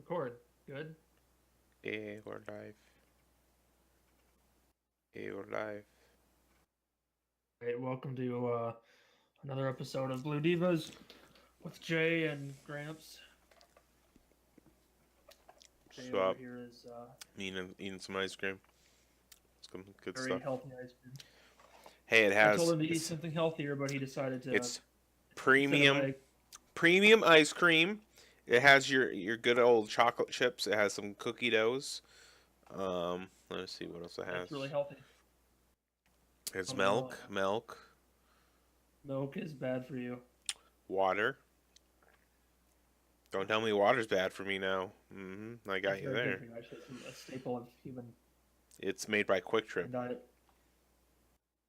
Record. Good. Hey, we're live. Hey, we're live. Hey, welcome to another episode of Blue Divas with Jay and Gramps. Jay So, over here is eating some ice cream. It's good very stuff. healthy ice cream. Hey, I told him to eat something healthier, but he decided to it's instead of premium like premium ice cream. It has your good old chocolate chips. It has some cookie doughs. Let me see what else it has. that's really healthy. It's Oh no, milk, milk is bad for you. water. Don't tell me water's bad for me now. I It's got you very good there. for you. Actually, it's a staple of It's made by Quick Trip. human diet.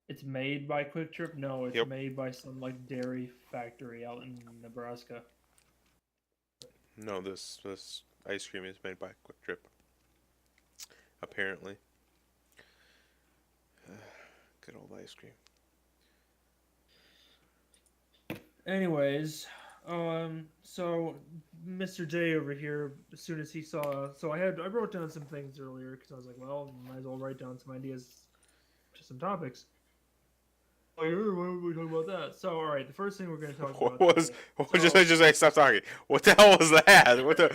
It's made by Quick Trip. No, it's Yep. made by some like dairy factory out in Nebraska. No, this ice cream is made by Quick Trip. Apparently, good old ice cream. Anyways, so Mr. J over here, as soon as he saw, so I wrote down some things earlier because I was like, well, might as well write down some ideas to some topics. Like, "Hey, why don't we talk about that?" So, all right, the first thing we're going to talk What about was? today. What, So, just say stop talking. What the hell was that? What the?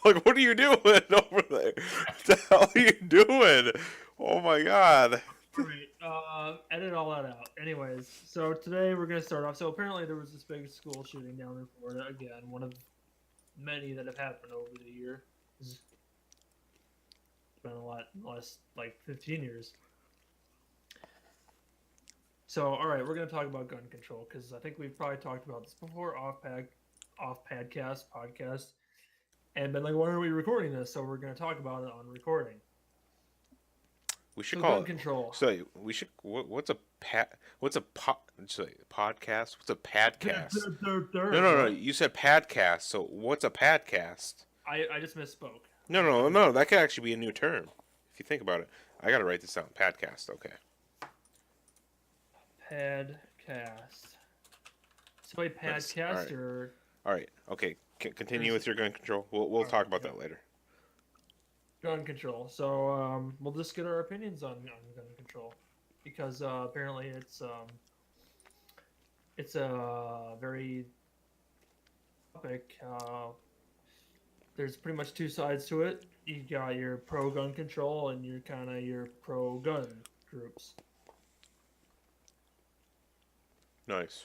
Like, what are you doing over there? What the hell are you doing? Oh my god. all right, edit all that out. Anyways, so today we're going to start off. So apparently there was this big school shooting down in Florida again, one of many that have happened over the year. It's been a lot less like 15 years. So, all right, we're going to talk about gun control because I think we've probably talked about this before off podcast, and been like, why aren't we recording this? So we're going to talk about it on recording. We should So, call gun it. control. So we should. What's a pat? What's a podcast? What's a padcast? No. What? You said padcast. So what's a padcast? I just misspoke. No. That could actually be a new term if you think about it. I gotta write this down. Padcast. Okay. Padcast. So a Nice. All right. padcast or All right. Okay. Continue there's with your gun control. We'll all talk right, about yeah, that later. gun control. So we'll just get our opinions on gun control because apparently it's a very topic. There's pretty much two sides to it. You got your pro gun control and your kind of your pro gun groups. Nice.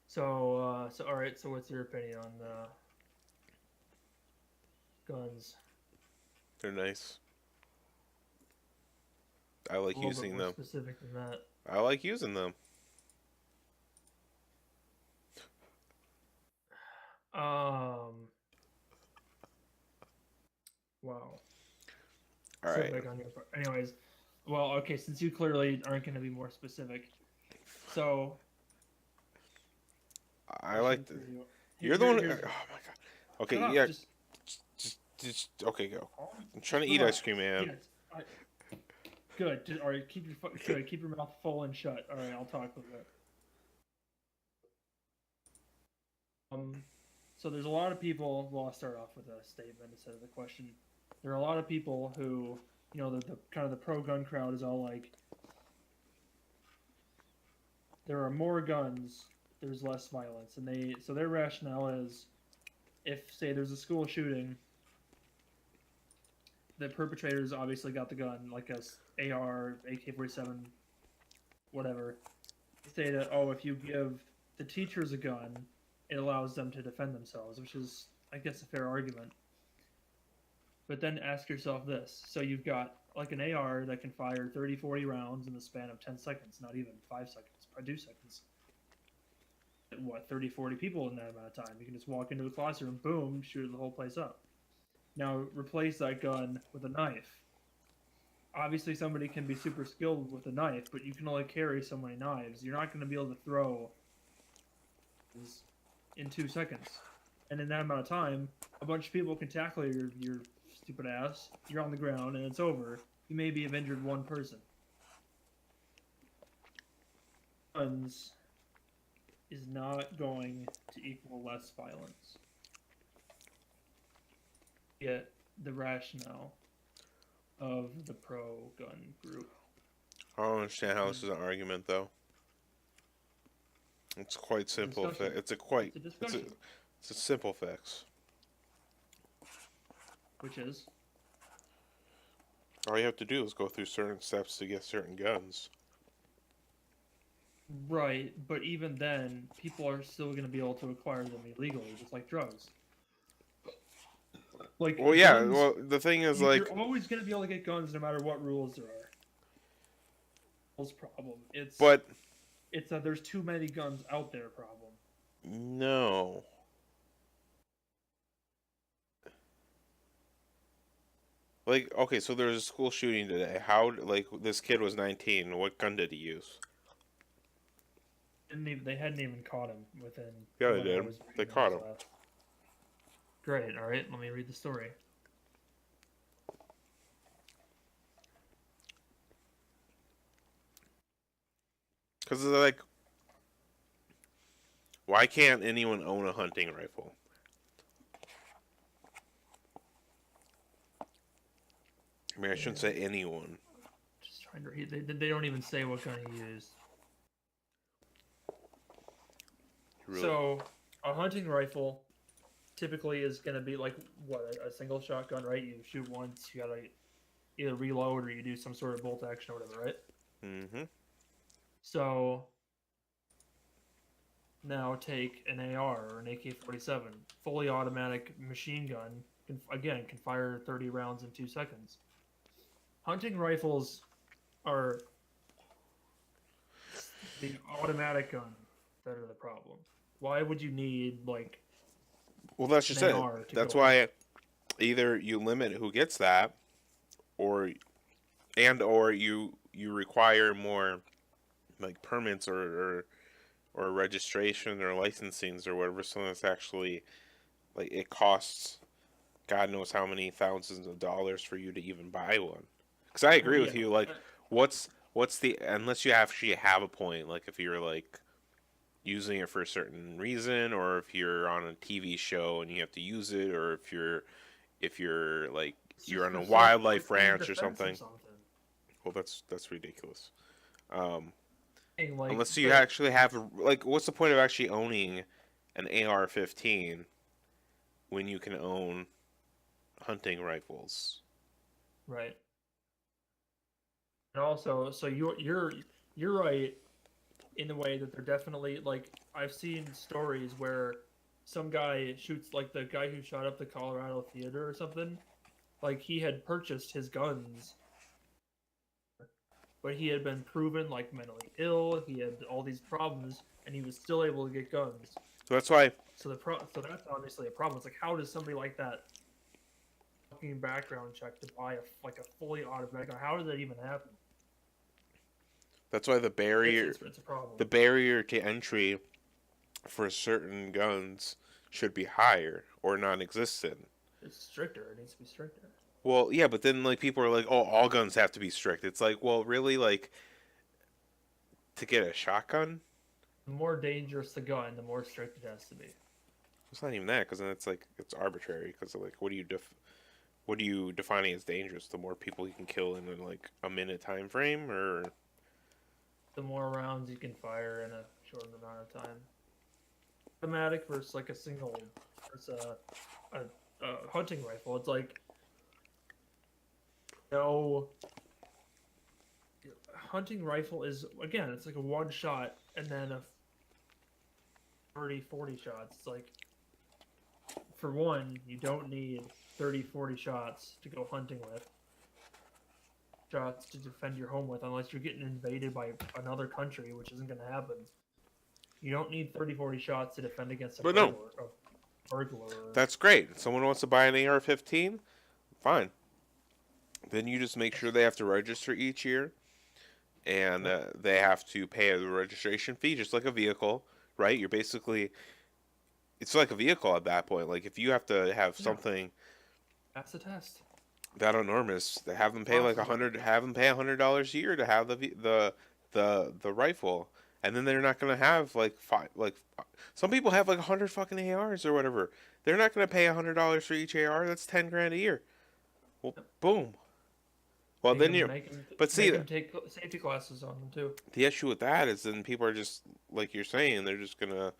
So all right. So what's your opinion on guns? They're nice. I A like little bit using more them. specific than that. I like using them. Um. Wow. All right. Specific on your part. Anyways, well, okay. Since you clearly aren't going to be more specific, so I like question the. for you. You're the one. Oh Here's my one. god. Okay. Shut up. Yeah. Just Okay. Go. I'm trying to eat ice relax. cream, man. Yes. I, good. All right. Good. Keep your mouth full and shut. All right. I'll talk with it. Um. So there's a lot of people. Well, I'll start off with a statement instead of the question. There are a lot of people who, the kind of the pro gun crowd is all like, there are more guns, there's less violence, and their rationale is, if say there's a school shooting, the perpetrators obviously got the gun, like a AR, AK-47, whatever. They say that, oh, if you give the teachers a gun, it allows them to defend themselves, which is, I guess, a fair argument. But then ask yourself this: so you've got like an AR that can fire 30, 40 rounds in the span of 10 seconds, not even 5 seconds, probably 2 seconds. What, 30, 40 people in that amount of time? You can just walk into a classroom, boom, shoot the whole place up. Now replace that gun with a knife. Obviously, somebody can be super skilled with a knife, but you can only carry so many knives. You're not going to be able to throw in 2 seconds. And in that amount of time, a bunch of people can tackle your stupid ass. You're on the ground, and it's over. You maybe have injured one person. Guns is not going to equal less violence. get the rationale of the pro-gun group. I don't understand how this is an argument, though. It's quite simple. Discussion. It's a quite. It's a It's a. discussion, It's a simple fix. which is All you have to do is go through certain steps to get certain guns. right. But even then, people are still going to be able to acquire them illegally, just like drugs. Like Well, yeah. guns, Well, the thing is, like, you're always going to be able to get guns no matter what rules there are. Problem. but It's that there's too many guns out there problem. no. Like, okay, so there was a school shooting today. How, like, this kid was 19. What gun did he use? They hadn't even caught him within. Yeah, they when I did. was They reading caught this him. last. Great. All right. Let me read the story. Because, like, why can't anyone own a hunting rifle? I mean, I shouldn't say anyone. Just trying to read. They don't even say what gun he used. Really? So, a hunting rifle typically is going to be like what a single shotgun, right? You shoot once, you gotta either reload or you do some sort of bolt action or whatever, right? Mm-hmm. So now take an AR or an AK-47, fully automatic machine gun. Can fire 30 rounds in 2 seconds. Hunting rifles are the automatic gun that are the problem. Why would you need like Well, that's just an it. AR to That's go why either you limit who gets that, or or you require more like permits or registration or licensings or whatever, so that's actually like it costs God knows how many thousands of dollars for you to even buy one. Because I agree with you. Like, what's the unless you actually have a point, like if you're like using it for a certain reason, or if you're on a TV show and you have to use it, or if you're like you're on a wildlife ranch or something. Well, that's ridiculous. Like, Unless you actually have like, what's the point of actually owning an AR-15 when you can own hunting rifles? right. And also, so you're right in the way that they're definitely like I've seen stories where some guy shoots like the guy who shot up the Colorado theater or something. Like he had purchased his guns, but he had been proven like mentally ill. He had all these problems, and he was still able to get guns. So that's why. So so that's obviously a problem. It's like how does somebody like that fucking background check to buy a fully automatic gun? How does that even happen? That's why the barrier It's a problem. the barrier to entry for certain guns should be higher or non-existent. It's stricter. It needs to be stricter. Well, yeah, but then like people are like, "Oh, all guns have to be strict." It's like, well, really, like to get a shotgun? The more dangerous the gun, the more strict it has to be. It's not even that, because then it's like it's arbitrary. Because like, what are you defining as dangerous? The more people you can kill in like a minute time frame, or The more rounds you can fire in a short amount of time. Automatic versus like a single versus a hunting rifle. It's like no hunting rifle is again it's like a one shot and then a 30-40 shots. It's like for one you don't need 30-40 shots to go hunting with, shots to defend your home with, unless you're getting invaded by another country, which isn't going to happen. You don't need 30-40 shots to defend against a burglar. That's great. If someone wants to buy an AR-15, fine. Then you just make sure they have to register each year, and they have to pay a registration fee, just like a vehicle, right? You're basically, it's like a vehicle at that point. Like if you have to have something, that's the test. That enormous, have them pay like have them pay $100 a year to have the rifle, and then they're not gonna have like five. Like some people have like 100 fucking ARs or whatever. They're not gonna pay $100 for each AR. That's 10 grand a year. Well, boom. Well, Make then them you're. make them But make see, them take safety classes on them too. the issue with that is then people are just like you're saying. They're just gonna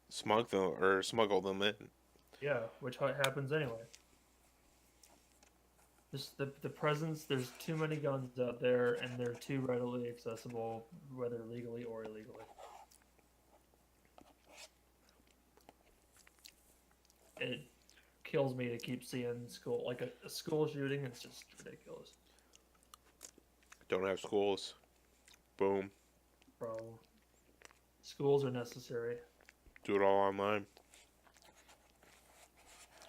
smuggle them in. Yeah, which happens anyway. Just the presence. There's too many guns out there, and they're too readily accessible, whether legally or illegally. It kills me to keep seeing school like a school shooting. It's just ridiculous, Don't have schools. Boom. bro. Schools are necessary. Do it all online.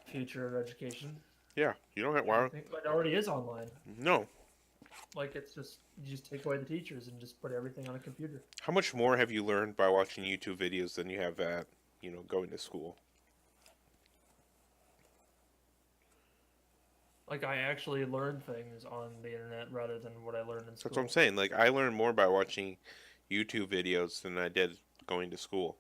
Future of education. Yeah, you don't have. I Why? think it already is online. No. Like it's just you just take away the teachers and just put everything on a computer. How much more have you learned by watching YouTube videos than you have at going to school? Like I actually learned things on the internet rather than what I learned in school. That's what I'm saying. Like I learned more by watching YouTube videos than I did going to school.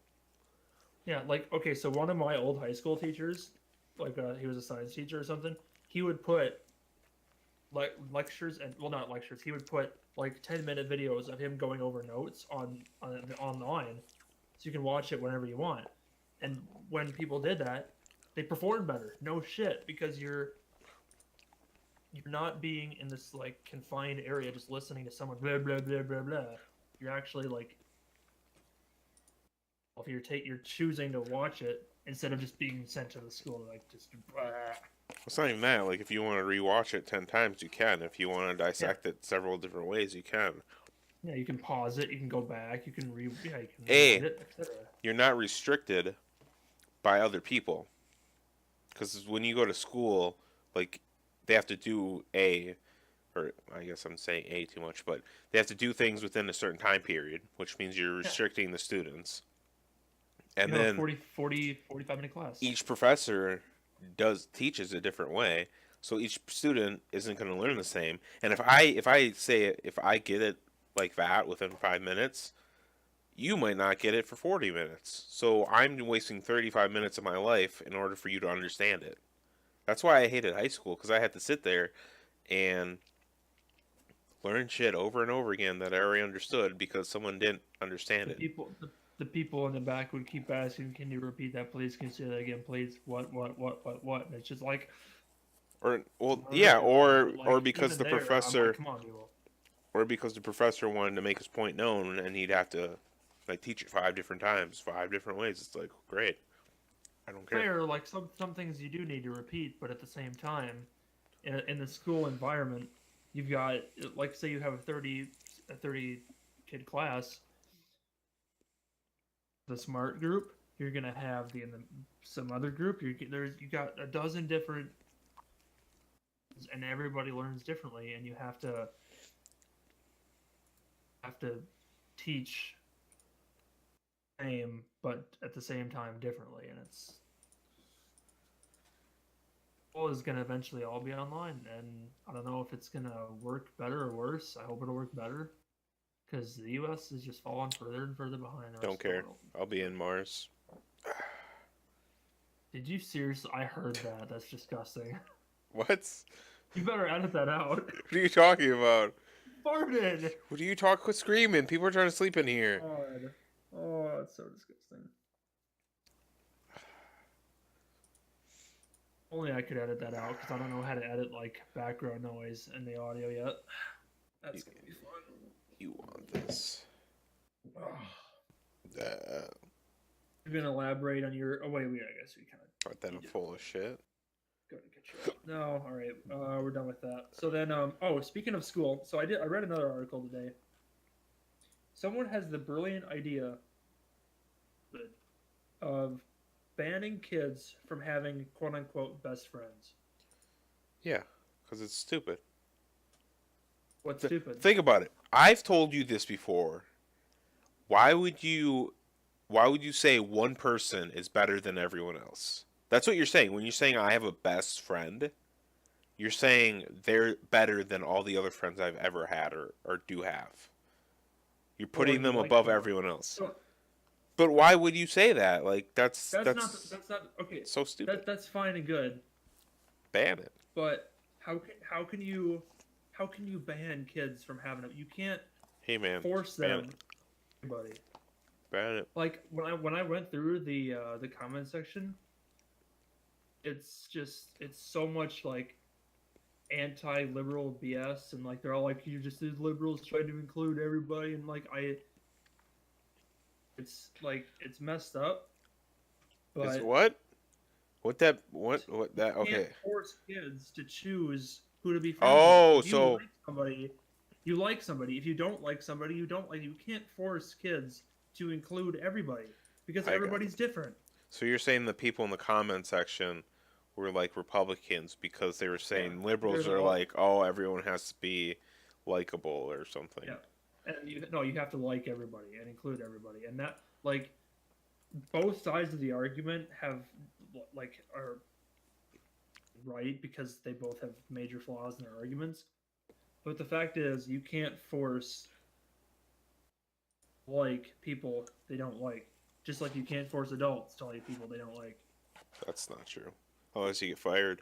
Yeah, like okay, so one of my old high school teachers, like he was a science teacher or something, he would put like lectures and well not lectures, he would put like 10-minute videos of him going over notes on online, so you can watch it whenever you want. And when people did that, they performed better. No shit, because you're not being in this like confined area just listening to someone blah blah blah blah blah. You're actually like if you're choosing to watch it instead of just being sent to the school like just blah. It's not even that. Like if you want to rewatch it 10 times, you can. If you want to dissect it several different ways, you can. Yeah, you can pause it, you can go back, you can you can A, read it, etc. You're not restricted by other people. Because when you go to school, like they have to do or I guess I'm saying A too much, but they have to do things within a certain time period, which means you're restricting the students. And then 45-minute class. Each professor teaches a different way, so each student isn't going to learn the same. And if I get it like that within 5 minutes, you might not get it for 40 minutes. So I'm wasting 35 minutes of my life in order for you to understand it. That's why I hated high school, because I had to sit there and learn shit over and over again that I already understood because someone didn't understand it. The people in the back would keep asking, "Can you repeat that, please? Can you say that again, please? What?" And it's just like, or like, because the there, professor, like, come on, people. or because the professor wanted to make his point known, and he'd have to like teach it 5 different times, 5 different ways. It's like great, I don't care. Fair, like some things you do need to repeat, but at the same time, in the school environment, you've got like say you have a 30 kid class. The smart group, you're gonna have some other group. You got a dozen different, and everybody learns differently, and you have to teach same, but at the same time differently, and it's is gonna eventually all be online, and I don't know if it's gonna work better or worse. I hope it'll work better. Because the U.S. is just falling further and further behind. Don't care. I'll be in Mars. Did you seriously? I heard that. That's disgusting. What? You better edit that out. What are you talking about? Farted. What do you talk? Quit screaming. People are trying to sleep in here. God. Oh, that's so disgusting. Only I could edit that out because I don't know how to edit like background noise in the audio yet. That's gonna be fun. You want this? You're gonna elaborate on your. Oh wait, I guess we kind of. But then I'm full of shit. Go to get you. No, all right. We're done with that. So then, speaking of school, so I read another article today. Someone has the brilliant idea of banning kids from having quote unquote best friends. Yeah, because it's stupid. What's stupid? Think about it. I've told you this before. Why would you say one person is better than everyone else? That's what you're saying. When you're saying I have a best friend, you're saying they're better than all the other friends I've ever had or do have. You're or putting you them like above somebody. everyone else. So But why would you say that? Like that's that's not okay. so stupid. That's fine and good, Ban it. but how can you ban kids from having it? You can't Hey man, force ban them. it. Everybody. Ban it. Like when I went through the comment section, it's so much like anti-liberal BS, and like they're all like, you just these liberals trying to include everybody, and like it's like it's messed up. Is But what? What that? What that? you can't Okay. force kids to choose who to be friends Oh, with. If you so like somebody, you like somebody. If you don't like somebody, you don't like. You can't force kids to include everybody because I got everybody's different. So you're saying the people in the comment section were like Republicans because they were Yeah, saying liberals they're are all like, oh, everyone has to be likable or something. yeah, and you have to like everybody and include everybody, and that like both sides of the argument have like are right because they both have major flaws in their arguments. But the fact is, you can't force like people they don't like, just like you can't force adults to like people they don't like. That's not true. Unless you get fired.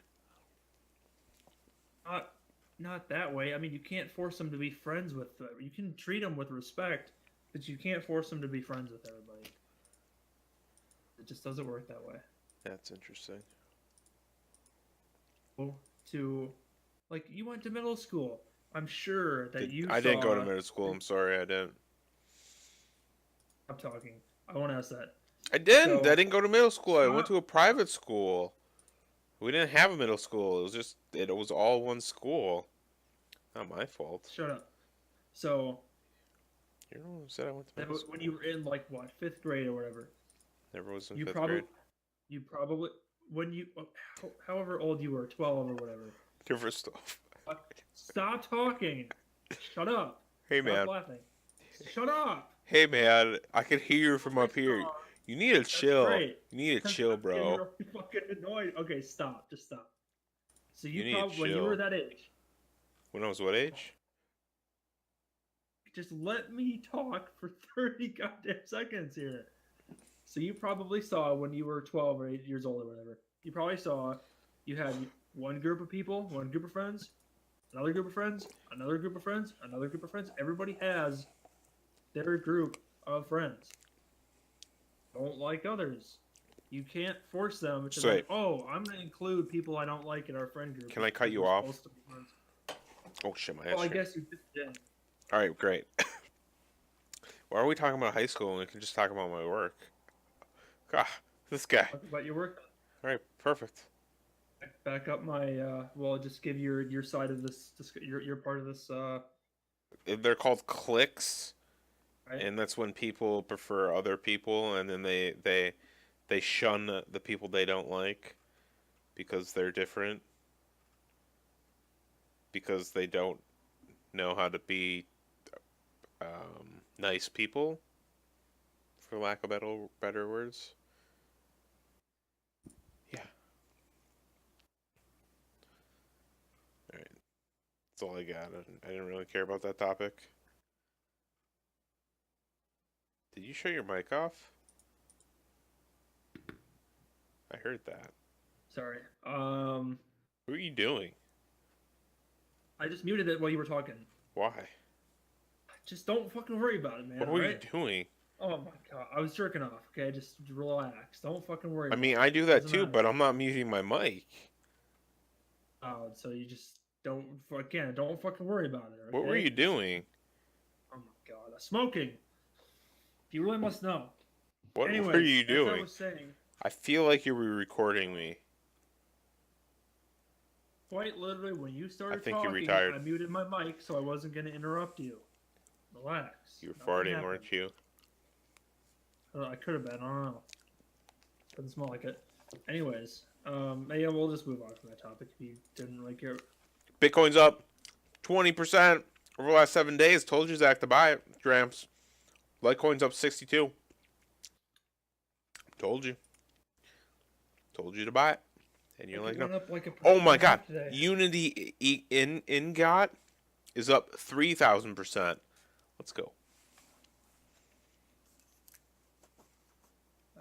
Not not that way. I mean, you can't force them to be friends with them. You can treat them with respect, but you can't force them to be friends with everybody. It just doesn't work that way. That's interesting. To like you went to middle school. I'm sure that you I saw. didn't go to middle school. I'm sorry, I didn't. I'm talking. I want to ask that. I didn't. I So didn't go to middle school. I went stop. to a private school. We didn't have a middle school. It was all one school. Not my fault. Shut up. So You're the one who said I went to middle school. when you were in like what 5th grade or whatever, Never was in you fifth probably grade. you probably when you however old you were, 12 or whatever. Different stuff. Stop talking. Shut up. Hey Stop man. laughing. Shut up. Hey man, I can hear you from up here. Stop. You need to That's chill. great. You need to Because chill, I'm getting bro. really fucking annoyed. Okay, stop. Just stop. So You you need to probably when you chill. were that age, When I was what age? just let me talk for 30 goddamn seconds here. So you probably saw when you were 12 or 8 years old or whatever. You probably saw you had one group of people, one group of friends, another group of friends, another group of friends, another group of friends. Everybody has their group of friends. Don't like others. You can't force them to So, like, oh, I'm gonna include people I don't like in our friend group. can I cut because you we're off? supposed to be friends. Oh shit, my Well, I head's guess you just did. Alright, great. Why are we talking about high school when we can just talk about my work? God, this guy. Talk about your work. Alright, perfect. Back up my well, just give your side of this, your part of this, They're called cliques, right? and that's when people prefer other people, and then they shun the people they don't like because they're different, because they don't know how to be nice people, for lack of better words. Yeah. All right. That's all I got. I didn't really care about that topic. Did you shut your mic off? I heard that. Sorry. What are you doing? I just muted it while you were talking. Why? Just don't fucking worry about it, man. What were Alright? you doing? Oh my god, I was jerking off. Okay, just relax. Don't fucking worry. I mean, about I it. do that Doesn't too, matter. but I'm not muting my mic. Oh, so you just don't again. Don't fucking worry about it. Okay? What were you doing? Oh my god, smoking. You really must know. What Anyways, were you as I doing? was saying, I feel like you were recording me. quite literally, when you started think you're talking, retired. I muted my mic so I wasn't going to interrupt you. Relax. You were Nothing farting, happened. weren't you? I could have been. I don't know. Doesn't smell like it. Anyways, yeah, we'll just move on from that topic if you didn't really care. Bitcoin's up 20% over the last 7 days. Told you, Zach, to buy it. Dramps. Litecoin's up 62. Told you. Told you to buy it. And you're like, no. Went up like a Oh my god. today. Unity in GOT is up 3,000%. Let's go.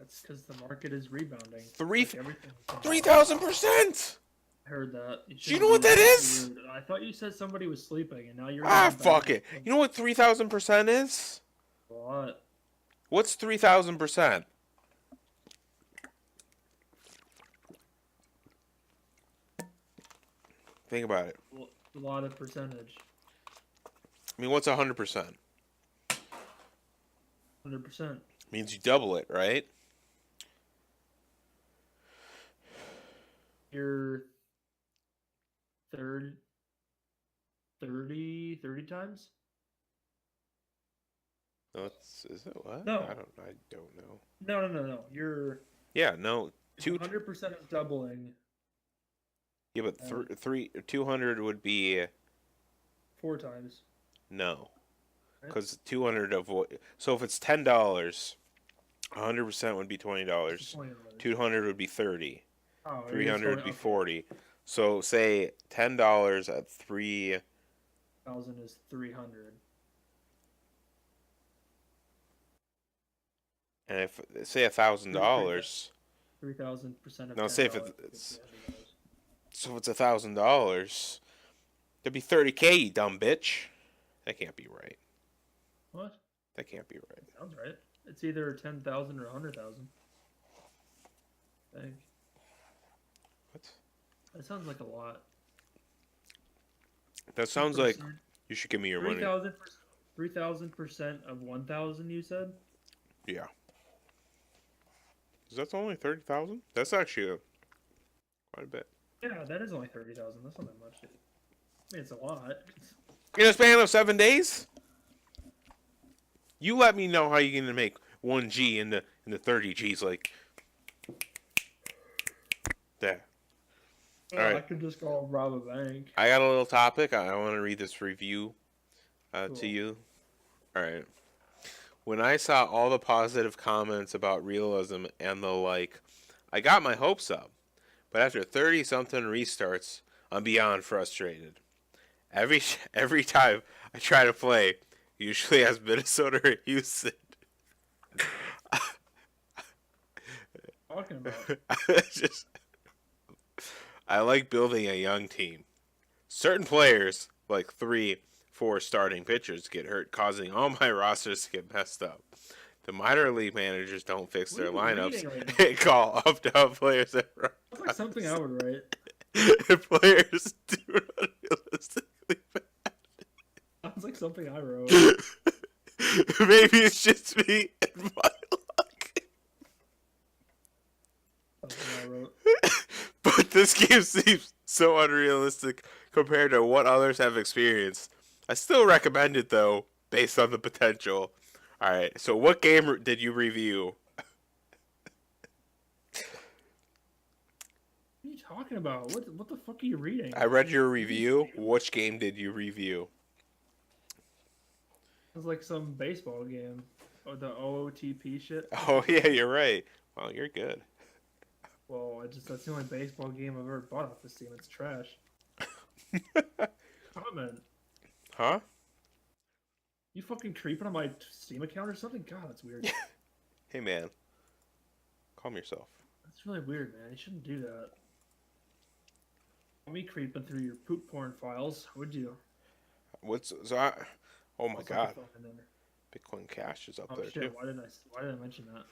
That's because the market is rebounding. Three- Like everything. 3,000%. I heard that. Do you know what that is? Rude. I thought you said somebody was sleeping, and now you're. Ah, fuck it. You know what 3,000% is? What? What's 3,000%? Think about it. A lot of percentage. I mean, what's 100%? 100%. Means you double it, right? You're 30 times? No, is it what? No. I don't know. No. You're Yeah, no. 100% of doubling Yeah, but 200 would be 4 times. no, because 200 of what? So if it's $10, 100% would be $20. $20. 200 would be 30. Oh, 300 would be 40. So say $10 at 1,000 is 300. And if say $1,000, 3,000% of no, $10 say if is it's $300. so if it's $1,000, that'd be 30K, you dumb bitch. That can't be right. What? That can't be right. Sounds right. It's either 10,000 or 100,000. I think. What? That sounds like a lot. That sounds like you should give me your money. 3,000% of 1,000. You said. Yeah. Is that only 30,000? That's actually quite a bit. Yeah, that is only 30,000. That's not that much. I mean, it's a lot. In a span of 7 days? You let me know how you're gonna make 1G in the 30 G's like there. Well, Alright. I could just go rob a bank. I got a little topic. I want to read this review Cool. to you. Alright. When I saw all the positive comments about realism and the like, I got my hopes up. But after 30-something restarts, I'm beyond frustrated. Every time I try to play, usually as Minnesota or Houston. Talking about. I like building a young team. Certain players, like 3-4 starting pitchers, get hurt, causing all my rosters to get messed up. The minor league managers don't fix their lineups and call up players that run. That's like something I would write. Players do unrealistically bad. Sounds like something I wrote. Maybe it's just me and my luck. Something I wrote. But this game seems so unrealistic compared to what others have experienced. I still recommend it though, based on the potential. Alright, so what game did you review? What are you talking about? What the fuck are you reading? I read your review. Which game did you review? It was like some baseball game. Oh, the OOTP shit. Oh yeah, you're right. Well, you're good. Well, that's the only baseball game I've ever bought off this team. It's trash. Comment. Huh? You fucking creeping on my Steam account or something? God, that's weird. Hey man, calm yourself. That's really weird, man. You shouldn't do that. Me creeping through your poop porn files, would you? Oh my god. In there. Bitcoin Cash is up Oh there shit! too. Why did I mention that?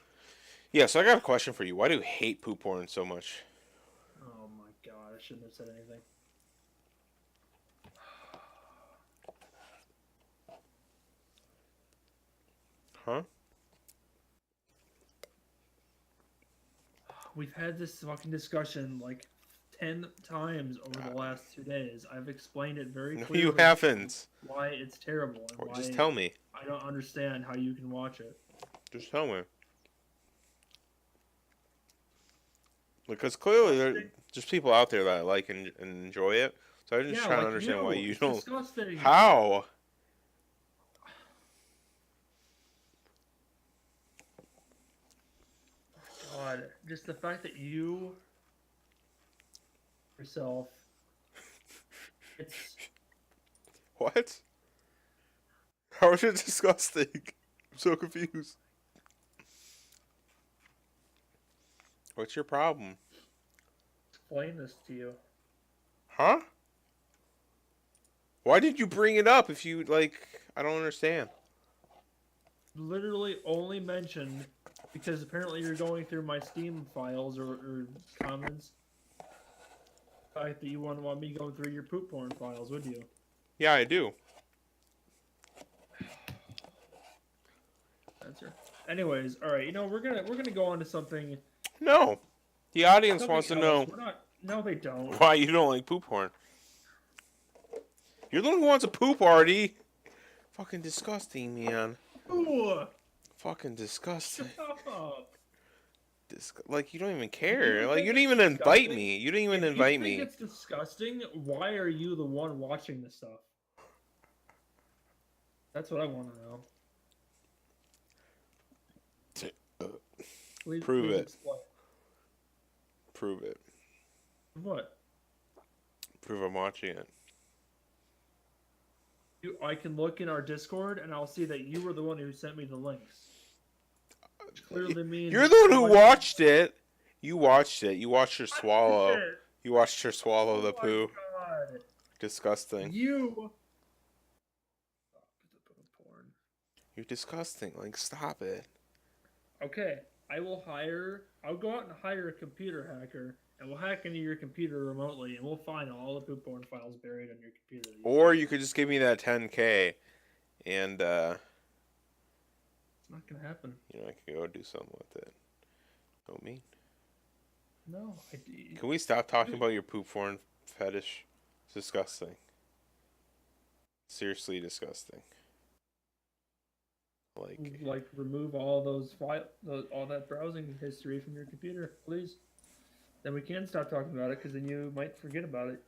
Yeah, so I got a question for you. Why do you hate poop porn so much? Oh my god! I shouldn't have said anything. Huh? We've had this fucking discussion like 10 times over the last 2 days. I've explained it very clearly. No, you haven't. Why it's terrible. And Or why just tell me. I don't understand how you can watch it. Just tell me. Because clearly there are just people out there that like and enjoy it. So I'm just trying to understand why you don't. Disgusting. How? God, just the fact that you yourself, it's What? How is it disgusting? I'm so confused. What's your problem? Explain this to you. Huh? Why did you bring it up if you, like, I don't understand. Literally only mentioned because apparently you're going through my Steam files or comments. The fact that you wouldn't want me going through your poop porn files, would you? Yeah, I do. Answer. Anyways, all right. You know we're gonna go on to something. No. The audience Something wants to else. know We're not. No, they don't. why you don't like poop porn. You're the one who wants a poop party. Fucking disgusting, man. Ooh, Fucking disgusting. shut up. Like, you don't even If care. you Like, you think didn't it's even invite disgusting, me. You didn't even if you invite think me. it's disgusting, why are you the one watching this stuff? That's what I want to know. Prove it. Explain. Prove it. What? Prove I'm watching it. I can look in our Discord and I'll see that you were the one who sent me the links. Which clearly means You're the one who watched it. You watched it. You watched her swallow. You watched her swallow the poo. God. Disgusting. You. Porn. You're disgusting. Like, stop it. Okay, I'll go out and hire a computer hacker, and we'll hack into your computer remotely, and we'll find all the poop porn files buried on your computer. Or you could just give me that 10K, and It's not gonna happen. you know, I could go do something with it. Don't mean. No, Can we stop talking about your poop porn fetish? It's disgusting. Seriously disgusting. Like remove all those all that browsing history from your computer, please. Then we can stop talking about it, because then you might forget about it.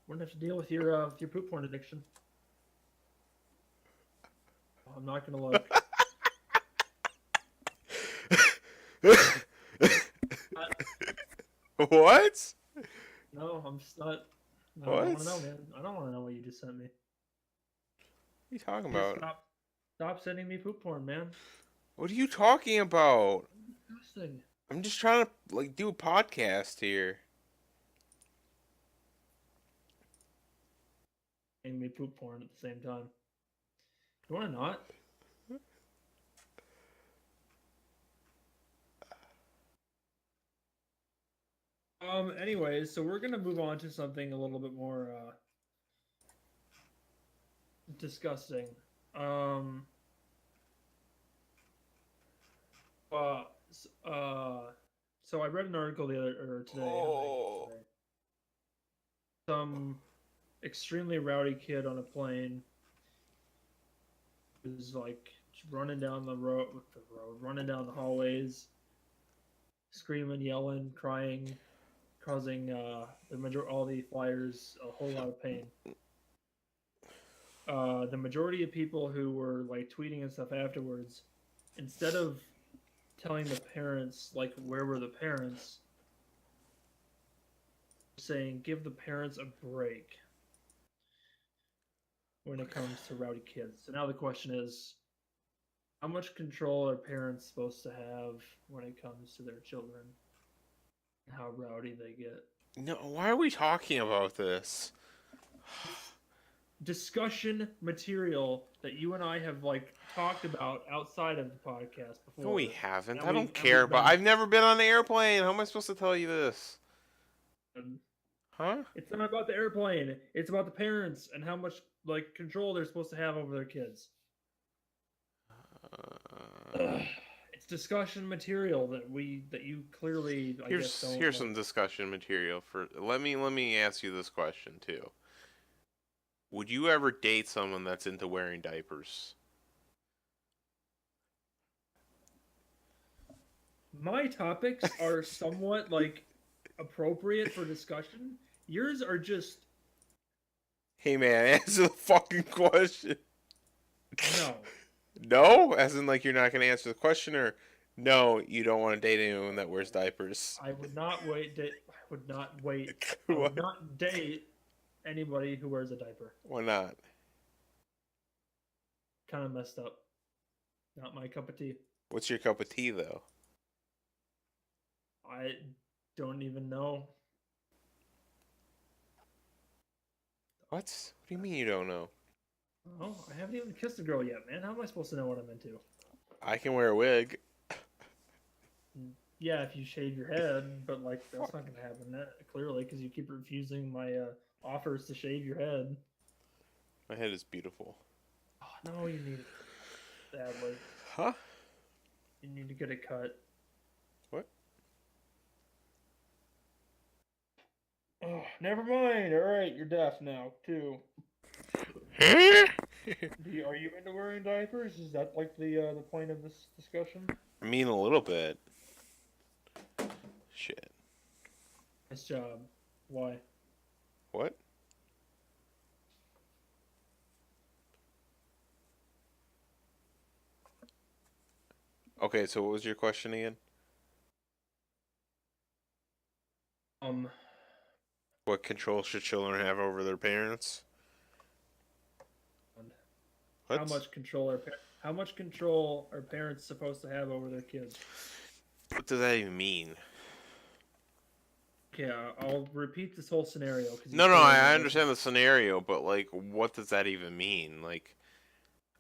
Wouldn't have to deal with your poop porn addiction. I'm not gonna look. What? No, I'm just not. I What? don't want to know, man. I don't want to know what you just sent me. What are you talking Just about? stop sending me poop porn, man. What are you talking about? Disgusting. I'm just trying to, like, do a podcast here. Sending me poop porn at the same time. You want to not? Anyways, so we're gonna move on to something a little bit more disgusting. Uh, s- uh, so I read an article today. Oh. Some extremely rowdy kid on a plane was like running down the road, running down the hallways, screaming, yelling, crying, causing all the flyers a whole lot of pain. The majority of people who were like tweeting and stuff afterwards, instead of telling the parents, like, where were the parents, saying give the parents a break when it comes to rowdy kids. So now the question is, how much control are parents supposed to have when it comes to their children? How rowdy they get. No, why are we talking about this? Discussion material that you and I have like talked about outside of the podcast before. No, we haven't. And I don't care, but been- I've never been on an airplane. How am I supposed to tell you this? Huh? It's not about the airplane. It's about the parents and how much like control they're supposed to have over their kids. It's discussion material that you clearly I guess don't here's like. some discussion material for. Let me ask you this question too. Would you ever date someone that's into wearing diapers? My topics are somewhat like appropriate for discussion. Yours are just Hey man, answer the fucking question. no. No? As in, like, you're not going to answer the question, or no, you don't want to date anyone that wears diapers? I would not wait. I would not wait. I What? would not date anybody who wears a diaper. Why not? Kind of messed up. Not my cup of tea. What's your cup of tea, though? I don't even know. What? What do you mean you don't know? Oh, I haven't even kissed a girl yet, man. How am I supposed to know what I'm into? I can wear a wig. Yeah, if you shave your head, but like that's not gonna happen. Clearly, because you keep refusing my offers to shave your head. My head is beautiful. Oh, no, you need it badly. Huh? You need to get it cut. What? Oh, never mind. All right, you're deaf now too. Are you into wearing diapers? Is that like the point of this discussion? I mean, a little bit. Shit. Nice job. Why? What? Okay, so what was your question again? What control should children have over their parents? What? How much control are parents supposed to have over their kids? What does that even mean? Okay, I'll repeat this whole scenario. No, I understand the scenario, but like, what does that even mean? Like,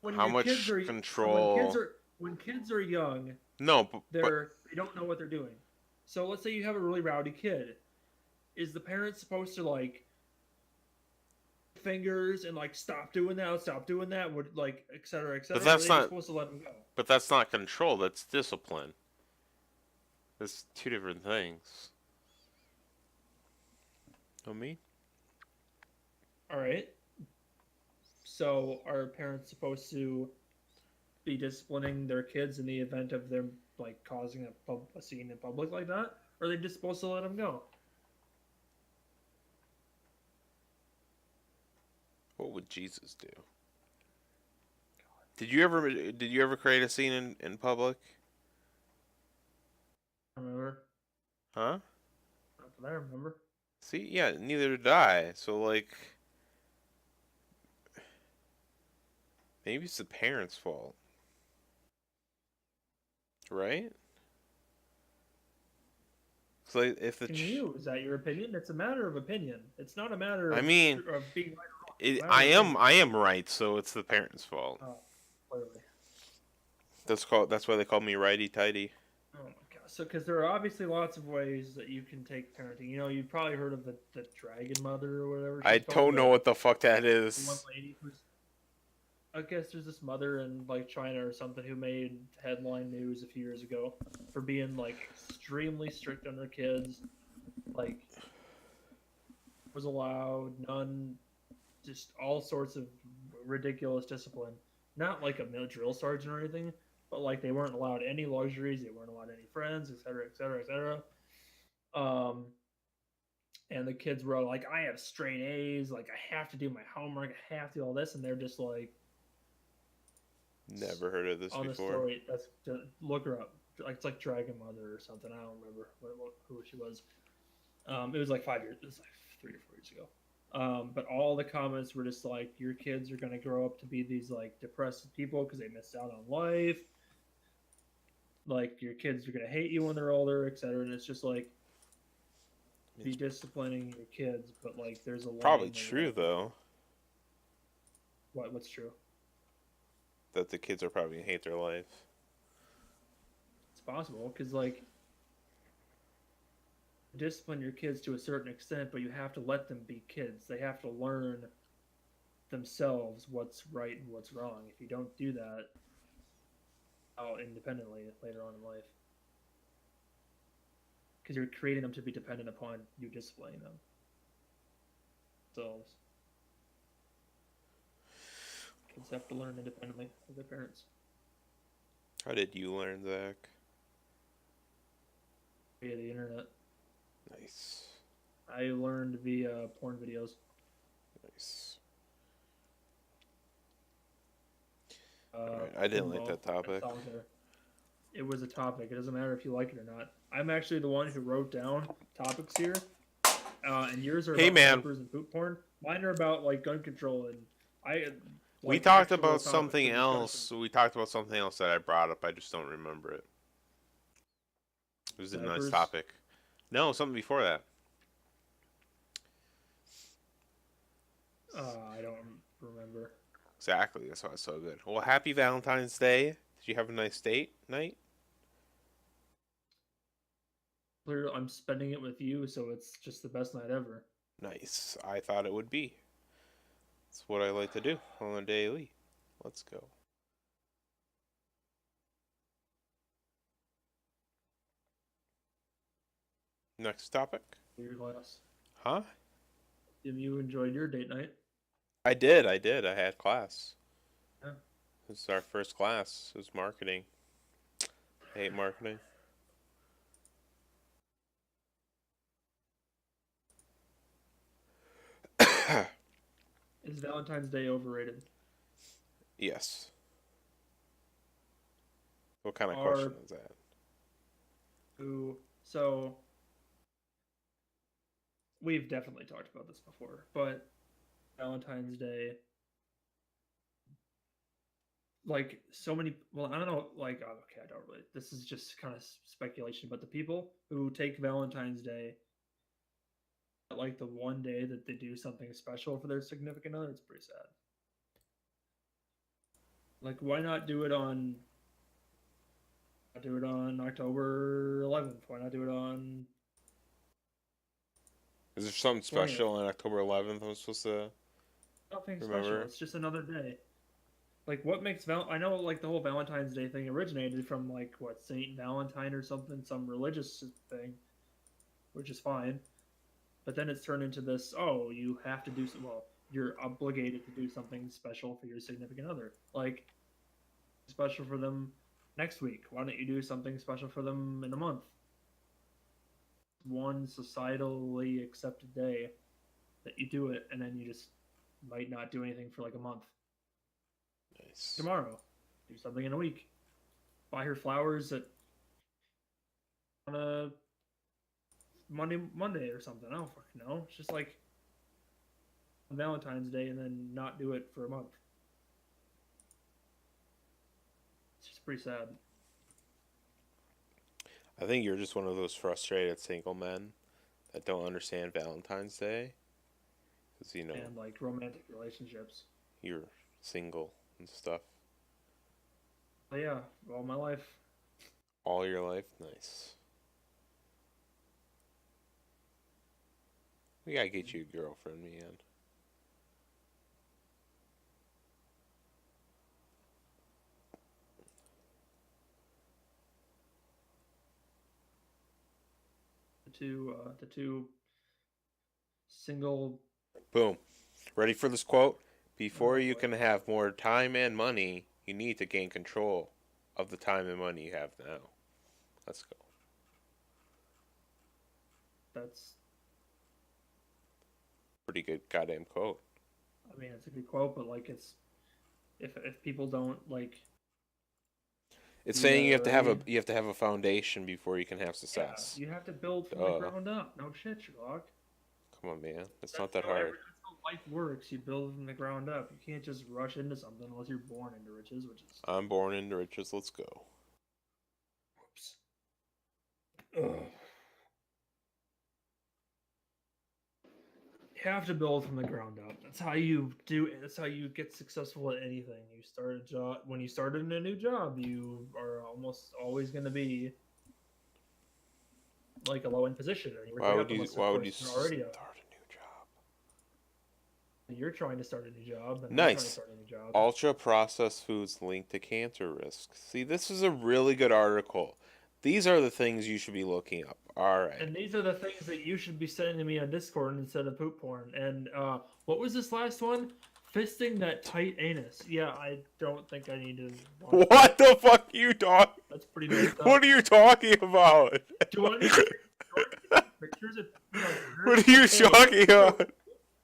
how much control? When kids are young, no, but they don't know what they're doing. So let's say you have a really rowdy kid. Is the parent supposed to like fingers and like stop doing that, would like et cetera, but that's not supposed to let them go? But that's not control. That's discipline. That's two different things. Know me? All right. So are parents supposed to be disciplining their kids in the event of them like causing a scene in public like that, or are they just supposed to let them go? What would Jesus do? Did you ever create a scene in public? I remember. Huh? Not that I remember. See, yeah, neither did I. So like, maybe it's the parents' fault, right? So like, if the Is that your opinion? It's a matter of opinion. It's not a matter I mean, of being right or wrong. I am right, so it's the parents' fault. Oh, clearly. That's why they call me righty tighty. Oh my god! So, because there are obviously lots of ways that you can take parenting. You know, you've probably heard of the dragon mother or whatever. I don't know what the fuck that is. One lady who's, I guess there's this mother in like China or something who made headline news a few years ago for being like extremely strict on her kids. Like, was allowed none, just all sorts of ridiculous discipline. Not like a drill sergeant or anything, but like they weren't allowed any luxuries, they weren't allowed any friends, etc., etc., etc. And the kids were like, I have straight A's, like I have to do my homework, I have to do all this, and they're just like, never heard of this on before. The story, look her up. It's like Dragon Mother or something. I don't remember who she was. It was like 5 years. It was like 3 or 4 years ago. But all the comments were just like, your kids are gonna grow up to be these like depressed people because they missed out on life. Like your kids are gonna hate you when they're older, etc. And it's just like, be disciplining your kids, but like there's a lot. Probably true though. What's true? That the kids are probably gonna hate their life. It's possible because like discipline your kids to a certain extent, but you have to let them be kids. They have to learn themselves what's right and what's wrong. If you don't do that out independently later on in life, because you're creating them to be dependent upon you disciplining them themselves. Kids have to learn independently of their parents. How did you learn, Zach? Via the internet. Nice. I learned via porn videos. Nice. Right. I didn't like that topic. It was a topic. It doesn't matter if you like it or not. I'm actually the one who wrote down topics here. And yours are about diapers and poop porn. Mine are about like gun control, and I We like talked actual about topics something of discussion. else. We talked about something else that I brought up. I just don't remember it. It was a nice Snipers. topic. No, something before that. I don't remember. Exactly. That's why it's so good. Well, happy Valentine's Day. Did you have a nice date night? Clearly, I'm spending it with you, so it's just the best night ever. Nice. I thought it would be. It's what I like to do on a daily. Let's go. Next topic. Your class. Huh? Have you enjoyed your date night? I did. I did. I had class. Yeah. This is our first class. It was marketing. I hate marketing. Is Valentine's Day overrated? Yes. What kind of question Are is that? who? So we've definitely talked about this before, but Valentine's Day, like so many. Well, I don't know. Like, okay, I don't really. This is just kind of speculation, but the people who take Valentine's Day, like the one day that they do something special for their significant other, it's pretty sad. Like, why not do it on? Do it on October 11th. Why not do it on Is there something 20th? special on October 11th I'm supposed to Nothing special. remember? It's just another day. Like, what makes I know like the whole Valentine's Day thing originated from like what Saint Valentine or something, some religious thing, which is fine. But then it's turned into this. Oh, you have to do. Well, you're obligated to do something special for your significant other. Like special for them next week. Why don't you do something special for them in a month? One societally accepted day that you do it, and then you just might not do anything for like a month. Nice. Tomorrow, do something in a week. Buy her flowers at on a Monday or something. I don't fucking know. It's just like Valentine's Day and then not do it for a month. It's just pretty sad. I think you're just one of those frustrated single men that don't understand Valentine's Day. Because, And like romantic relationships. you're single and stuff But yeah, all my life. all your life. Nice. We gotta get you a girlfriend, man. The two single. Boom. Ready for this quote? Oh Before you boy, can have more time and money, you need to gain control of the time and money you have now. Let's go. that's. Pretty good goddamn quote. I mean, it's a good quote, but like it's if people don't like It's do saying that already, you have to have a foundation before you can have yeah, success. you have to build from the Duh. ground up. No shit, Sherlock. Come on, man. It's not That's that how hard. that's how life works. You build from the ground up. You can't just rush into something unless you're born into riches, which is I'm born into riches. Let's go. whoops. Ugh. You have to build from the ground up. That's how you do it. That's how you get successful at anything. You start a job when you start in a new job, you are almost always going to be like a low end position, or you work your way up unless of Why would you course you're already a. start a new job? You're trying to start a new job, and I'm trying to Nice. start a new job. Ultra processed foods linked to cancer risks. See, this is a really good article. These are the things you should be looking up. All right. And these are the things that you should be sending to me on Discord instead of poop porn. And what was this last one? Fisting that tight anus. Yeah, I don't think I need to watch that. What the fuck are you talking? That's pretty messed up. What are you talking about? Do I need pictures of What are you talking about?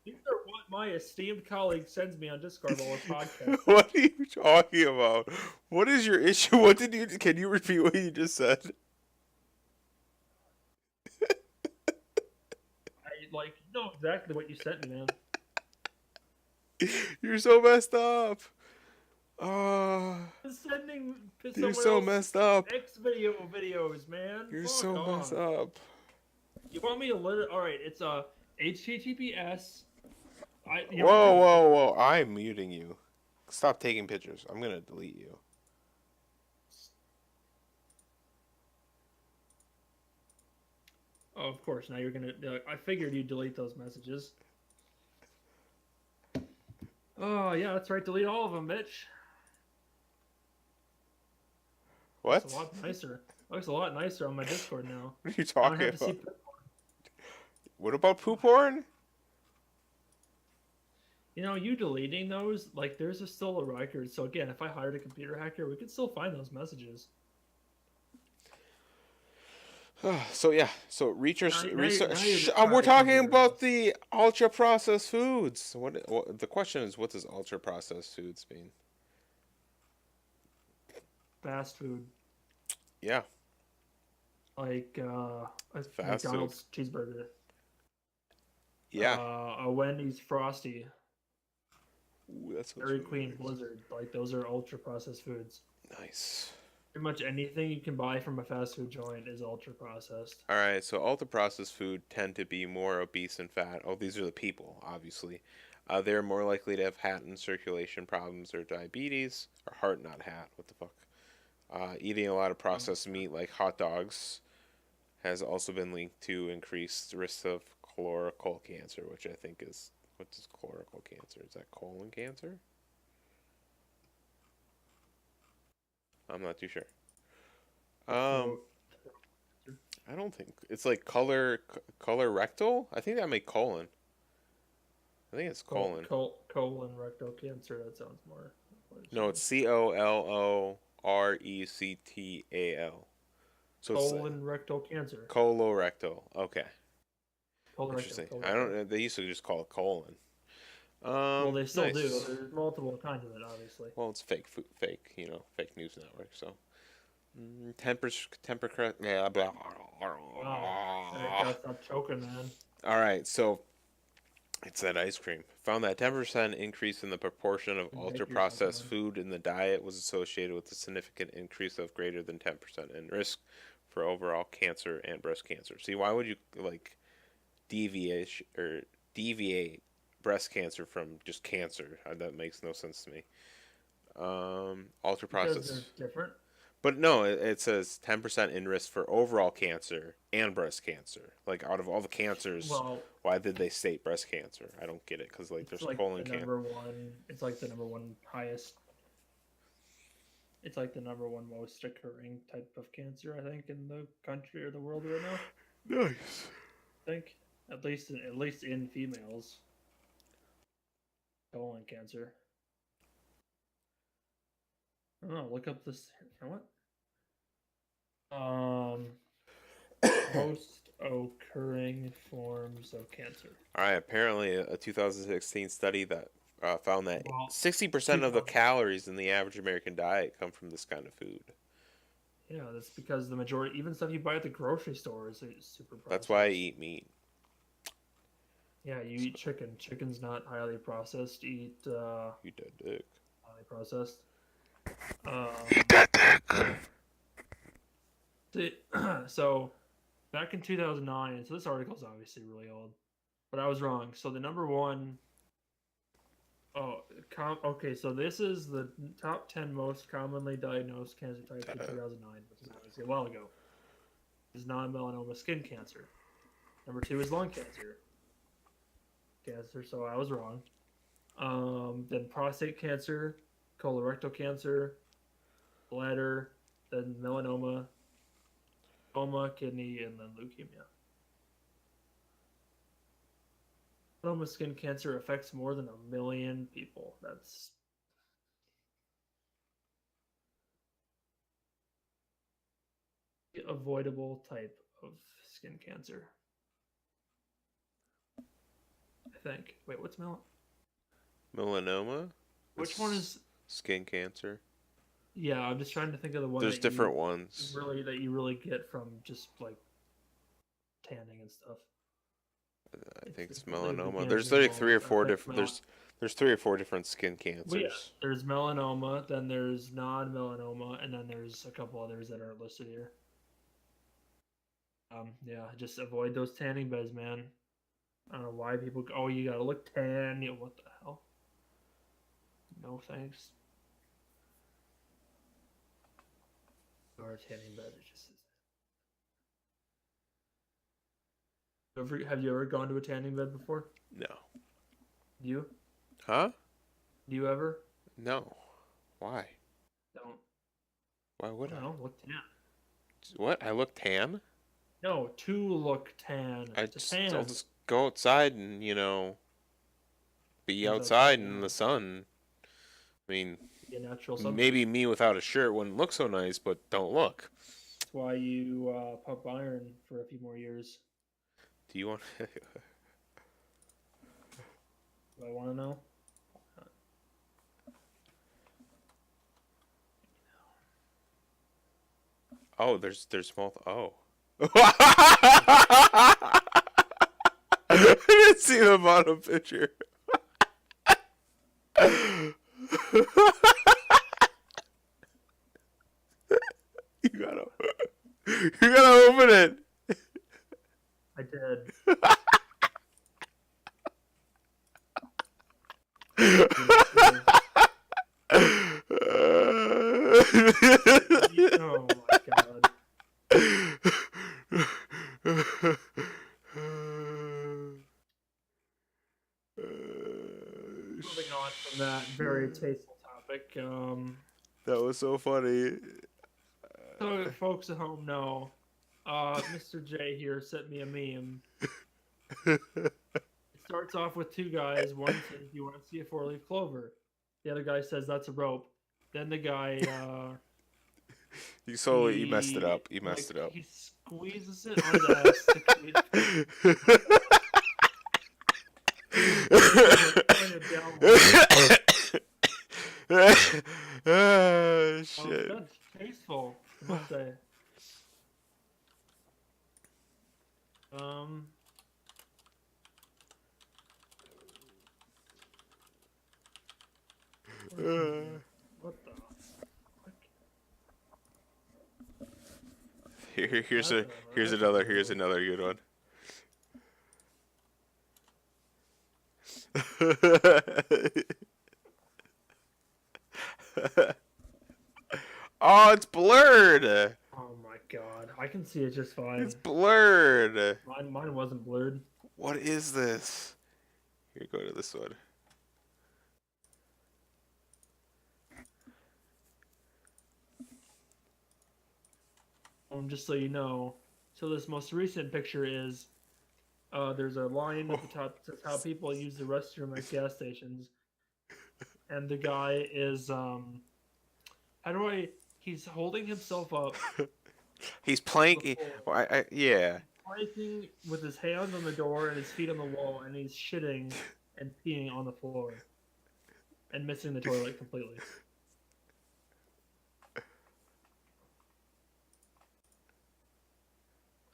These are what my esteemed colleague sends me on Discord while we're podcasting. What are you talking about? What is your issue? What did you? Can you repeat what you just said? I know exactly what you sent me, man. You're so messed up. Ah, Sending you're someone so else messed up. X videos, man. You're Fuck so messed off. up. You want me to let it? All right, it's HTTPS. You know what? Whoa, whoa, whoa! I'm muting you. Stop taking pictures. I'm gonna delete you. Oh, of course. Now you're gonna. I figured you'd delete those messages. Oh yeah, that's right. Delete all of them, bitch. Looks a What? lot nicer. Looks a lot nicer on my Discord now. What are you I don't talking have to see. about? What about poop porn? You know, you deleting those, like, there's still a record. So again, if I hired a computer hacker, we could still find those messages. So yeah, so research, Now you're research. just trying We're to come to talking your about house. the ultra processed foods. What? The question is, what does ultra processed foods mean? Fast food, Yeah, like a fast food. McDonald's cheeseburger, Yeah, a Wendy's Frosty, ooh, that sounds Dairy really Queen nice. Blizzard. Like those are ultra processed foods. Nice. Pretty much anything you can buy from a fast food joint is ultra processed. All right, so ultra processed food tend to be more obese and fat. Oh, these are the people, obviously. They're more likely to have heart and circulation problems or diabetes, or heart, not hat. What the fuck? Eating a lot of Oh, processed meat like hot dogs has also been linked to increased risks of colorectal cancer, which I think is what is colorectal cancer? Is that colon cancer? I'm not too sure. Um, throat. I don't think it's like color rectal. I think that made colon. I think it's colon. Colon rectal cancer. That sounds more. No, it's COLORECTAL. So it's like Colon rectal cancer. colorectal. Okay, Colorectal. interesting. I Colorectal. don't. They used to just call it colon. Well, they still do. Nice. There's multiple kinds of it, obviously. Well, it's fake food, fake, fake news network. So, temper, yeah, blah. Wow. I gotta stop choking, man. All right, so it's that ice cream. Found that 10% increase in the proportion of And ultra make yourself processed one. food in the diet was associated with a significant increase of greater than 10% in risk for overall cancer and breast cancer. See, why would you like deviate breast cancer from just cancer? That makes no sense to me. Ultra Because processed. they're different. But no, it says 10% in risk for overall cancer and breast cancer. Like out of all the cancers, Well, why did they state breast cancer? I don't get it because like it's there's like colon the cancer. number one. It's like the number one highest. It's like the number one most occurring type of cancer, I think, in the country or the world right now. Nice. I think at least in females, colon cancer. I don't know. Look up this. You know what? Most occurring forms of cancer. All right. Apparently, a 2016 study that found that Well, 60% of the 2000. calories in the average American diet come from this kind of food. Yeah, that's because the majority, even stuff you buy at the grocery store, is super That's why I processed. eat meat. Yeah, you eat chicken. Chicken's not highly processed. Eat You dead dick. highly processed. Eat Um, that dick. so back in 2009, so this article is obviously really old, but I was wrong. So the number one, okay, so this is the top 10 most commonly diagnosed cancer types in 2009, which is obviously a while ago. Is non-melanoma skin cancer. Number two is lung cancer. So I was wrong. Then prostate cancer, colorectal cancer, bladder, then melanoma, kidney, and then leukemia. Melanoma skin cancer affects more than 1 million people. That's the avoidable type of skin cancer, I think. Wait, what's Melanoma? Which one is? Skin cancer? Yeah, I'm just trying to think of the one There's different ones. you really get from just like tanning and stuff. I think it's I believe the melanoma. cancer There's like three or involved four affects different. There's There's 3 or 4 different skin Well, yeah, cancers. there's melanoma, then there's non-melanoma, and then there's a couple others that aren't listed here. Yeah, just avoid those tanning beds, man. I don't know why people. Oh, you gotta look tan. Yeah, what the hell? No thanks. Or a tanning bed. It just is. Have you ever gone to a tanning bed before? No. You? Huh? Do you ever? No. Why? Don't. Why would I don't I? know. Look tan. What? I look tan? No, to look tan. To I'll tan. just go outside and, be He's outside outside in now. the sun. I mean, Be a natural substance. maybe me without a shirt wouldn't look so nice, but don't look. That's why you pump iron for a few more years. Do you want? Do I want to know? Oh, there's multiple. Oh. I didn't see the bottom picture. You gotta, you gotta open it. I did. Oh my god. Moving on from that very tasteful topic. That was so funny. So folks at home know, Mr. J here sent me a meme. It starts off with two guys. One says, "Do you want to see a four-leaf clover?" The other guy says, "That's a rope." Then the guy, You messed it up. You messed it up. he squeezes it on his ass to create kind of Oh, shit. that's tasteful, I must say. What the fuck? Here's That's another good one. Oh, it's blurred. Oh my god, I can see it just fine. It's blurred. Mine wasn't blurred. What is this? Here, go to this one. Just so you know, so this most recent picture is there's a line at the top that says how people use the restroom at gas stations, and the guy is he's holding himself up. He's playing. Yeah. Planking with his hands on the door and his feet on the wall, and he's shitting and peeing on the floor, and missing the toilet completely.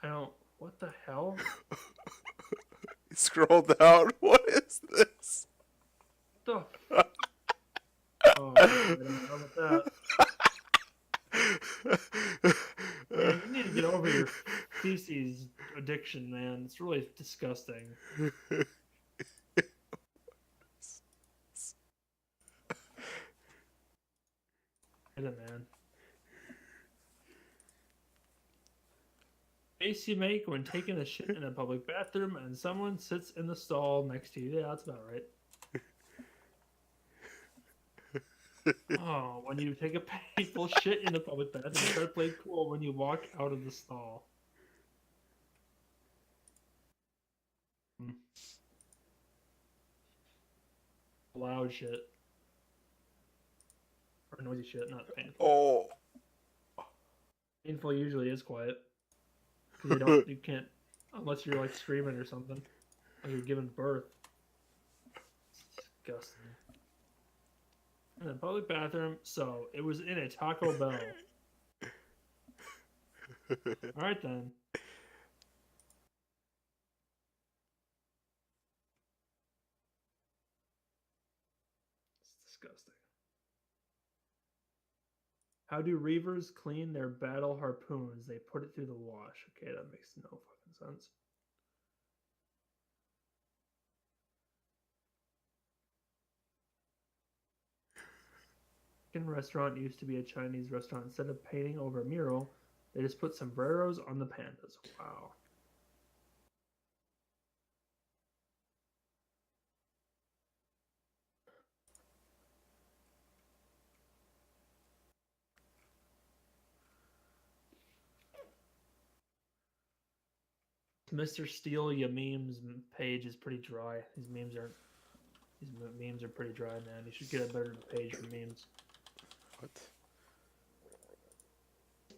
I don't. What the hell? Scroll down. What is this? What the? Oh, I don't know about that. Man, you need to get over your feces addiction, man. It's really disgusting. Get it, man. Face you make when taking a shit in a public bathroom and someone sits in the stall next to you. Yeah, that's about right. Oh, when you take a painful shit in a public bathroom, you start playing cool when you walk out of the stall. Loud shit. Or noisy shit, not painful. Oh. Painful usually is quiet. Because you can't, unless you're like screaming or something. Like you're giving birth. It's disgusting. In a public bathroom, so it was in a Taco Bell. Alright then. disgusting. How do reavers clean their battle harpoons? They put it through the wash. Okay, that makes no fucking sense. Mexican restaurant used to be a Chinese restaurant. Instead of painting over a mural, they just put sombreros on the pandas. Wow. Mr. Steal Ya Memes page is pretty dry. These memes are pretty dry, man. You should get a better page for memes. What?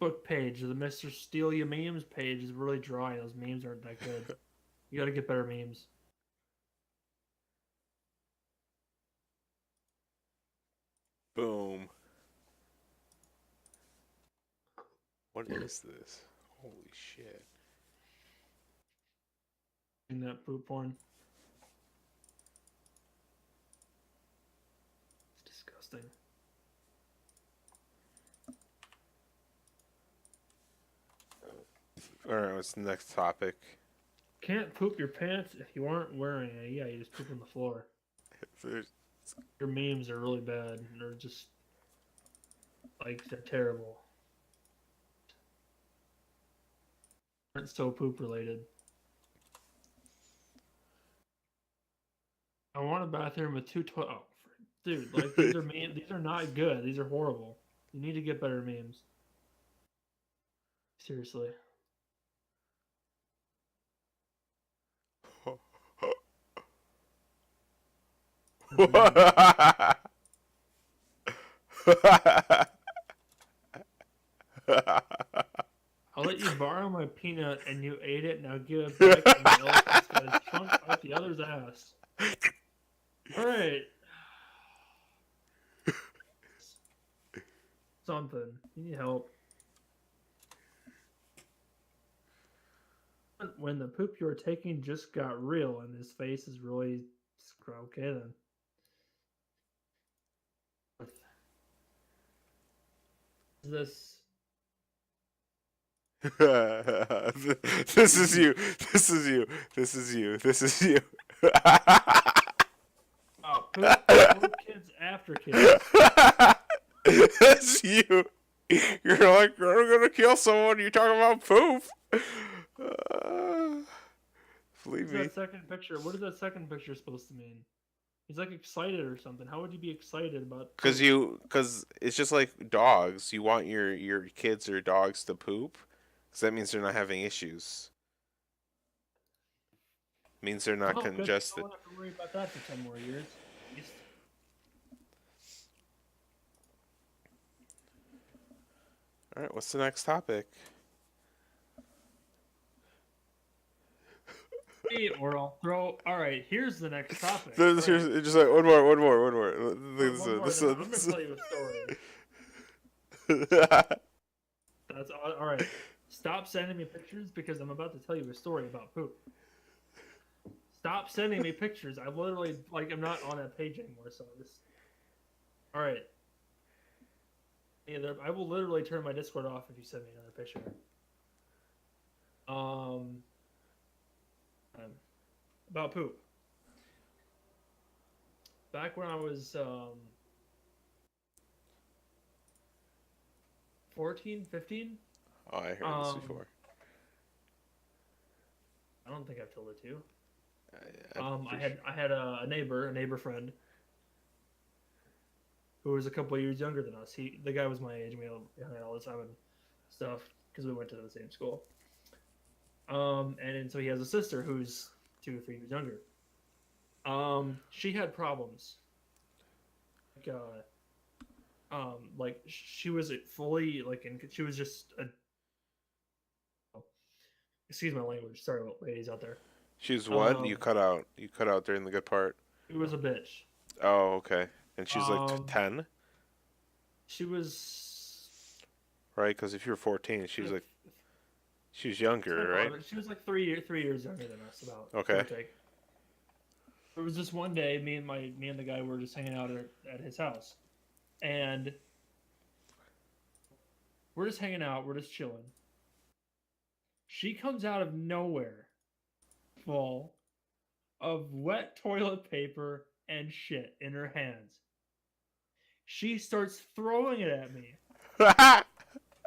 Facebook page, the Mr. Steal Ya Memes page is really dry. Those memes aren't that good. You gotta get better memes. Boom. What is this? Holy shit. In that poop porn. It's disgusting. Alright, what's the next topic? Can't poop your pants if you aren't wearing it. Yeah, you just poop on the floor. Your memes are really bad. They're just like they're terrible. Aren't so poop related. I want a bathroom with two toilets. Oh, dude, like these are these are not good. These are horrible. You need to get better memes. Seriously. I'll let you borrow my peanut and you ate it. Now give it back and the elephant's got his trunk out the other's ass. Alright. Something. You need help. When the poop you were taking just got real and his face is really okay then. This This is you. This is you. This is you. This is you. oh, poop kids after kids. That's you. You're like, you're gonna kill someone. You're talking about poop. Believe me. That second picture. What is that second picture supposed to mean? He's like excited or something. How would you be excited about? Because it's just like dogs. You want your kids or dogs to poop, because that means they're not having issues. Means they're not congested. I don't have to worry about that for 10 more years. All right, what's the next topic? Or I'll throw. All right, here's the next topic. Here's just like one more. I'm gonna tell you a story. That's all right. Stop sending me pictures because I'm about to tell you a story about poop. Stop sending me pictures. I literally I'm not on that page anymore. So this. All right. I will literally turn my Discord off if you send me another picture. About poop. Back when I was 14, 15. Oh, I heard this before. I don't think I've told it to you. I I had a neighbor friend who was a couple of years younger than us. The guy was my age. We hung out all the time and stuff because we went to the same school. And so he has a sister who's 2 or 3 years younger. She had problems. She was fully she was just a. Excuse my language. Sorry, ladies out there. She's what? You cut out. You cut out during the good part. She was a bitch. Oh, okay. And she's like 10. She was. Right, because if you're 14, she was younger, right? She was like 3 years younger than us, about. Okay. There was this one day, me and the guy were just hanging out at his house, and we're just hanging out, we're just chilling. She comes out of nowhere, full of wet toilet paper and shit in her hands. She starts throwing it at me.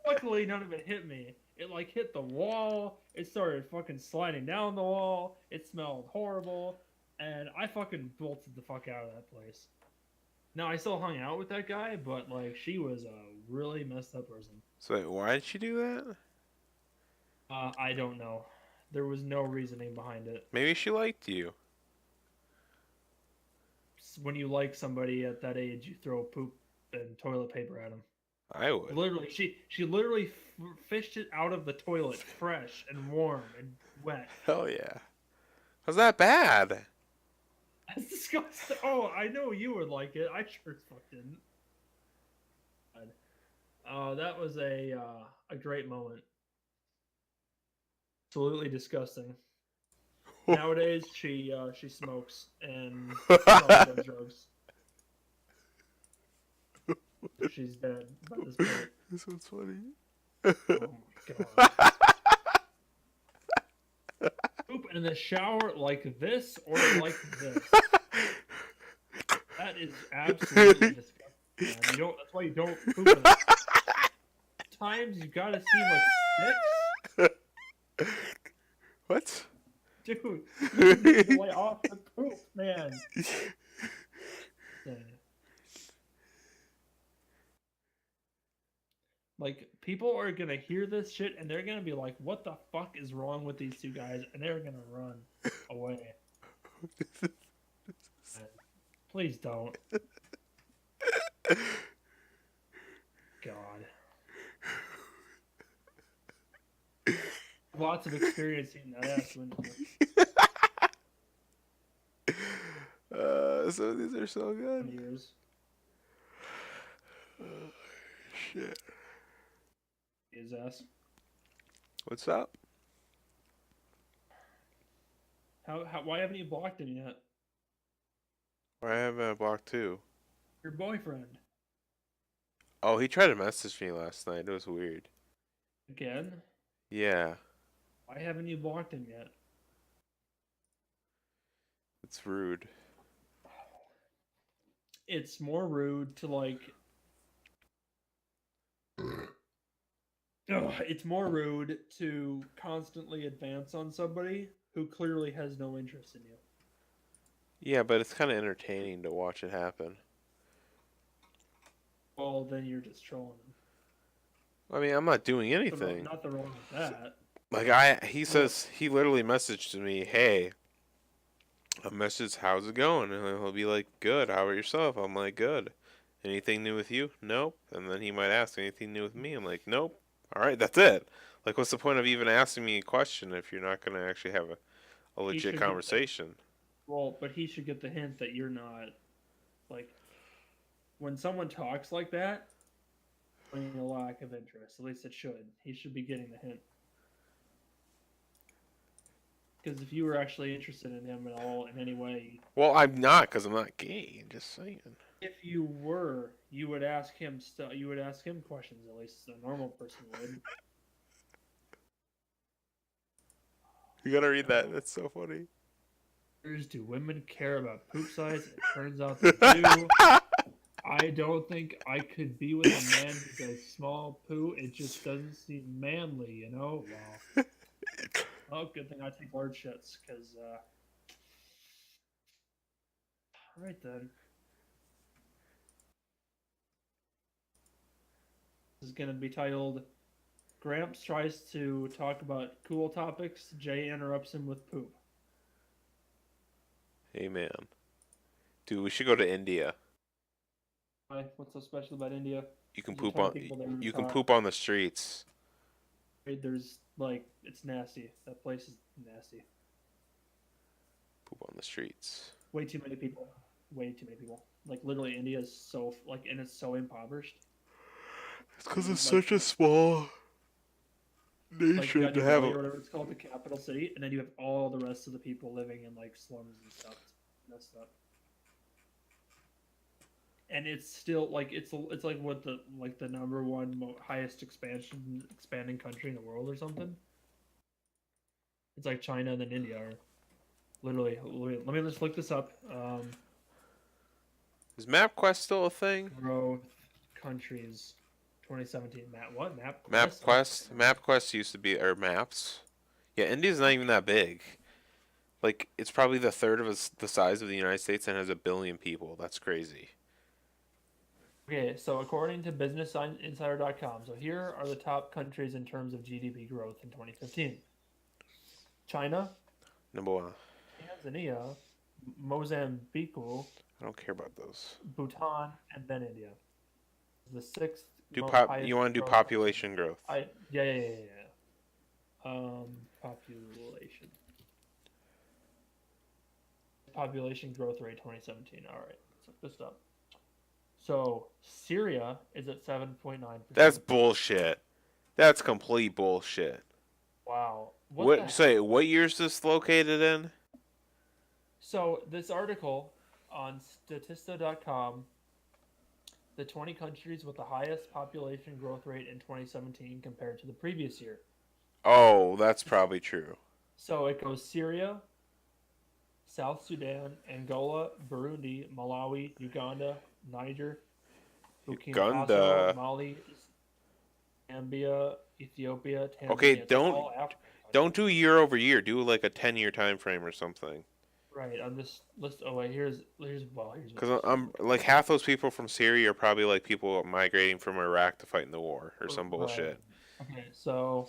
Luckily, none of it hit me. It like hit the wall. It started fucking sliding down the wall. It smelled horrible, and I fucking bolted the fuck out of that place. Now I still hung out with that guy, but like she was a really messed up person. So why did she do that? I don't know. There was no reasoning behind it. Maybe she liked you. When you like somebody at that age, you throw poop and toilet paper at them. I would. Literally, she literally fished it out of the toilet, fresh and warm and wet. Hell yeah. How's that bad? That's disgusting. Oh, I know you would like it. I sure as fuck didn't. That was a great moment. Absolutely disgusting. Nowadays, she smokes and does drugs. She's dead by this point. This one's funny. Oh my god. Poop in the shower like this or like this? That is absolutely disgusting. Man. You don't. That's why you don't poop in it. Sometimes you gotta see what sticks. What? Dude, you need to lay off the poop, man. Like, people are gonna hear this shit and they're gonna be like, what the fuck is wrong with these two guys? And they're gonna run away. Please don't. God. Lots of experience seeing that ass window. Some of these are so good. Years. Oh, shit. His ass. What's up? Why haven't you blocked him yet? I haven't I blocked too. Your boyfriend. Oh, he tried to message me last night. It was weird. Again? Yeah, Why haven't you blocked him yet? it's rude. It's more rude to like. It's more rude to constantly advance on somebody who clearly has no interest in you. Yeah, but it's kind of entertaining to watch it happen. Well, then you're just trolling him. I mean, I'm not doing anything. Not the wrong with that. Like he says, he literally messaged me, "Hey, a message, how's it going?" And he'll be like, "Good. How about yourself?" I'm like, "Good. Anything new with you?" "Nope." And then he might ask, "Anything new with me?" I'm like, "Nope." All right, that's it. Like, what's the point of even asking me a question if you're not gonna actually have a legit conversation? Well, but he should get the hint that you're not, like, when someone talks like that, showing a lack of interest. At least it should. He should be getting the hint. Because if you were actually interested in him at all in any way, Well, I'm not, because I'm not gay. I'm just saying. if you were, you would ask him You would ask him questions. At least a normal person would. You gotta read that. That's so funny. Do women care about poop size? It turns out they do. I don't think I could be with a man who does small poo. It just doesn't seem manly, you know? Wow. Oh, good thing I take large shits, because, Alright then. This is gonna be titled, Gramps tries to talk about cool topics, Jay interrupts him with poop. Hey, man. Dude, we should go to India. Why? What's so special about India? You can There's a poop ton of on. people there You who can talk. poop on the streets. There's, like, it's nasty. That place is nasty. Poop on the streets. Way too many people. Way too many people. Like, literally, India is so, like, and it's so impoverished. It's because it's Like- such a small Like, you nation got to New have. Delhi or whatever it's called, the capital city, and then you have all the rest of the people living in, like, slums and stuff. messed up. And it's still like it's like what the number one highest expanding country in the world or something. It's like China and then India are literally. Let me just look this up. Is MapQuest still a thing? Growth countries 2017. What MapQuest? MapQuest used to be, or Maps. Yeah, India's not even that big. Like, it's probably the third of the size of the United States and has 1 billion people. That's crazy. Okay, so according to BusinessInsider.com, so here are the top countries in terms of GDP growth in 2015. China, Number one. Tanzania, Mozambique, I don't care about those. Bhutan, and then India. The sixth You want to do population growth? Yeah. Population. Population growth rate 2017. All right, let's look this up. So Syria is at 7.9%. That's bullshit. That's complete bullshit. Wow. What year is this located in? So this article on Statista.com, the 20 countries with the highest population growth rate in 2017 compared to the previous year. Oh, that's probably true. So it goes Syria, South Sudan, Angola, Burundi, Malawi, Uganda, Niger, Burkina Faso, Mali, Zambia, Ethiopia, Tanzania. Okay, don't do year over year. Do like a 10-year time frame or something. Right. I'm just Oh wait, here's because I'm like half those people from Syria are probably like people migrating from Iraq to fight in the war or some bullshit. Okay, so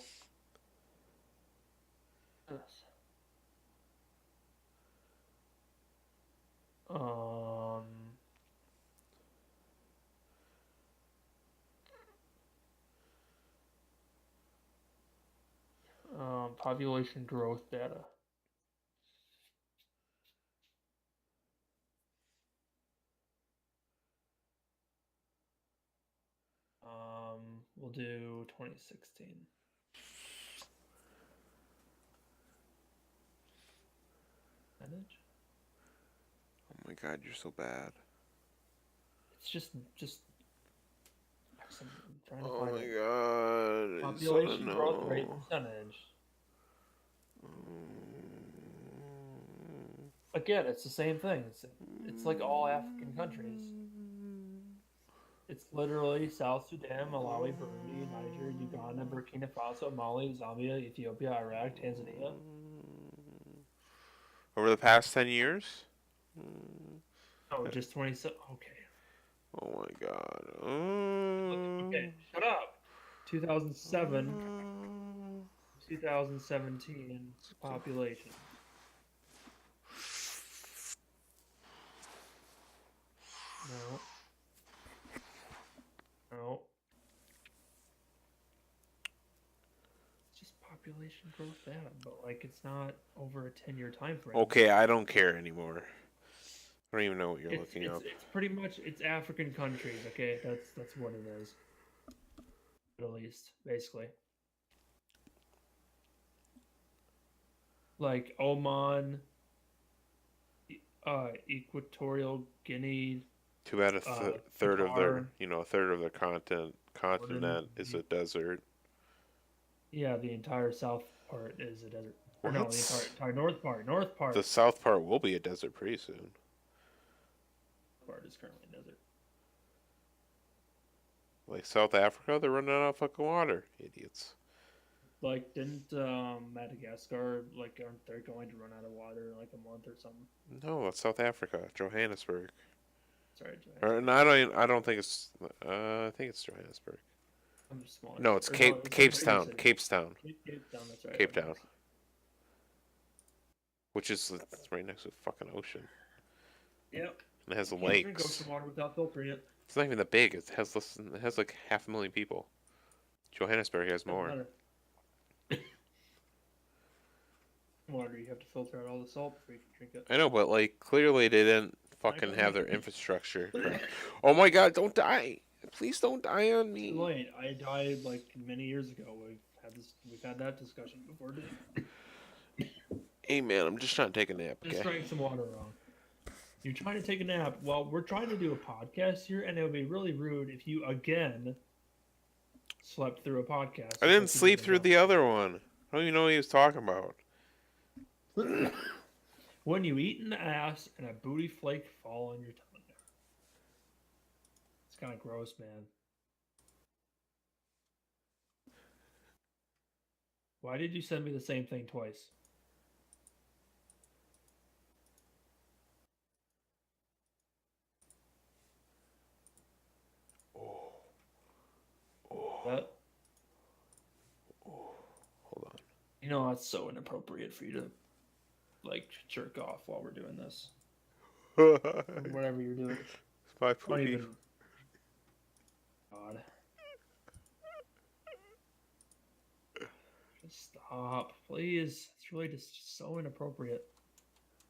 population growth data. We'll do 2016. Manage. Oh my god, you're so bad. It's just. I'm trying to oh find my god. Population growth rate percentage. Again, it's the same thing. It's like all African countries. It's literally South Sudan, Malawi, Burundi, Niger, Uganda, Burkina Faso, Mali, Zambia, Ethiopia, Iraq, Tanzania. Over the past 10 years? Oh, just 27. Okay. Oh my god. Okay, shut up. 2007, 2017 population. No. It's just population growth data, but like it's not over a 10-year time frame. Okay, I don't care anymore. I don't even know what you're looking up. It's pretty much African countries. Okay, that's what it is. At least, basically. Like Oman, Equatorial Guinea. Too bad a third of their continent is a desert. Yeah, the entire south part is a desert. Or no, the entire north part. The south part will be a desert pretty soon. Part is currently a desert. Like South Africa, they're running out of fucking water, idiots. Like, didn't Madagascar, like, aren't they going to run out of water in like a month or something? No, that's South Africa, Johannesburg. Sorry, Johannesburg. I don't think it's. I think it's Johannesburg. I'm just smaller. No, it's Capetown. Capetown. That's right. Cape Town. Which is right next to the fucking ocean. Yep. And it has You lakes. drink ocean water without filtering it. It's not even that big. It has like 500,000 people. Johannesburg has more. Water, you have to filter out all the salt before you can drink it. I know, but like clearly they didn't fucking have their infrastructure. Oh my god! Don't die! Please don't die on me. Too late. I died like many years ago. We've had that discussion before. Hey man, I'm just trying to take a nap. Okay. Just drank some water wrong. You're trying to take a nap while we're trying to do a podcast here, and it would be really rude if you again slept through a podcast. I didn't sleep through the other one. I don't even know what he was talking about. When you eat an ass and a booty flake fall on your tongue. It's kind of gross, man. Why did you send me the same thing twice? That? Hold on. You know, it's so inappropriate for you to, like, jerk off while we're doing this. Whatever you're doing. It's my poopy. God. Just stop, please. It's really just so inappropriate.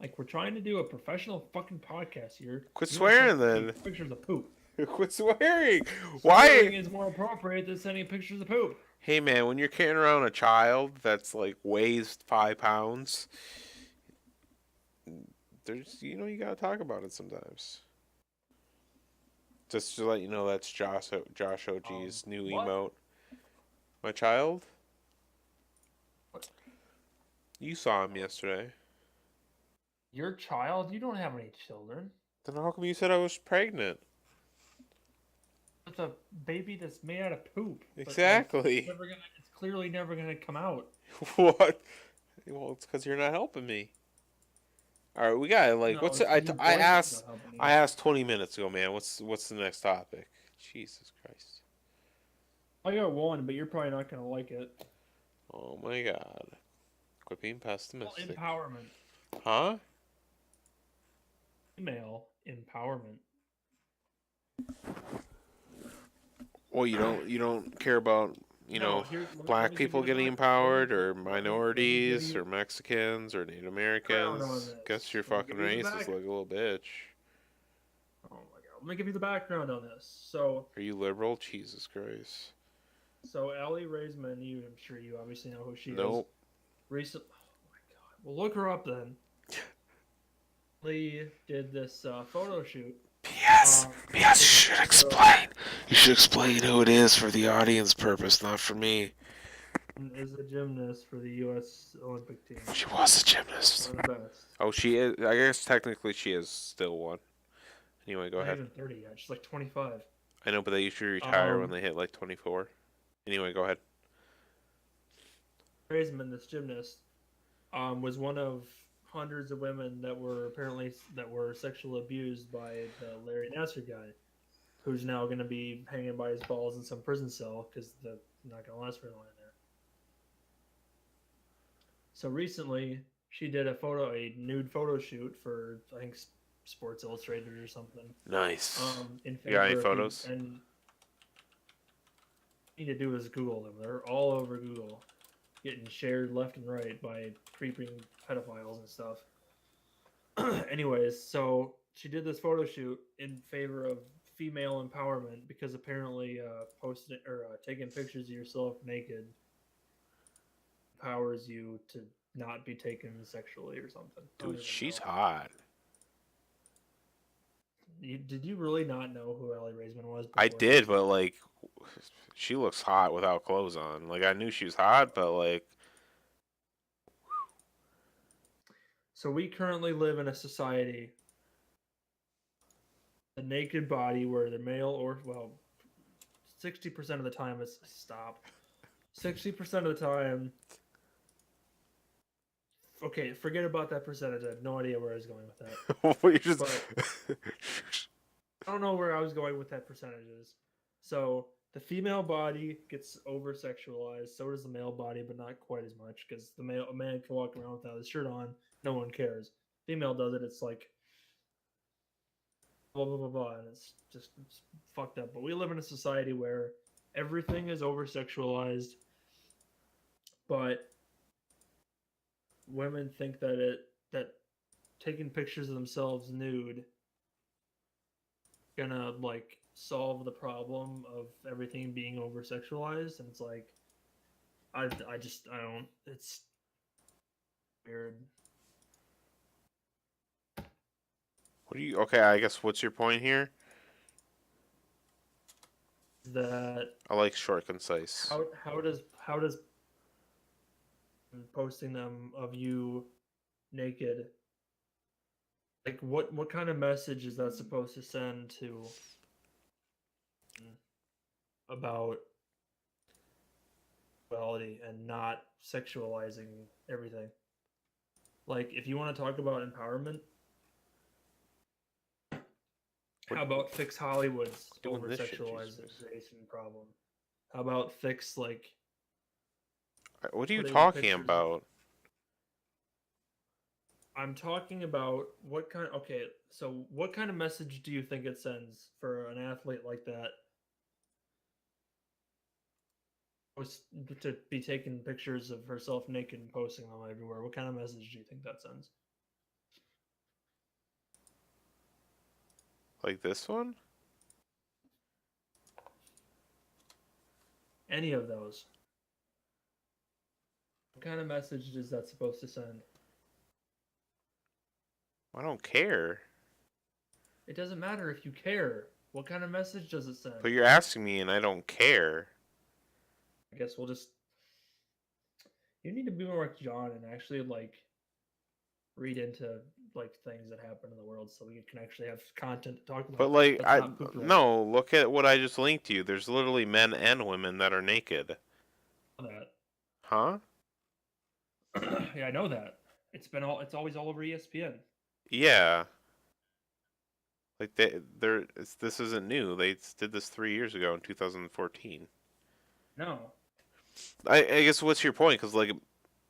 Like, we're trying to do a professional fucking podcast here. Quit swearing, then. Pictures of poop. Quit swearing. Why? Swearing is more appropriate than sending pictures of poop. Hey, man, when you're carrying around a child that's, like, weighs 5 pounds, there's, you gotta talk about it sometimes. Just to let you know, that's Josh OG's new what? emote. My child? What? You saw him yesterday. Your child? You don't have any children. Then how come you said I was pregnant? It's a baby that's made out of poop. Exactly. It's clearly never gonna come out. What? Well, it's because you're not helping me. All right, we got like, No, what's it's it? your I voice asked. that's not helping you. I asked 20 minutes ago, man. What's the next topic? Jesus Christ. I got one, but you're probably not gonna like it. Oh my God. Quit being pessimistic. Empowerment. Huh? Female empowerment. Well, you don't care about black people getting empowered, or minorities, or Mexicans, or Native Americans. Guess your fucking race is like a little bitch. Oh my God! Let me give you the background on this. So, Are you liberal? Jesus Christ. so Allie Raisman, I'm sure you obviously know who she is. Nope. Oh my God! Well, look her up then. Lee did this photo shoot. P.S. P.S. You should explain. You should explain who it is for the audience purpose, not for me. Is a gymnast for the U.S. Olympic team. She was a gymnast. One of the best. Oh, she is. I guess technically she is still one. Anyway, go Not ahead. even 30 yet. She's like 25. I know, but they usually retire when they hit like 24. Anyway, go ahead. Raisman, this gymnast, was one of hundreds of women that were sexually abused by the Larry Nassar guy, who's now going to be hanging by his balls in some prison cell because they're not going to last very long in there. So recently, she did a nude photo shoot for, I think, Sports Illustrated or something. Nice. In You got any favor of photos? And what you need to do is Google them. They're all over Google, getting shared left and right by creeping pedophiles and stuff. Anyways, so she did this photo shoot in favor of female empowerment because apparently posting or taking pictures of yourself naked empowers you to not be taken sexually or something. Dude, she's hot. Did you really not know who Allie Raisman was? I did, but like, she looks hot without clothes on. Like, I knew she was hot, but like. So we currently live in a society, a naked body where the male 60% of the time is 60% of the time. Okay, forget about that percentage. I have no idea where I was going with that. Well, you just... I don't know where I was going with that percentages. So the female body gets over sexualized. So does the male body, but not quite as much because a man can walk around without his shirt on. No one cares. Female does it. It's like blah blah blah blah, and it's fucked up. But we live in a society where everything is over sexualized, but women think that taking pictures of themselves nude gonna like solve the problem of everything being over sexualized, and it's like I don't. It's weird. What do you? Okay, I guess what's your point here? That I like short, concise. how does posting them of you naked, like what kind of message is that supposed to send to about sexuality and not sexualizing everything? Like, if you want to talk about empowerment, What how about fix Hollywood's doing over this shit, Jesus. sexualization problem? How about fix, like, What are you putting talking pictures of, about? I'm talking about what kind. Okay, so what kind of message do you think it sends for an athlete like that was to be taking pictures of herself naked and posting them everywhere? What kind of message do you think that sends? Like this one? Any of those? What kind of message is that supposed to send? I don't care. It doesn't matter if you care. What kind of message does it send? But you're asking me, and I don't care. I guess we'll just. You need to be more like John and actually like read into like things that happen in the world so we can actually have content to talk But about. like, That's I not poop related. no. Look at what I just linked to you. There's literally men and women that are naked. That. Huh? Yeah, I know that. It's always all over ESPN. Yeah. Like this isn't new. They did this 3 years ago in 2014. No, I guess what's your point? Because like,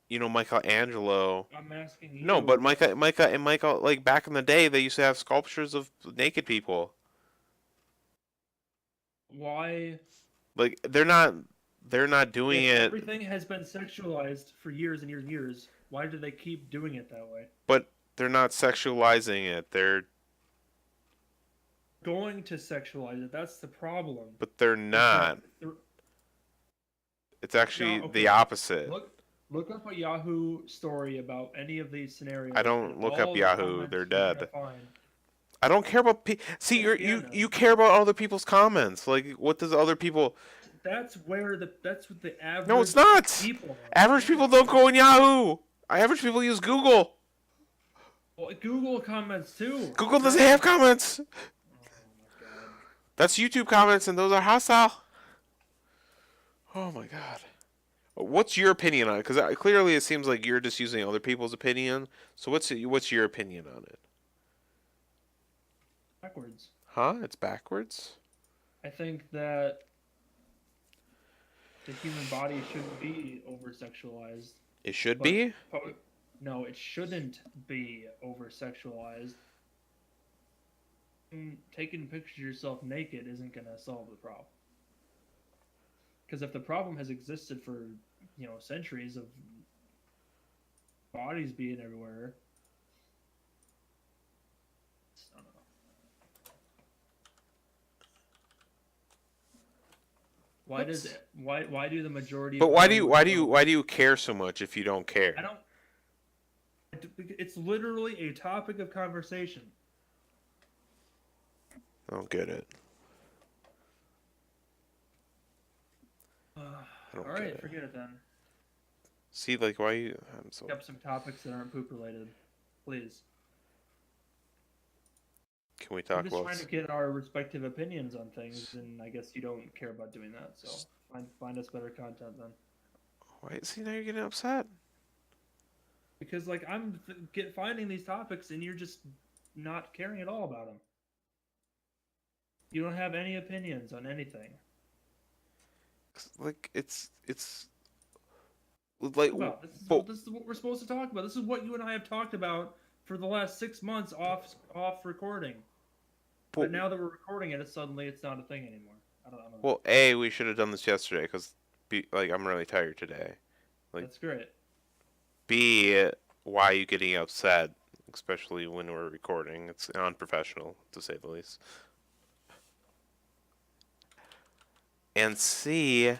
Michelangelo. I'm asking No, you but what. Michael, like back in the day, they used to have sculptures of naked people. Why? Like they're not doing If it, everything has been sexualized for years and years and years, why do they keep doing it that way? but they're not sexualizing it. Going to sexualize it. That's the problem. But they're Is that not. It's actually yeah, the okay. opposite. Look up a Yahoo story about any of these scenarios, I and don't look up all the Yahoo. comments They're you're gonna dead. find. I don't care about See, you ESPN. you care about other people's comments. Like, what does other people? That's what the No, it's average not. people are. Average Yeah, people don't go on Yahoo. Average people use Google. well, Google comments too. Google doesn't have comments. Oh my god. That's YouTube comments, and those are hostile. Oh my god. What's your opinion on it? Because clearly it seems like you're just using other people's opinion. So what's your opinion on it? Backwards. Huh? It's backwards? I think that the human body shouldn't be over sexualized. It should But be? no, it shouldn't be over sexualized. Taking pictures of yourself naked isn't going to solve the problem. Because if the problem has existed for, centuries of bodies being everywhere, I don't know. Why do the majority But of why do you Hollywood why do you films? why do you care so much if you don't care? I don't. It's literally a topic of conversation. I don't get it. I don't All get right, it. forget it then. See, like, why you? I'm so. Pick up some topics that aren't poop related, please. Can we I'm talk just about? trying to get our respective opinions on things, and I guess you don't care about doing that. So find us better content then. Why? See, now you're getting upset. Because like finding these topics, and you're just not caring at all about them. You don't have any opinions on anything. Like, it's like, This is what we're supposed to talk about. This is what you and I have talked about for the last 6 months off recording. But now that we're recording it, it's not a thing anymore. I don't know. Well, we should have done this yesterday because, like, I'm really tired today. Like, that's great. B, why are you getting upset, especially when we're recording? It's unprofessional, to say the least. And C,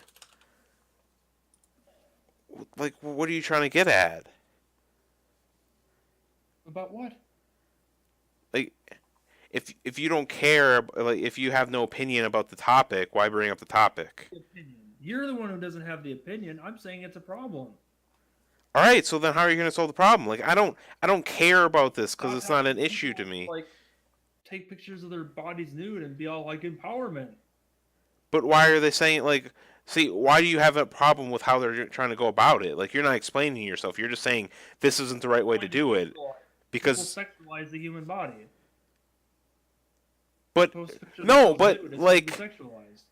like, what are you trying to get at? About what? Like, if you don't care, like if you have no opinion about the topic, why bring up the topic? Opinion. You're the one who doesn't have the opinion. I'm saying it's a problem. All right, so then how are you going to solve the problem? Like I don't care about this because Stop it's not an having issue to people me. like take pictures of their bodies nude and be all like empowerment. But why are they saying like? See, why do you have a problem with how they're trying to go about it? Like you're not explaining yourself. You're just saying this isn't the right way to Trying to do it sexualize. People because. sexualize the human body. But Post pictures of no, themselves but nude, it's gonna be like, sexualized.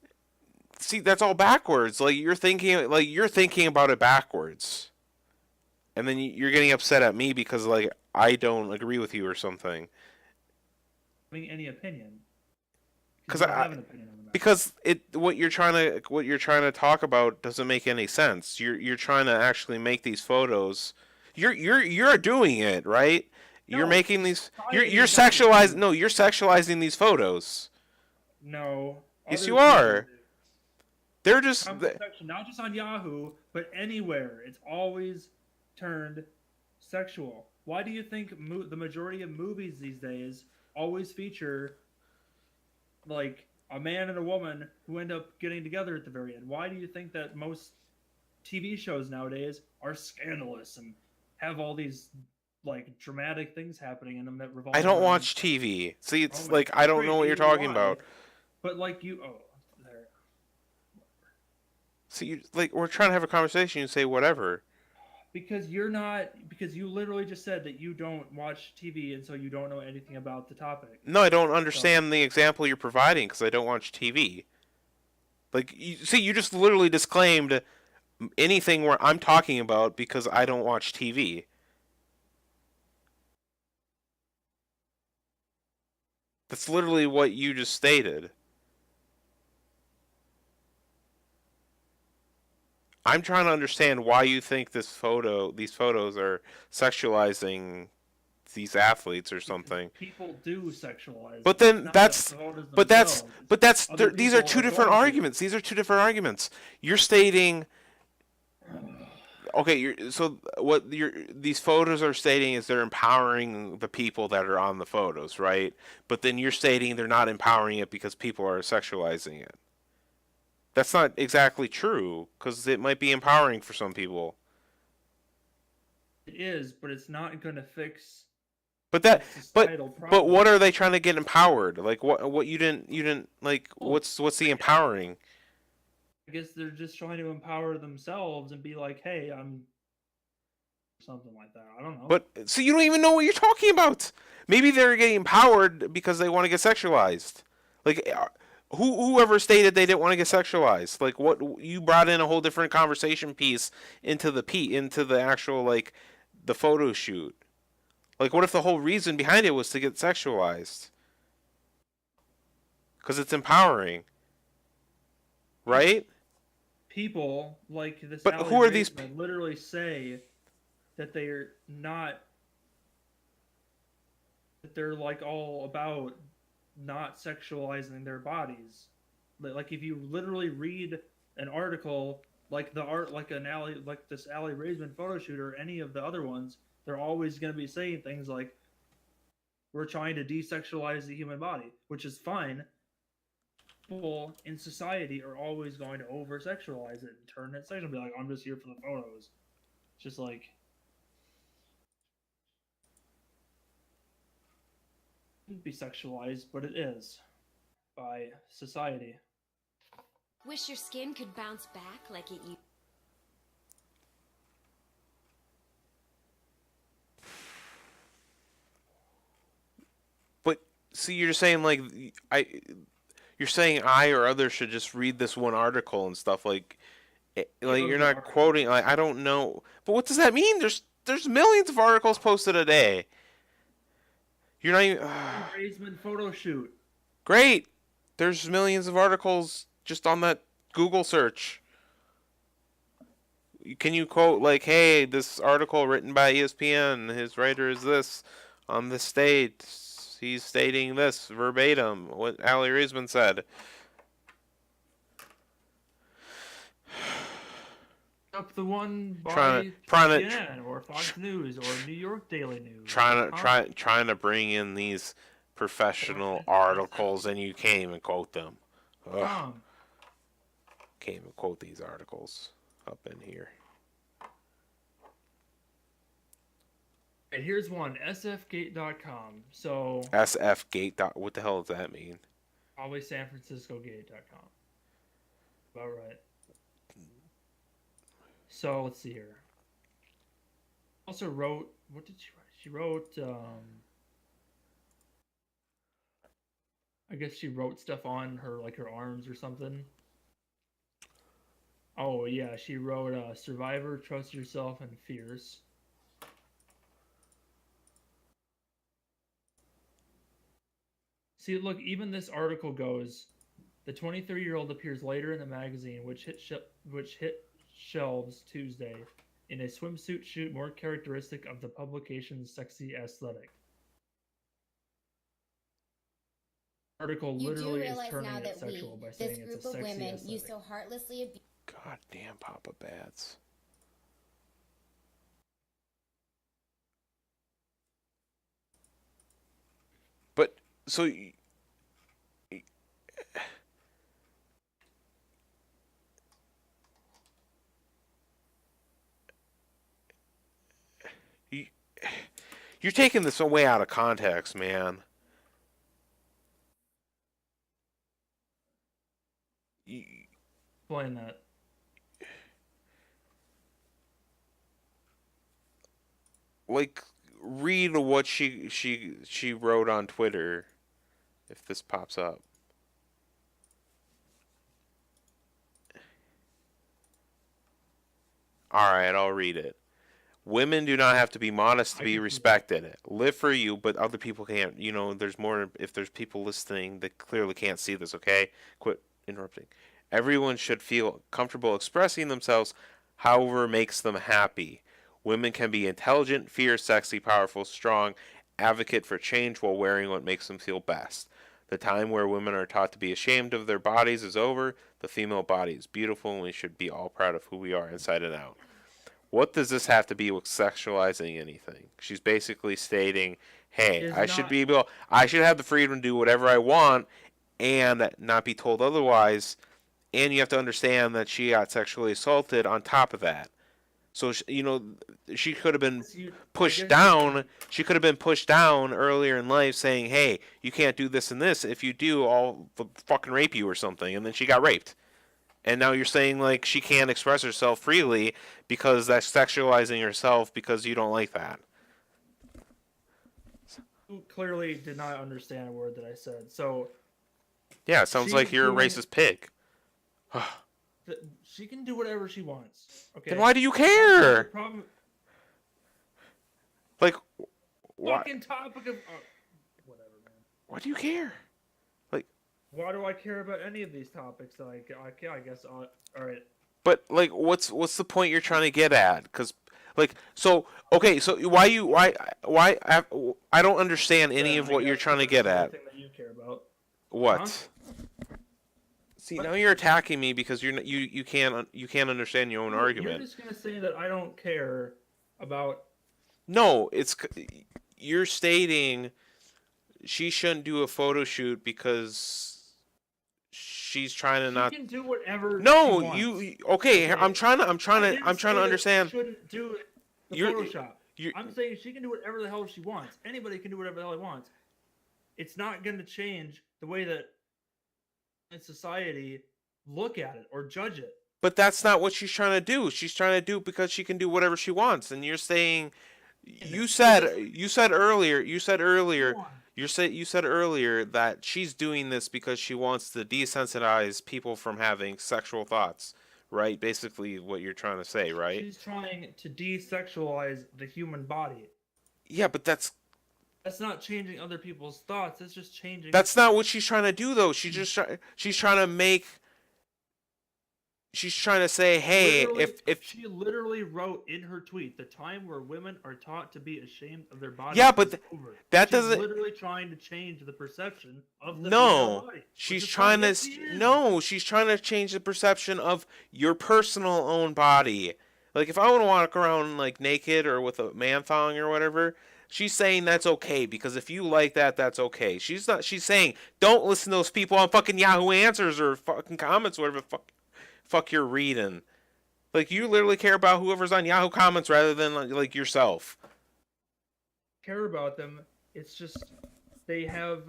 see, that's all backwards. Like you're thinking about it backwards, and then you're getting upset at me because like I don't agree with you or something. Having any opinion. Because You don't have an opinion on the matter. because what you're trying to talk about doesn't make any sense. You're trying to actually make these photos. You're doing it, right? You're No, making these society you're is not sexualizing doing no, you're sexualizing these photos. No. Yes, other you people are. do. They're just Comment section, not just on Yahoo, but anywhere. It's always turned sexual. Why do you think the majority of movies these days always feature like a man and a woman who end up getting together at the very end? Why do you think that most TV shows nowadays are scandalous and have all these like dramatic things happening in them that revolve I don't around? watch TV. See, Oh it's my like I don't great, know what you're neither do talking I. about. But like you, oh, there. See, like we're trying to have a conversation. You say whatever. Because you're not. Because you literally just said that you don't watch TV, and so you don't know anything about the topic. No, I don't So understand the example you're providing because I don't watch TV. Like, you just literally disclaimed anything where I'm talking about because I don't watch TV. That's literally what you just stated. I'm trying to understand why you think these photos are sexualizing these athletes or something. people do sexualize But them. It's then not the that's photos but that's themselves. It's but that's other these are people two are different going to. arguments. These are two different arguments. You're stating okay, so what these photos are stating is they're empowering the people that are on the photos, right? But then you're stating they're not empowering it because people are sexualizing it. That's not exactly true because it might be empowering for some people. It is, but it's not going to fix But the that but societal but what problem. are they trying to get empowered? Like what you didn't like Oh, what's the empowering? I guess they're just trying to empower themselves and be like, "Hey, I'm something like that." I don't know. But so you don't even know what you're talking about. Maybe they're getting empowered because they want to get sexualized. Like whoever stated they didn't want to get sexualized. Like what you brought in a whole different conversation piece into into the actual like the photo shoot. Like what if the whole reason behind it was to get sexualized? Cuz it's empowering, right? People like this But Aly who are these Raisman literally say that they're not that they're like all about not sexualizing their bodies. Like if you literally read an article like the art like an alley like this Aly Raisman photo shoot or any of the other ones, they're always going to be saying things like we're trying to desexualize the human body, which is fine. People in society are always going to over sexualize it and turn it sexual. Be like, I'm just here for the photos. It's just like it shouldn't be sexualized, but it is by society. Wish your skin could bounce back like it used. But see, you're saying like I, you're saying I or others should just read this one article and stuff like, Yeah, like those you're are not quoting. Like I don't know, but what does that mean? There's millions of articles posted a day. You're not even Raisman photo shoot. great. There's millions of articles just on that Google search. Can you quote like, "Hey, this article written by ESPN. His writer is this on this date. He's stating this verbatim. What Ali Raisman said." Up the one by Trying to CNN or Fox News or New York Daily News. trying to bring in these professional articles and you can't even quote them. Ugh. Can't even quote these articles up in here. And here's one, sfgate.com. So SFgate. What the hell does that mean? probably sanfranciscogate.com. About right. So let's see here. Also wrote, what did she write? She wrote, I guess she wrote stuff on her, like her arms or something. Oh yeah, she wrote Survivor, Trust Yourself, and Fierce. See, look, even this article goes, the 23-year-old appears later in the magazine, which hit shelves Tuesday, in a swimsuit shoot more characteristic of the publication's sexy aesthetic. Article You do literally is realize turning now it that sexual by saying this it's group a of sexy women, you aesthetic. so heartlessly abuse. God damn Papa Bats. But, so... You're taking this way out of context, man. Explain that. Like, read what she wrote on Twitter, if this pops up. Alright, I'll read it. Women do not have to be modest to be respected. Live for you, but other people can't. You know, there's more. If there's people listening that clearly can't see this, okay? Quit interrupting. Everyone should feel comfortable expressing themselves, however makes them happy. Women can be intelligent, fierce, sexy, powerful, strong, advocate for change while wearing what makes them feel best. The time where women are taught to be ashamed of their bodies is over. The female body is beautiful, and we should be all proud of who we are inside and out. What does this have to be with sexualizing anything? She's basically stating, hey, I should have the freedom to do whatever I want and not be told otherwise. And you have to understand that she got sexually assaulted on top of that. So, she could have been pushed down. She could have been pushed down earlier in life saying, hey, you can't do this and this. If you do, I'll fucking rape you or something. And then she got raped. And now you're saying, like, she can't express herself freely because that's sexualizing herself because you don't like that. You clearly did not understand a word that I said. So, yeah, it sounds like you're a racist pig. She can do whatever she wants. Okay. Then why do you care? Like, fucking topic of whatever, man. Why do you care? Why do I care about any of these topics that I guess all right. But like, what's the point you're trying to get at? Because like, so okay, so why I don't understand any of what you're trying to get at. That you care about. What? Huh? See, now you're attacking me because you can't understand your own argument. You're just gonna say that I don't care about. No, you're stating she shouldn't do a photo shoot because she's trying to not. She can do whatever. No, she wants. you okay? I'm trying to understand. Shouldn't do the Photoshop. I'm saying she can do whatever the hell she wants. Anybody can do whatever the hell he wants. It's not going to change the way that in society look at it or judge it. But that's not what she's trying to do. She's trying to do it because she can do whatever she wants. And you're saying, you said earlier that she's doing this because she wants to desensitize people from having sexual thoughts, right? Basically what you're trying to say, right? She's trying to desexualize the human body. Yeah, but that's not changing other people's thoughts. It's just changing. That's not what she's trying to do, though. She's trying to say, hey, if she literally wrote in her tweet, the time where women are taught to be ashamed of their bodies. Yeah, but over. That she's doesn't. Literally trying to change the perception of the no. body. She's trying to. No, she's trying to change the perception of your personal own body. Like if I want to walk around like naked or with a man thong or whatever, She's saying that's okay because if you like that, that's okay. She's not. She's saying don't listen to those people on fucking Yahoo Answers or fucking comments, whatever fuck you're reading. Like you literally care about whoever's on Yahoo Comments rather than like yourself. Care about them. It's just they have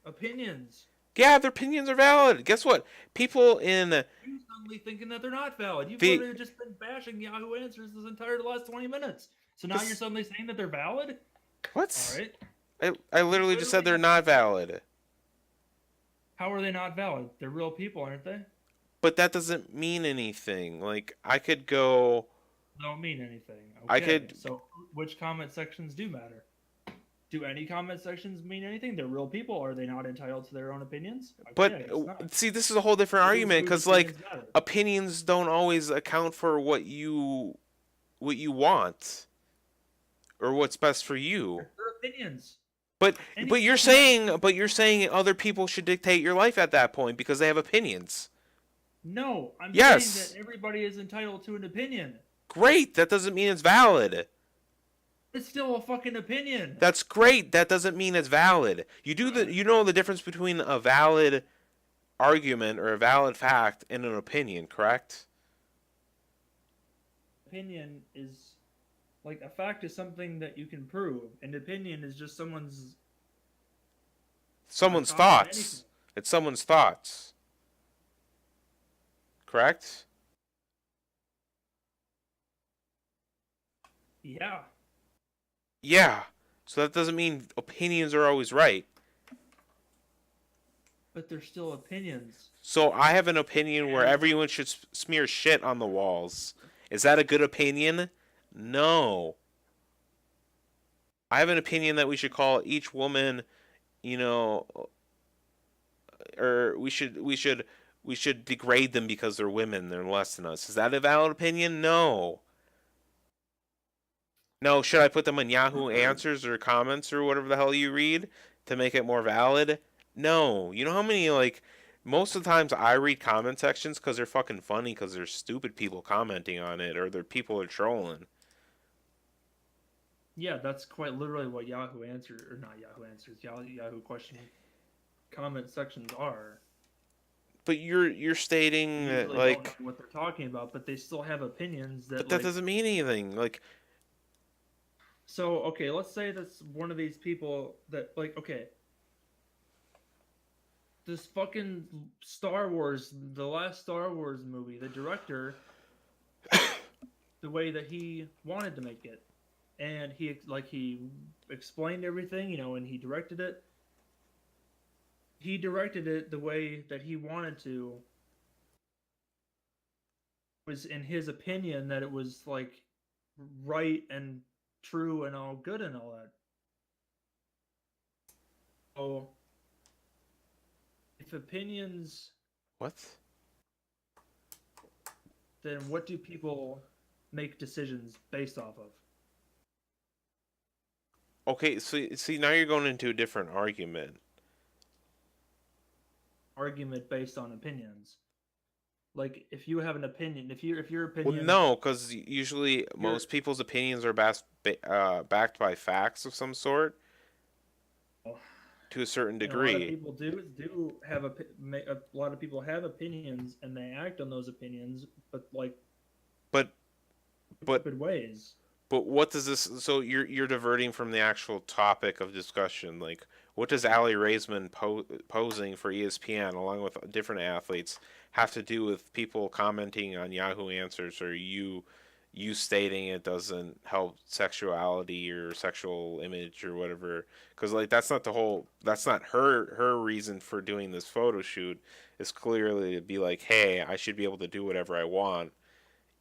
opinions. Yeah, their opinions are valid. Guess what? People in You're suddenly thinking that they're not valid. You've The- literally just been bashing Yahoo Answers this entire last 20 minutes. So now you're suddenly saying that they're valid? what? All right. I literally just said they're not valid. How are they not valid? They're real people, aren't they? But that doesn't mean anything. Like I could go. They don't mean anything. Okay. I could- So which comment sections do matter? Do any comment sections mean anything? They're real people. Are they not entitled to their own opinions? But Yeah, I guess not. see, this is a whole different Whose argument because like opinions matter? opinions don't always account for what you want or what's best for you. They're opinions. But Any- you're saying other people should dictate your life at that point because they have opinions. No, I'm Yes. saying that everybody is entitled to an opinion. Great, that doesn't mean it's valid. It's still a fucking opinion. That's great. That doesn't mean it's valid. You know the difference between a valid argument or a valid fact and an opinion, correct? Opinion is like a fact is something that you can prove. An opinion is just someone's Someone's thought on thoughts. anything. It's someone's thoughts. Correct? Yeah. Yeah. So that doesn't mean opinions are always right. But they're still opinions. So I have an opinion where everyone should smear shit on the walls. Is that a good opinion? No. I have an opinion that we should call each woman, or we should degrade them because they're women, they're less than us. Is that a valid opinion? No. No, should I put them on Yahoo Answers or comments or whatever the hell you read to make it more valid? No. You know how many, most of the times I read comment sections because they're fucking funny because there's stupid people commenting on it or their people are trolling. Yeah, that's quite literally what Yahoo Answers, or not Yahoo Answers, Yahoo question comment sections are. But you're stating They that, really don't know what they're talking about, but they still have opinions that. But that doesn't mean anything. So okay, let's say that's one of these people that okay. This fucking Star Wars, the last Star Wars movie, the director, the way that he wanted to make it, and he explained everything, and he directed it. He directed it the way that he wanted to. It was in his opinion that it was right and true and all good and all that. So if opinions, what? then what do people make decisions based off of? Okay, so see now you're going into a different argument. Argument based on opinions. Like if you have an opinion, if your opinion. Well, no, because usually most people's opinions are backed by facts of some sort to a certain degree. A lot of people do have a lot of people have opinions and they act on those opinions, but stupid ways. But what does this? So you're diverting from the actual topic of discussion. Like, what does Aly Raisman posing for ESPN along with different athletes have to do with people commenting on Yahoo Answers or you stating it doesn't help sexuality or sexual image or whatever? Because that's not her reason for doing this photo shoot. It's clearly to be like, hey, I should be able to do whatever I want,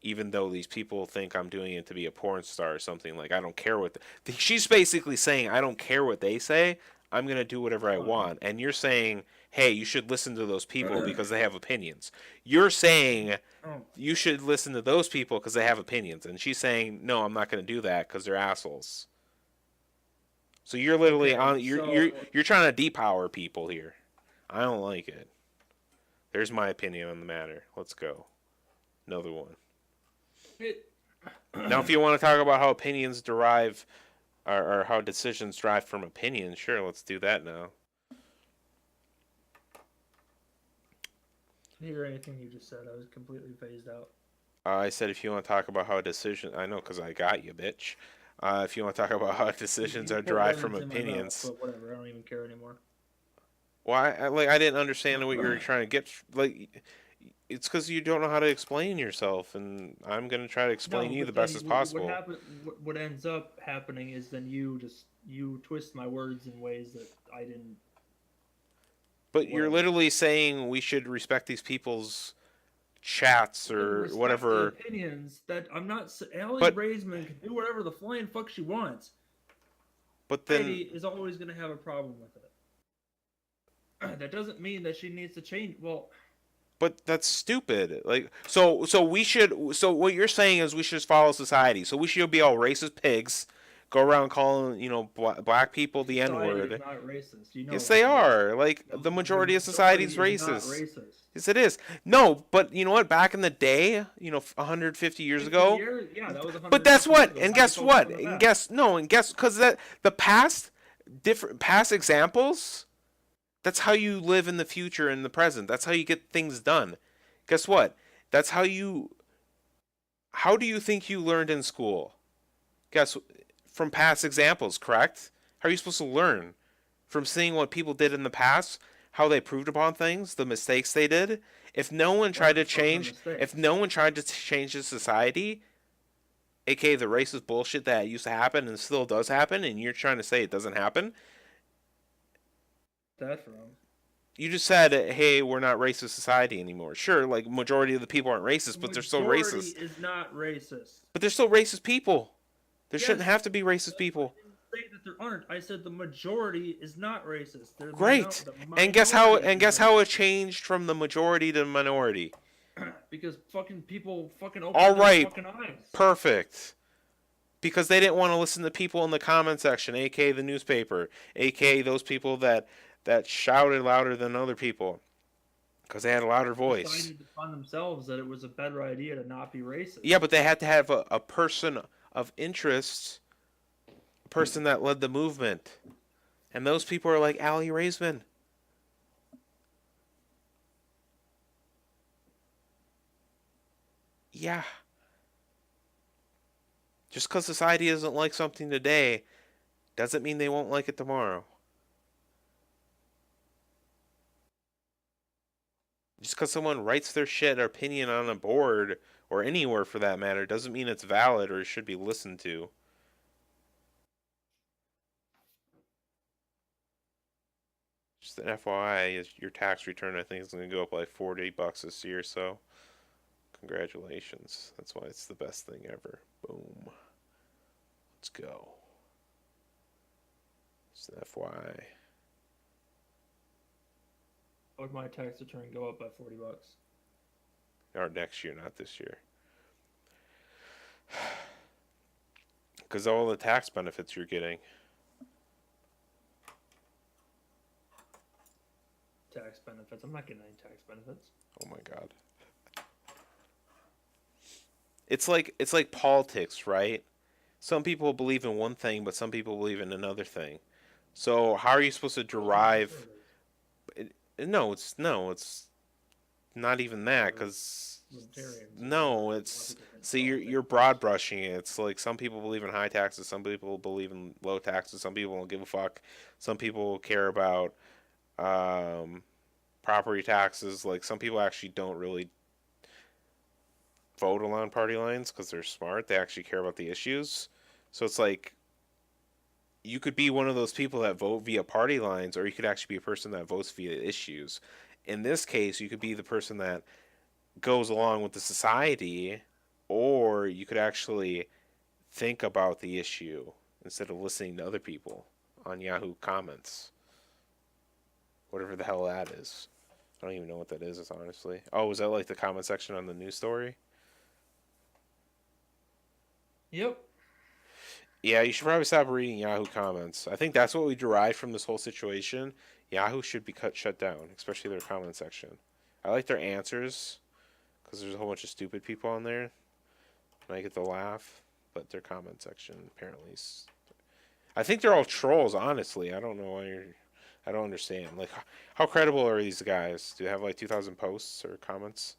even though these people think I'm doing it to be a porn star or something. Like, I don't care what she's basically saying. I don't care what they say. I'm gonna do whatever I want. And you're saying, hey, you should listen to those people because they have opinions. You're saying you should listen to those people because they have opinions, and she's saying, no, I'm not gonna do that because they're assholes. So you're literally you're trying to depower people here. I don't like it. There's my opinion on the matter. Let's go. Another one. Now, if you want to talk about how opinions derive or how decisions drive from opinion. Sure, let's do that now. Didn't hear anything you just said. I was completely phased out. I said if you want to talk about how decisions, I know because I got you, bitch. If you want to talk about how decisions You are put derived from words in my mouth, opinions, but whatever. I don't even care anymore. well, I didn't understand what you were trying to get. Like, it's because you don't know how to explain yourself, and I'm gonna try to explain No, you the but best then as what possible. happen? What ends up happening is then you twist my words in ways that I didn't. But you're Whatever. literally saying we should respect these people's chats I can or respect the whatever. opinions that I'm not. Allie But Raisman can do whatever the flying fuck she wants. but then Society is always going to have a problem with it. That doesn't mean that she needs to change. Well, but that's stupid. Like so we should so what you're saying is we should just follow society. So we should be all racist pigs, go around calling black people the N society is word. not racist. You know Yes, they that, right? are. Like No, the the majority of society majority is is not racist. racist. Yes, it is. No, but you know what? Back in the day, 150 years 50 ago. years? Yeah, that was But that's 150 years what. ago. And Now we guess focus what? on the And past. guess no. And guess because that the past, different past examples. That's how you live in the future and the present. That's how you get things done. Guess what? That's how you. How do you think you learned in school? Guess from past examples, correct? How are you supposed to learn? From seeing what people did in the past, how they proved upon things, the mistakes they did. If no one What tried the to fuck are change, if mistakes? no one tried to change the society, aka the racist bullshit that used to happen and still does happen, and you're trying to say it doesn't happen, That from? you just said, hey, we're not racist society anymore. Sure, like majority of the people aren't The racist, but they're still majority racist. is not racist. But they're still racist people. There shouldn't Yes, have to be racist I people. didn't say that there aren't. I said the majority is not racist. Great. The And guess how? minority And is guess how it racist. changed from the majority to minority. Because fucking people fucking All opened their right, fucking eyes. perfect. Because they didn't want to listen to people in the comment section, aka the newspaper, aka those people that shouted louder than other people, because they had a louder voice. Decided upon themselves that it was a better idea to not be Yeah, racist. but they had to have a person of interest, a person that led the movement, and those people are like Allie Raisman. Yeah. Just because society doesn't like something today doesn't mean they won't like it tomorrow. Just because someone writes their shit or opinion on a board or anywhere for that matter doesn't mean it's valid or should be listened to. Just an FYI, your tax return I think is going to go up like $40 this year, so congratulations. That's why it's the best thing ever. Boom. Let's go. Just an FYI. How would my tax return go up by $40? Or next year, not this year. Because all the tax benefits you're getting. Tax benefits. I'm not getting any tax benefits. Oh my god. It's like politics, right? Some people believe in one thing, but some people believe in another thing. So how are you supposed to derive? No, it's not even that. Because Libertarians. no, it's see you're broad brushing it. It's like some people believe in high taxes, some people believe in low taxes, some people don't give a fuck, some people care about um, property taxes. Like some people actually don't really vote along party lines because they're smart. They actually care about the issues. So it's like you could be one of those people that vote via party lines, or you could actually be a person that votes via issues. In this case, you could be the person that goes along with the society, or you could actually think about the issue instead of listening to other people on Yahoo comments. Whatever the hell that is. I don't even know what that is, honestly. Oh, was that like the comment section on the news story? Yep. Yeah, you should probably stop reading Yahoo comments. I think that's what we derived from this whole situation. Yahoo should be shut down, especially their comment section. I like their answers because there's a whole bunch of stupid people on there, and I get to laugh. But their comment section apparently I think they're all trolls, honestly. I don't know why you're. I don't understand. Like, how credible are these guys? Do they have like 2,000 posts or comments?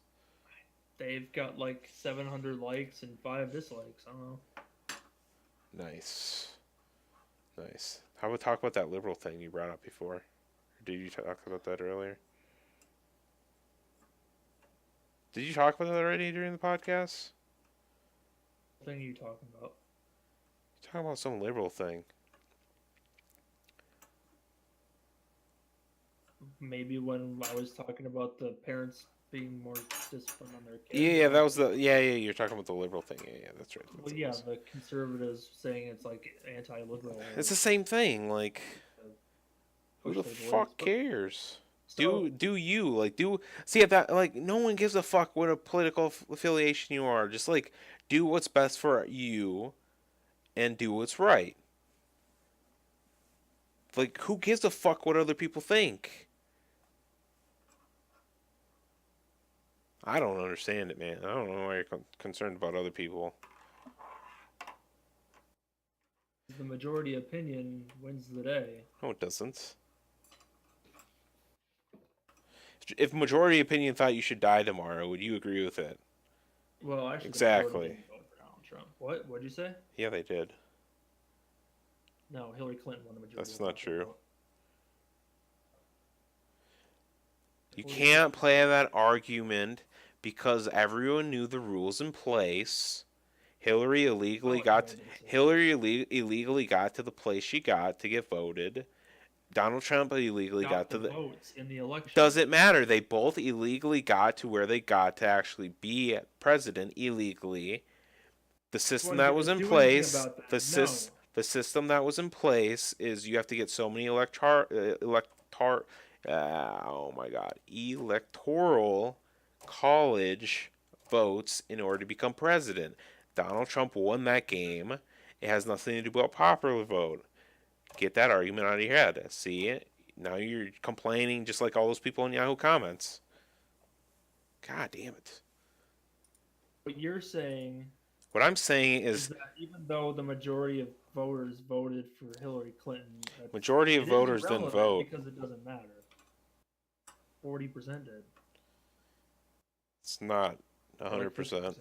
They've got like 700 likes and 5 dislikes. I don't know. Nice. Nice. How about talk about that liberal thing you brought up before? Or did you talk about that earlier? Did you talk about that already during the podcast? What thing are you talking about? You talking about some liberal thing. Maybe when I was talking about the parents being more disciplined on their kids. Yeah, that was the You're talking about the liberal thing. Yeah, that's right. Well, yeah, the conservatives saying it's like anti-liberal. It's the same thing. Like, who the fuck cares? So, Do you like do see if that like no one gives a fuck what a political affiliation you are. Just like do what's best for you, and do what's right. Like, who gives a fuck what other people think? I don't understand it, man. I don't know why you're concerned about other people. the majority opinion wins the day. No, it doesn't. If majority opinion thought you should die tomorrow, would you agree with it? Well, actually, Exactly. didn't vote for Donald Trump. What? What'd you say? Yeah, they did. No, Hillary Clinton won the majority. That's of the not popular true. vote. You can't play that argument because everyone knew the rules in illegally illegally got to the place she got to get voted. Donald Trump illegally got to the votes in the election. Does it matter? They both illegally got to where they got to actually be president illegally. The system that was in place, the system that was in place is you have to get so many electoral college votes in order to become president. Donald Trump won that game. It has nothing to do about popular vote. Get that argument out of your head. See? Now you're complaining just like all those people in Yahoo comments. God damn it. What you're saying... What I'm saying is that even though the majority of voters voted for Hillary Clinton... Majority of voters didn't vote. Because it doesn't matter. 40% did. It's not 100%.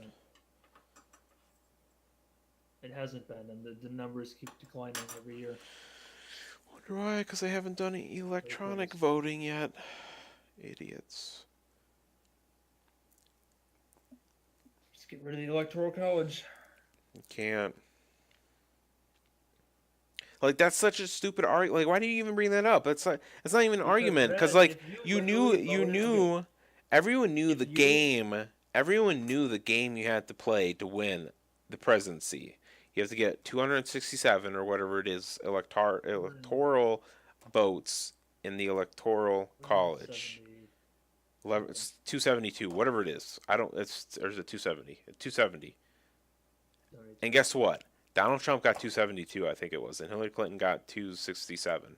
It hasn't been, and the numbers keep declining every year. Wonder why? Because they haven't done electronic voting yet. Idiots. Just get rid of the Electoral College. You can't. Like, that's such a stupid argument. Like, why do you even bring that up? It's not even an argument. Because, like, everyone knew the game. Everyone knew the game you had to play to win the presidency. You have to get 267 or whatever it is electoral votes in the electoral college. It's 272, whatever it is. Or is it 270? 270. And guess what? Donald Trump got 272, I think it was, and Hillary Clinton got 267.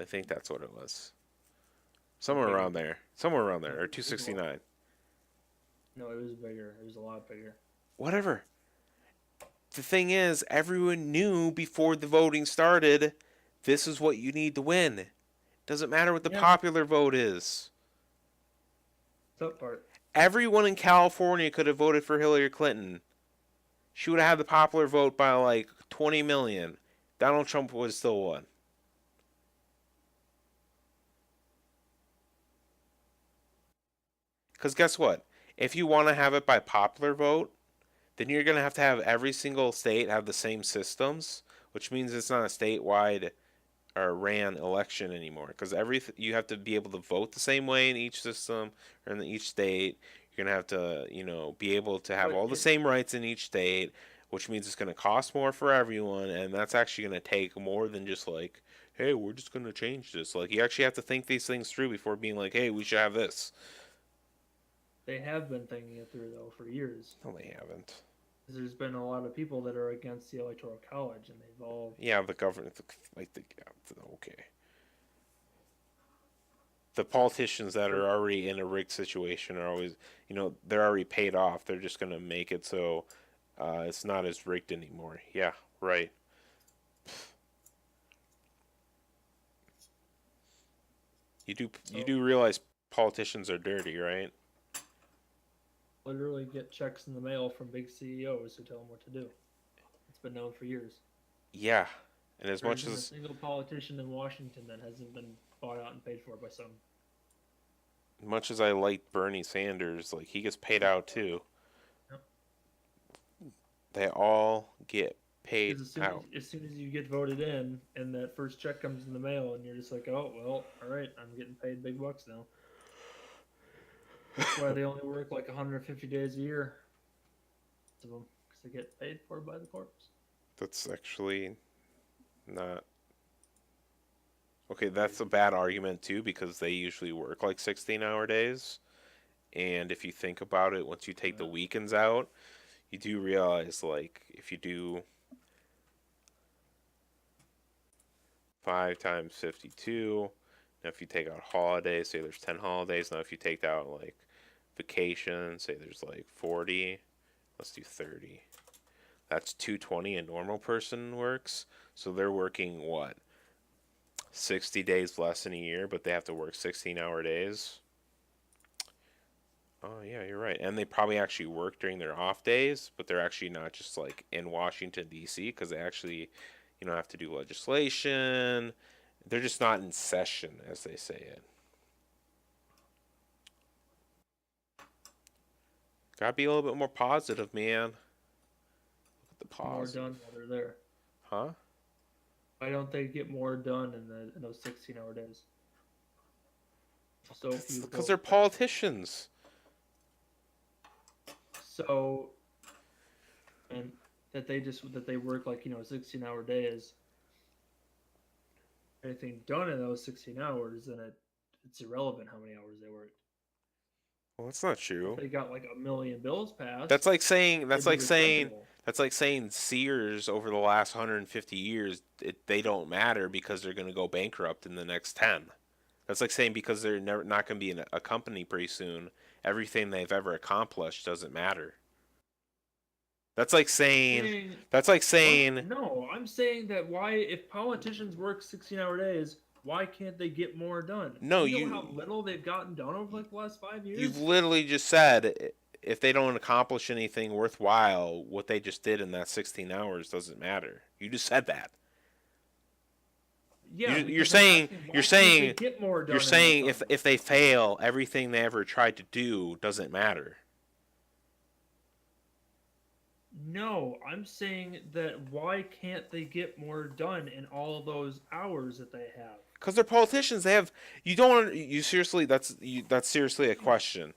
I think that's what it was. Somewhere around there, or 269. No, it was bigger. It was a lot bigger. Whatever. The thing is, everyone knew before the voting started, this is what you need to win. Doesn't matter what the popular vote is. That part. Everyone in California could have voted for Hillary Clinton. She would have had the popular vote by like 20 million. Donald Trump would have still won. Because guess what? If you want to have it by popular vote, then you're going to have every single state have the same systems, which means it's not a statewide or ran election anymore. Because you have to be able to vote the same way in each system or in each state. You're going to have to, be able to have all the same rights in each state, which means it's going to cost more for everyone. And that's actually going to take more than just like, hey, we're just going to change this. Like, you actually have to think these things through before being like, hey, we should have this. They have been thinking it through, though, for years. No, they haven't. There's been a lot of people that are against the Electoral College, and they've all... Yeah, the government, okay. The politicians that are already in a rigged situation are always, they're already paid off. They're just going to make it so it's not as rigged anymore. Yeah, right. You do realize politicians are dirty, right? Literally get checks in the mail from big CEOs who tell them what to do. It's been known for years. Yeah. And as There much isn't a as single politician in Washington that hasn't been bought out and paid for by some. I like Bernie Sanders, like he gets paid out too. Yep. They all get paid Because out. as soon as you get voted in and that first check comes in the mail and you're just like, oh, well, all right, I'm getting paid big bucks now. That's why they only work like 150 days a year. Because they get paid for by the corpse. That's actually not okay. That's a bad argument too because they usually work like 16-hour days. And if you think about it, once you take the weekends out, you do realize like if you do 5 times 52, now if you take out holidays, say there's 10 holidays. Now if you take out like vacation, say there's like 40, let's do 30. That's 220 a normal person works. So they're working what? 60 days less in a year, but they have to work 16-hour days. Oh, yeah, you're right. And they probably actually work during their off days, but they're actually not just like in Washington, D.C., because they actually, have to do legislation. They're just not in session, as they say it. Gotta be a little bit more positive, man. Look at the More positive. done while they're there. Huh? Why don't they get more done in those 16-hour days? So Because they're politicians. So, and that they work like 16-hour days. Anything done in those 16 hours, then it's irrelevant how many hours they worked. Well, that's not true. If they got like a million bills passed. That's like saying respectable. Sears over the last 150 years they don't matter because they're going to go bankrupt in the next 10. That's like saying because they're not going to be a company pretty soon, everything they've ever accomplished doesn't matter. That's like saying No, I'm saying that if politicians work 16-hour days, why can't they get more done? No, you know how little they've gotten done over like the last 5 years? You've literally just said if they don't accomplish anything worthwhile, what they just did in that 16 hours doesn't matter. You just said that. Yeah, you're saying if they fail, everything they ever tried to do doesn't matter. No, I'm saying that why can't they get more done in all of those hours that they have? Because they're politicians. They have you seriously. That's seriously a question.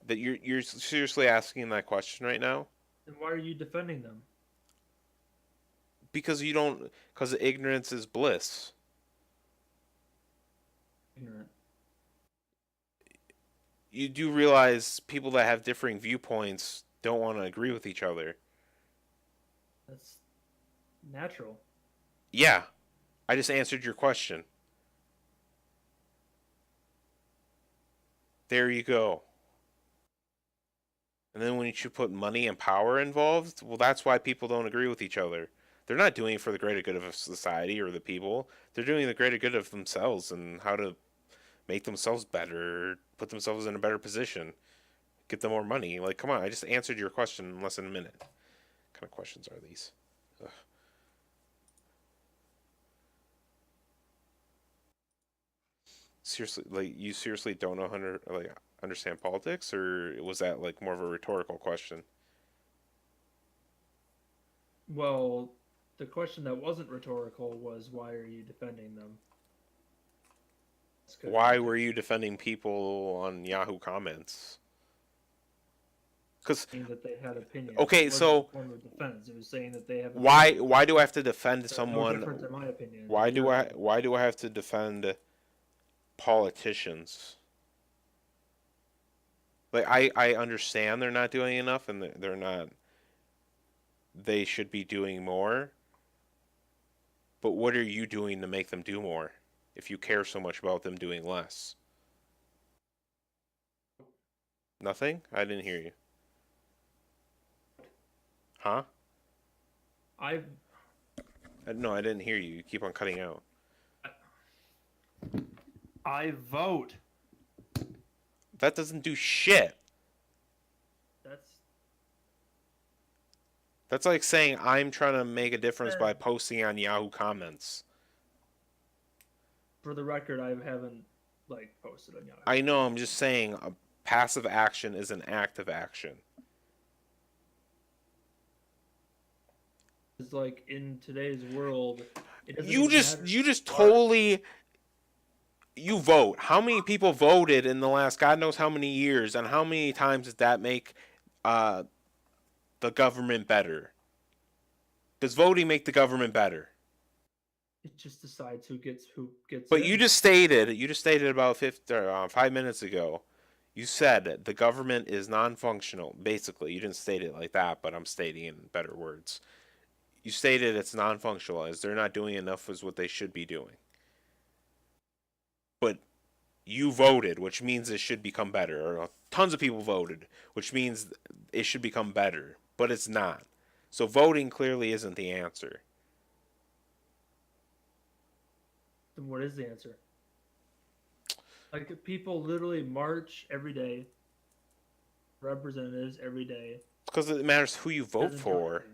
That you're seriously asking that question right now. Then why are you defending them? Because ignorance is bliss. Ignorant. You do realize people that have differing viewpoints don't want to agree with each other. That's natural. Yeah. I just answered your question. There you go. And then when you put money and power involved, well, that's why people don't agree with each other. They're not doing it for the greater good of society or the people. They're doing the greater good of themselves and how to make themselves better, put themselves in a better position, get them more money. Like, come on, I just answered your question in less than a minute. What kind of questions are these? Ugh. Seriously, like, you seriously don't know how to understand politics, or was that like more of a rhetorical question? Well, the question that wasn't rhetorical was why are you defending them? Why were you defending people on Yahoo comments? Because that they had opinions. Okay, so form of defense. It was saying that they have. Why do I have to defend someone? No different in my opinion. Why do I have to defend politicians? Like I understand they're not doing enough and they're not. They should be doing more. But what are you doing to make them do more? If you care so much about them doing less. Nothing? I didn't hear you. Huh? No, I didn't hear you. You keep on cutting out. I vote. That doesn't do shit. That's That's like saying I'm trying to make a difference by posting on Yahoo comments. for the record. I haven't like posted on Yahoo. I know, I'm just saying a passive action is an active action. It's like in today's world, it doesn't You even just matter. you just totally you vote. How many people voted in the last God knows how many years, and how many times does that make uh, the government better? Does voting make the government better? It just decides who gets But in. you just stated about 5 minutes ago. You said the government is non-functional. Basically, you didn't state it like that, but I'm stating it in better words. You stated it's non-functional, as they're not doing enough as what they should be doing. But you voted, which means it should become better. Or tons of people voted, which means it should become better. But it's not. So voting clearly isn't the answer. Then what is the answer? Like people literally march every day. Representatives every day. Because it matters who you vote Doesn't do for. anything.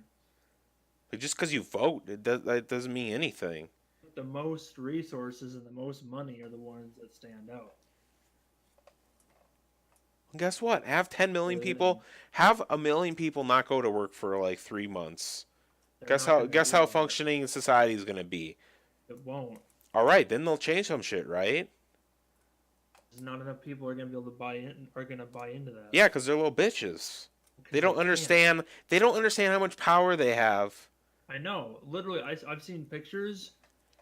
Like, just because you vote, that doesn't mean anything. The most resources and the most money are the ones that stand out. Guess what? Have 10 million Really? people, have a million people not go to work for like 3 months. They're Guess not how gonna guess do how that. functioning society is gonna be. It won't. All right, then they'll change some shit, right? Because not enough people are gonna be able to buy into that. Yeah, because they're little bitches. Because They don't can't. understand. They don't understand how much power they have. I know. Literally, I've seen pictures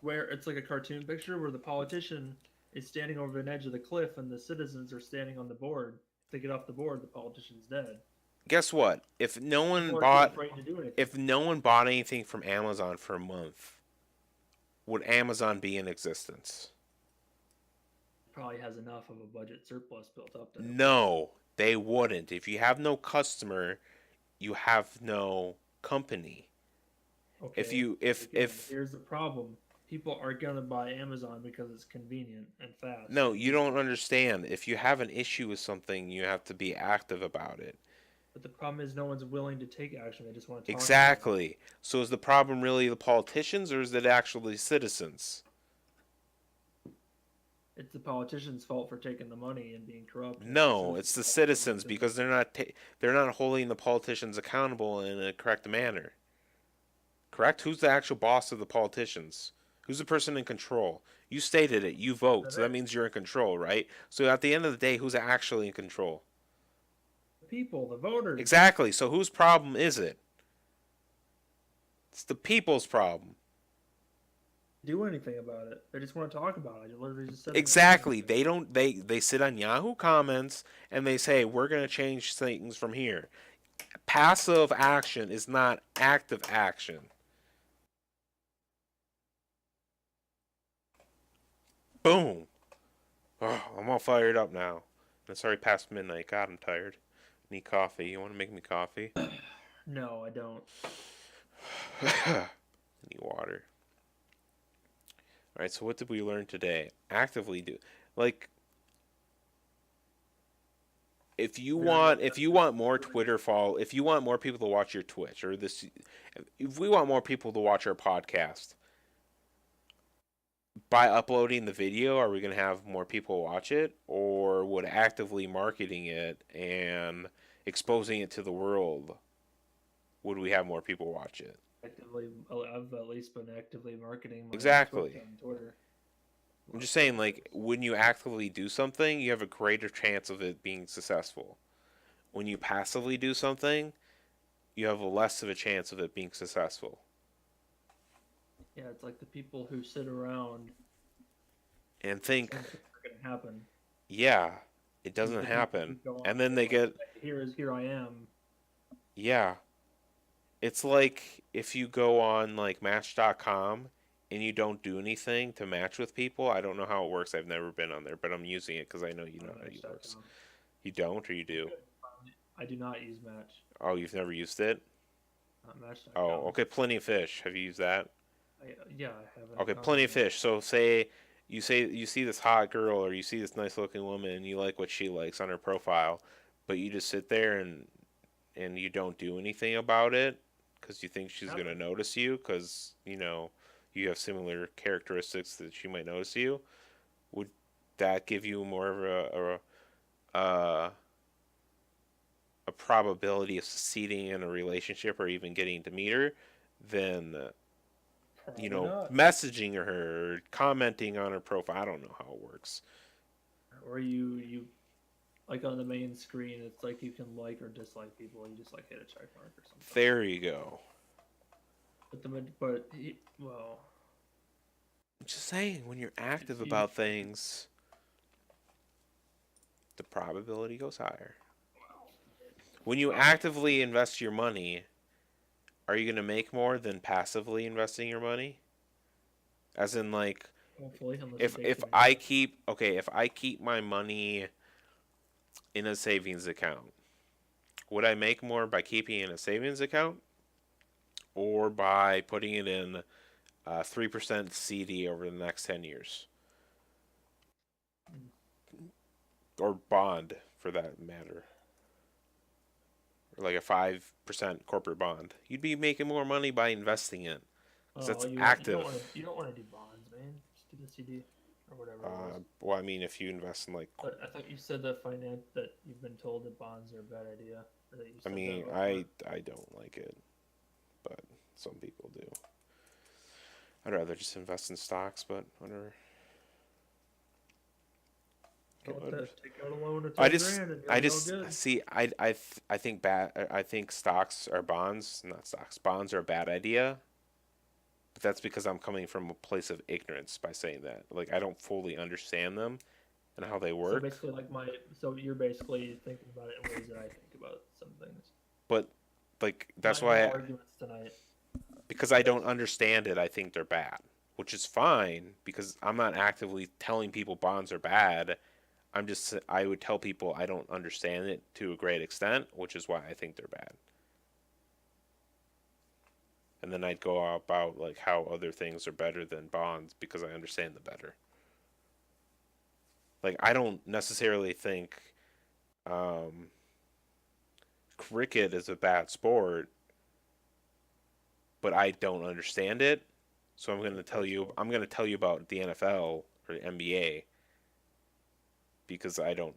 where it's like a cartoon picture where the politician is standing over an edge of the cliff and the citizens are standing on the board. If they get off the board, the politician's dead. Guess what? If no one People are too bought, afraid to do anything. if no one bought anything from Amazon for a month, would Amazon be in existence? Probably has enough of a budget surplus built up to No, they wouldn't. If you have no customer, you have no company. Okay. If Here's the problem. People are gonna buy Amazon because it's convenient and fast. no, you don't understand. If you have an issue with something, you have to be active about it. But the problem is no one's willing to take action. They just want to talk about it. Exactly. So is the problem really the politicians, or is it actually citizens? It's the politicians' fault for taking the money and being corrupt. No, it's the citizens, because they're not holding the politicians accountable in a correct manner. Correct? Who's the actual boss of the politicians? Who's the person in control? You stated it. You vote, so that means you're in control, right? So at the end of the day, who's actually in control? The people, the voters. Exactly. So whose problem is it? It's the people's problem. Do anything about it. They just want to talk about it. I literally just said Exactly. They don't. They sit on Yahoo comments and they say we're gonna change things from here. Passive action is not active action. Boom. Oh, I'm all fired up now. It's already past midnight. God, I'm tired. Need coffee. You want to make me coffee? No, I don't. Need water. All right. So what did we learn today? Actively do like. If you want more Twitter follow, if you want more people to watch your Twitch or this, if we want more people to watch our podcast, by uploading the video, are we going to have more people watch it, or would actively marketing it and exposing it to the world, would we have more people watch it? Actively, I've at least been actively marketing my Exactly. Twitch on Twitter. I'm just saying, like, when you actively do something, you have a greater chance of it being successful. When you passively do something, you have less of a chance of it being successful. Yeah, it's like the people who sit around And think, things are gonna happen. yeah, it doesn't People happen. keep going And then they get, here I am. yeah. It's like if you go on, like, Match.com and you don't do anything to match with people. I don't know how it works. I've never been on there, but I'm using it because I know you know how it works. You don't, or you do? I do not use Match. Oh, you've never used it? Not Match.com. Oh, okay. Plenty of Fish. Have you used that? Yeah, I have. Okay, Plenty of Fish. So say you see this hot girl or you see this nice looking woman and you like what she likes on her profile, but you just sit there and you don't do anything about it because you think she's gonna Nothing. notice you because you have similar characteristics that she might notice you. Would that give you more of a a probability of succeeding in a relationship or even getting to meet her than Probably not. messaging her or commenting on her profile? I don't know how it works. Or you like on the main screen, it's like you can like or dislike people. You just like hit a check mark or something. There you go. Well, I'm just saying, when you're active if you about things, the probability goes higher. When you actively invest your money, are you going to make more than passively investing your money? As in, like, hopefully, unless if you take if too I many risks. keep if I keep my money in a savings account, would I make more by keeping it in a savings account or by putting it in 3% CD over the next 10 years? Or bond, for that matter. Or like a 5% corporate bond. You'd be making more money by investing it. Because Oh, that's you don't active. want to do bonds, man. Just do the CD or whatever it was. Well, I mean, if you invest in like, But I thought you said that you've been told that bonds are a bad idea. Or that you I said mean, that before. I don't like it, but some people do. I'd rather just invest in stocks, but whatever. Take out a loan of I 10 just, grand and you'll I be all just good. see. I think I think stocks or bonds, not stocks. Bonds are a bad idea. But that's because I'm coming from a place of ignorance by saying that. Like I don't fully understand them and how they So work. basically, so you're basically thinking about it in ways that I think about some things. But like that's My why arguments tonight. because I don't understand it, I think they're bad, which is fine because I'm not actively telling people bonds are bad. I would tell people I don't understand it to a great extent, which is why I think they're bad. And then I'd go about like how other things are better than bonds because I understand them better. Like I don't necessarily think um, cricket is a bad sport, but I don't understand it. So I'm going to tell you I'm going to tell you about the NFL or the NBA because I don't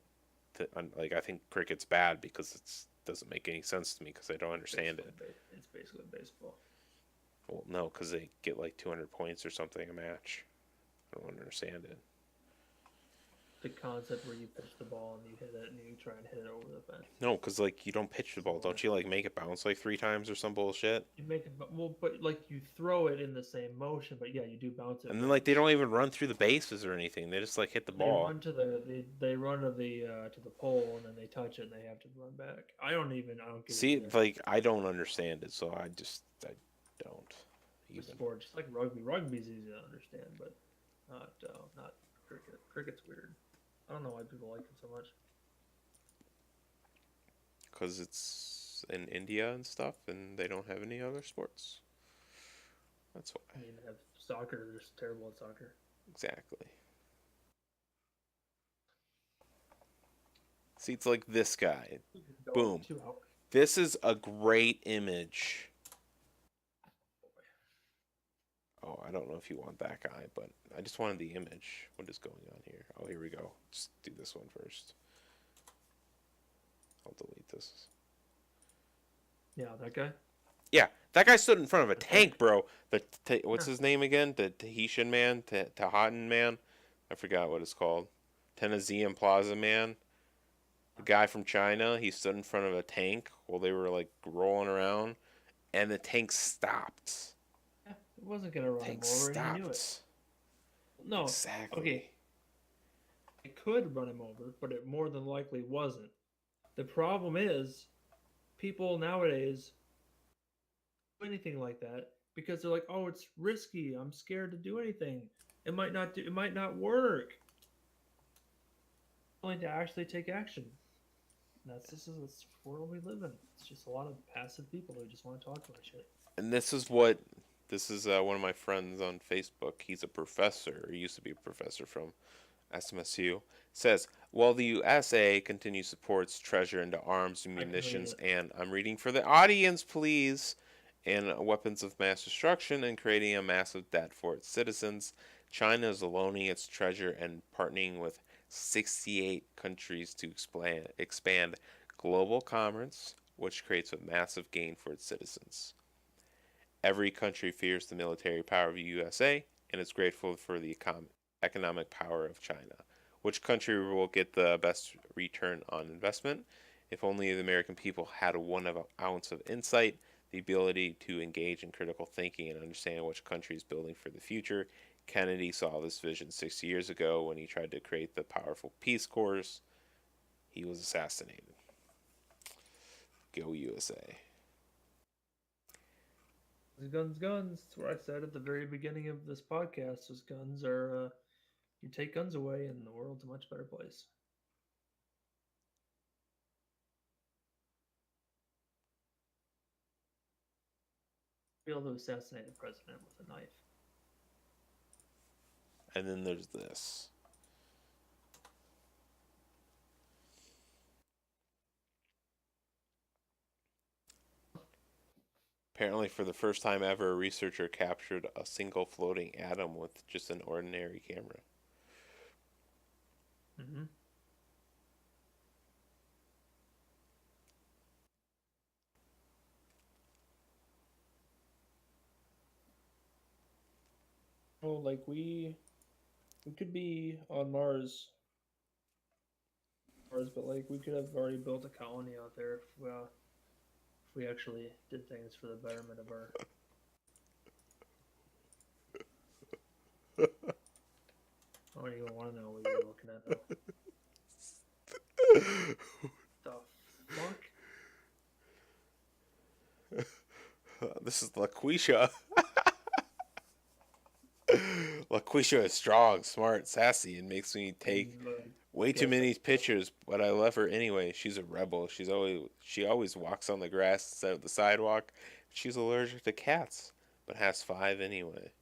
like I think cricket's bad because it doesn't make any sense to me because I don't understand it. It's basically baseball. Well, no, because they get like 200 points or something a match. I don't understand it. The concept where you pitch the ball and you hit it and you try and hit it over the fence. No, because like you don't pitch the ball, don't you? Like make it bounce like 3 times or some bullshit. You make it, well, but like you throw it in the same motion, but yeah, you do bounce it. And then like they don't even run through the bases or anything. They just like hit the ball. They run to the pole and then they touch it and they have to run back. I don't get See, it either. like I don't understand it, so I don't. The sport, just like rugby. Rugby's easy to understand, but not cricket. Cricket's weird. I don't know why people like it so much. Because it's in India and stuff, and they don't have any other sports. That's why. I mean, they have soccer. They're just terrible at soccer. Exactly. See, it's like this guy. Boom. 2 hours. This is a great image. Oh, I don't know if you want that guy, but I just wanted the image. What is going on here? Oh, here we go. Just do this one first. I'll delete this. Yeah, that guy. Yeah, that guy stood in front of a tank, bro. What's his name again? The Tahitian man? Tahitian man? I forgot what it's called. Tennessee Plaza man. The guy from China, he stood in front of a tank while they were like rolling around, and the tank stopped. Yeah, it wasn't gonna run him over, and he knew it. No, Exactly. okay. It could run him over, but it more than likely wasn't. The problem is, people nowadays do anything like that because they're like, "Oh, it's risky. I'm scared to do anything. It might not work." Willing to actually take action. This is the world we live in. It's just a lot of passive people who just want to talk about shit. And this is what This is one of my friends on Facebook. He's a professor, or used to be a professor from SMSU. Says, while the USA continues supports treasure into arms and I can read munitions, it. and I'm reading for the audience, please, and weapons of mass destruction, and creating a massive debt for its citizens, China is loaning its treasure and partnering with 68 countries to expand global commerce, which creates a massive gain for its citizens. Every country fears the military power of the USA and is grateful for the economic power of China. Which country will get the best return on investment? If only the American people had 1 ounce of insight, the ability to engage in critical thinking and understand which country is building for the future. Kennedy saw this vision 60 years ago when he tried to create the powerful Peace Corps. He was assassinated. Go USA. Guns, guns. That's what I said at the very beginning of this podcast. Is guns are you take guns away, and the world's a much better place. Be able to assassinate a president with a knife. And then there's this. Apparently, for the first time ever, a researcher captured a single floating atom with just an ordinary camera. Mm-hmm. Well, like we could be on Mars, but like we could have already built a colony out there if we actually did things for the betterment of our. I don't even want to know what you're looking at now. The fuck? This is LaQuisha. LaQuisha is strong, smart, sassy, and makes me take way too many pictures, but I love her anyway. She's a rebel. She always walks on the grass instead of the sidewalk. She's allergic to cats, but has 5 anyway.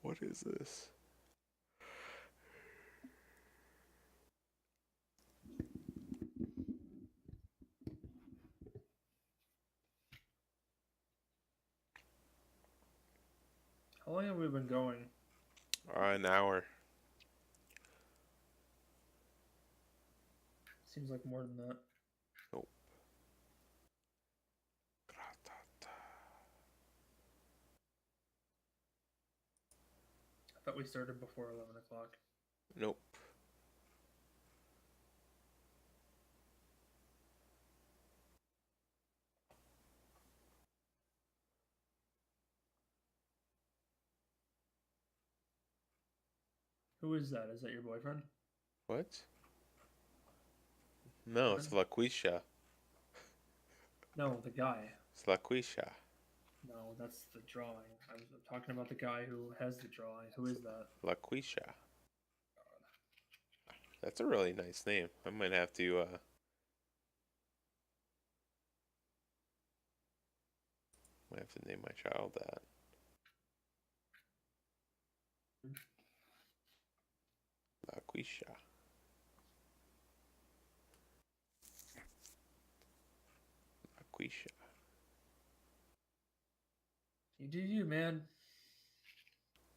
What is this? How long have we been going? An hour. Seems like more than that. Nope. I thought we started before 11 o'clock. Nope. Who is that? Is that your boyfriend? What? No, it's LaQuisha. No, the guy. It's LaQuisha. No, that's the drawing. I'm talking about the guy who has the drawing. Who is that? LaQuisha. That's a really nice name. I might have to name my child that. LaQuisha. LaQuisha. You do you, man.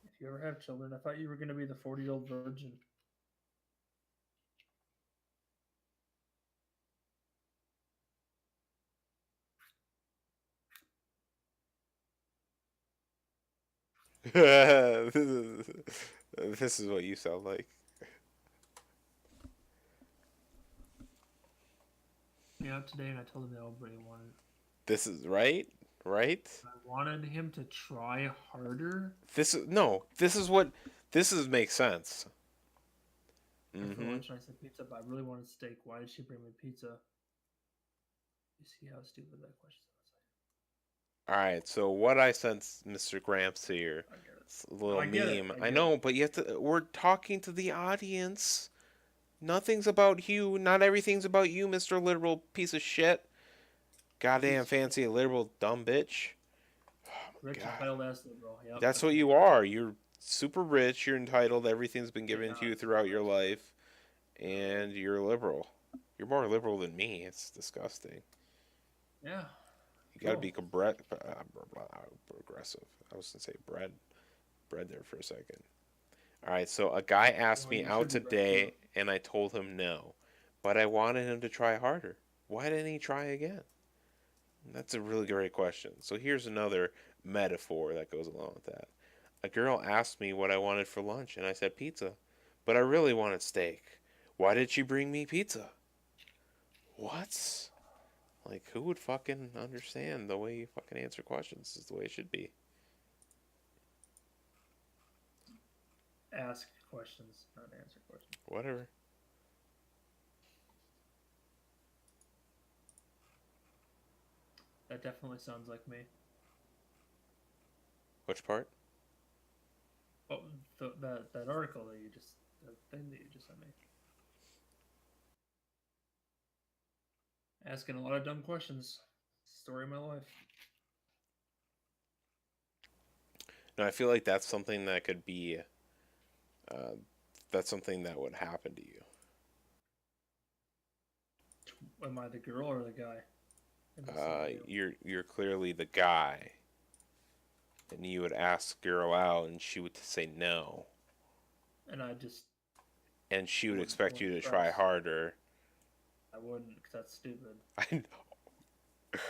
If you ever have children, I thought you were going to be the 40-year-old virgin. This is what you sound like. Yeah, today, and I told him that nobody wanted. This is right. I wanted him to try harder. This is makes sense. And for lunch, I said pizza, but I really wanted steak. Why did she bring me pizza? You see how stupid that question is. All right, so what I sent Mr. Gramps here, it's a little meme. I know, but we're talking to the audience. Nothing's about you. Not everything's about you, Mr. Literal piece of shit. Goddamn fancy liberal dumb bitch. Oh my Rich god. entitled ass liberal. Yep, That's what me. you are. You're super rich. You're entitled. Everything's been given to you Not throughout your rich. life, and you're liberal. You're more liberal than me. It's disgusting. Yeah. You got to Cool. be progressive. I was gonna say bread there for a second. All right. So a guy asked Well, me you out should be right too. today, and I told him no, but I wanted him to try harder. Why didn't he try again? That's a really great question. So here's another metaphor that goes along with that. A girl asked me what I wanted for lunch, and I said pizza. But I really wanted steak. Why did she bring me pizza? What? Like, who would fucking understand the way you fucking answer questions is the way it should be? Ask questions, not answer questions. Whatever. That definitely sounds like me. Which part? Oh, that article that you just, the thing that you just sent me. Asking a lot of dumb questions. Story of my life. No, I feel like that's something that could be. Uh, that's something that would happen to you. Am I the girl or the guy? In this scenario? You're clearly the guy, and you would ask girl out, and she would say no, And I just and she would wouldn't expect you to try press. harder. I wouldn't, because that's stupid. I know.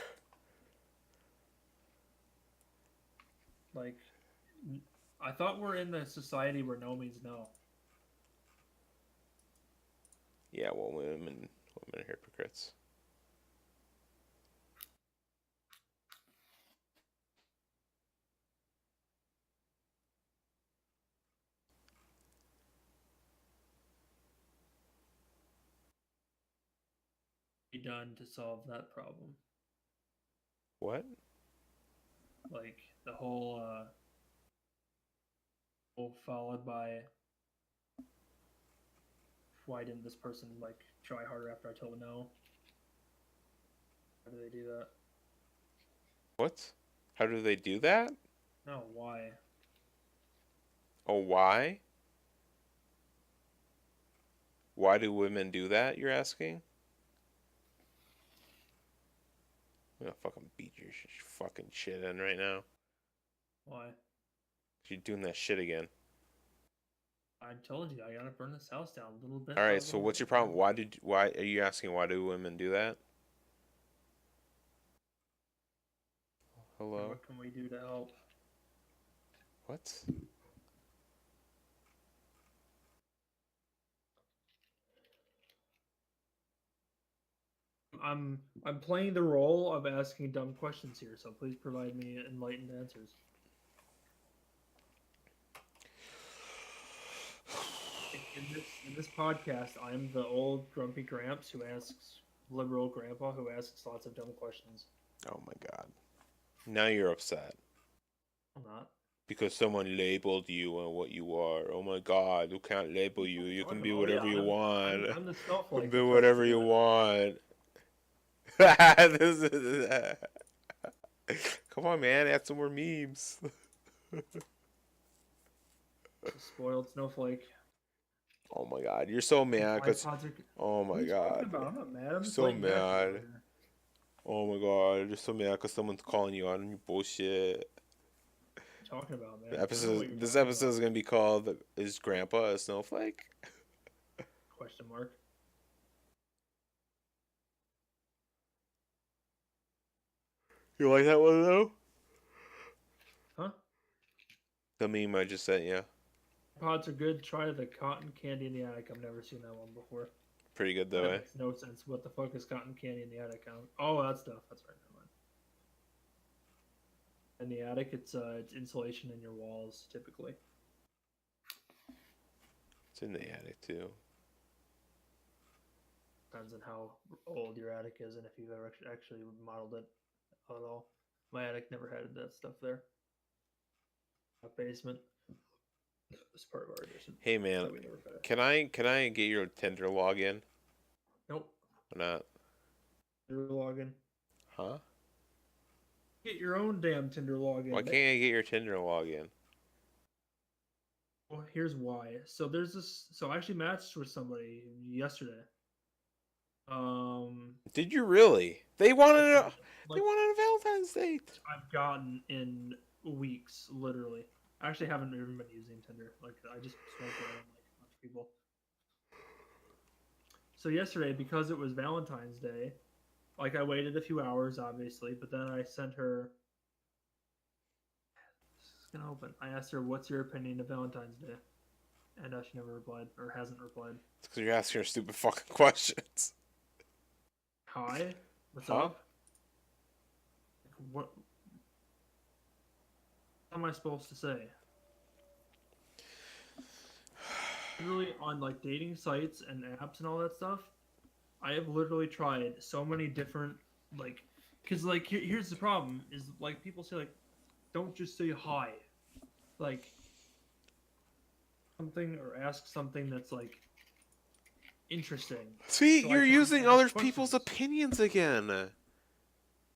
Like, I thought we're in the society where no means no. Yeah, well, women are hypocrites. Be done to solve that problem. What? Like the whole followed by why didn't this person like try harder after I told them no? How do they do that? What? How do they do that? No, why? Oh, why? Why do women do that, you're asking? I'm gonna fucking beat your fucking shit in right now. Why? You're doing that shit again. I told you I gotta burn this house down a little bit by Alright, so little what's your bit. problem? Why are you asking why do women do that? And Hello? what can we do to help? What? I'm playing the role of asking dumb questions here, so please provide me enlightened answers. In this podcast, I'm the old grumpy Gramps who asks liberal grandpa who asks lots of dumb questions. Oh my god. Now you're upset. I'm not. Because someone labeled you and what you are. Oh my god, you can't label you. You can be Oh yeah, whatever you want. I'm the You can snowflake. be That whatever touches you that. want. This is, come on, man, add some more memes. Spoiled snowflake. Oh my god, you're so mad because. iPods are. Oh What my are you talking god. about? I'm not mad. I'm You're just so laying back mad. over here. Oh my god, you're so mad because someone's calling you out on your bullshit. What are you talking about, man? The I don't know what episode, you're this talking episode about. is gonna be called "Is Grandpa a Snowflake?" Question mark. You like that one though? Huh? The meme I just sent you. Pods are good. Try the cotton candy in the attic. I've never seen that one before. Pretty good though, That eh? makes no sense. What the fuck is cotton candy in the attic? Oh, that stuff. That's right. Never mind. In the attic, it's insulation in your walls typically. It's in the attic too. Depends on how old your attic is and if you've ever actually modeled it at all. My attic never had that stuff there. A basement. It's part of our addition. Hey man, That we never finished. can I get your Tinder login? Nope. Or not? Your login. Huh? Get your own damn Tinder login. Why can't I get your Tinder login? Well, here's why. So there's this. So I actually matched with somebody yesterday. Um, Did you really? They wanted a like Valentine's date. I've gotten in weeks, literally. I actually haven't even been using Tinder. Like I just swiped right on like a bunch of people. So yesterday, because it was Valentine's Day, like I waited a few hours, obviously, but then I sent her. This is gonna open. I asked her, "What's your opinion of Valentine's Day?" And she never replied, or hasn't replied. It's because you're asking her stupid fucking questions. Hi, what's Huh? up? What am I supposed to say? Literally on like dating sites and apps and all that stuff, I have literally tried so many different like, because like here's the problem is like people say like, don't just say hi, like something or ask something that's like interesting. See, So I you're tried to using ask other people's questions. opinions again.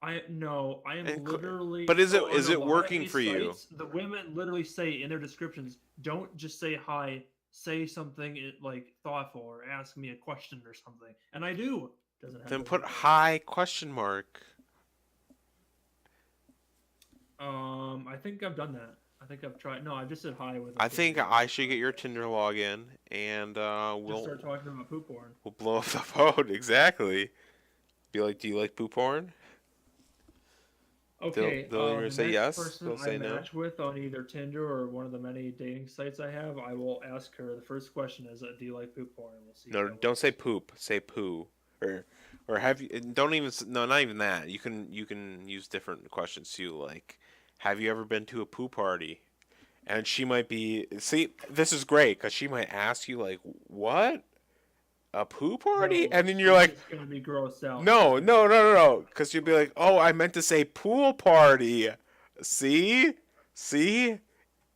I am And literally. but So is on a it lot of working these for you? sites, the women literally say in their descriptions, "Don't just say hi. Say something like thoughtful or ask me a question or something." And I do. Doesn't Then happen. put hi question mark. I think I've done that. I think I've tried. No, I just said hi with. I think I should get your Tinder login, and Just we'll start talking about poop porn. blow up the phone. Exactly. Be like, do you like poop porn? Okay. They'll either The say next yes. person They'll I say no. match with on either Tinder or one of the many dating sites I have, I will ask her. The first question is, "Do you like poop porn?" And we'll see. No, don't say poop. Say poo. Or have you? Don't even. No, not even that. You can use different questions too. Like, have you ever been to a poo party? And she might be. See, this is great because she might ask you like, what? A poo party? No, And then you're she's like, just gonna be grossed out. no, no, no, no, no. Because you'll be like, oh, I meant to say pool party. See? See?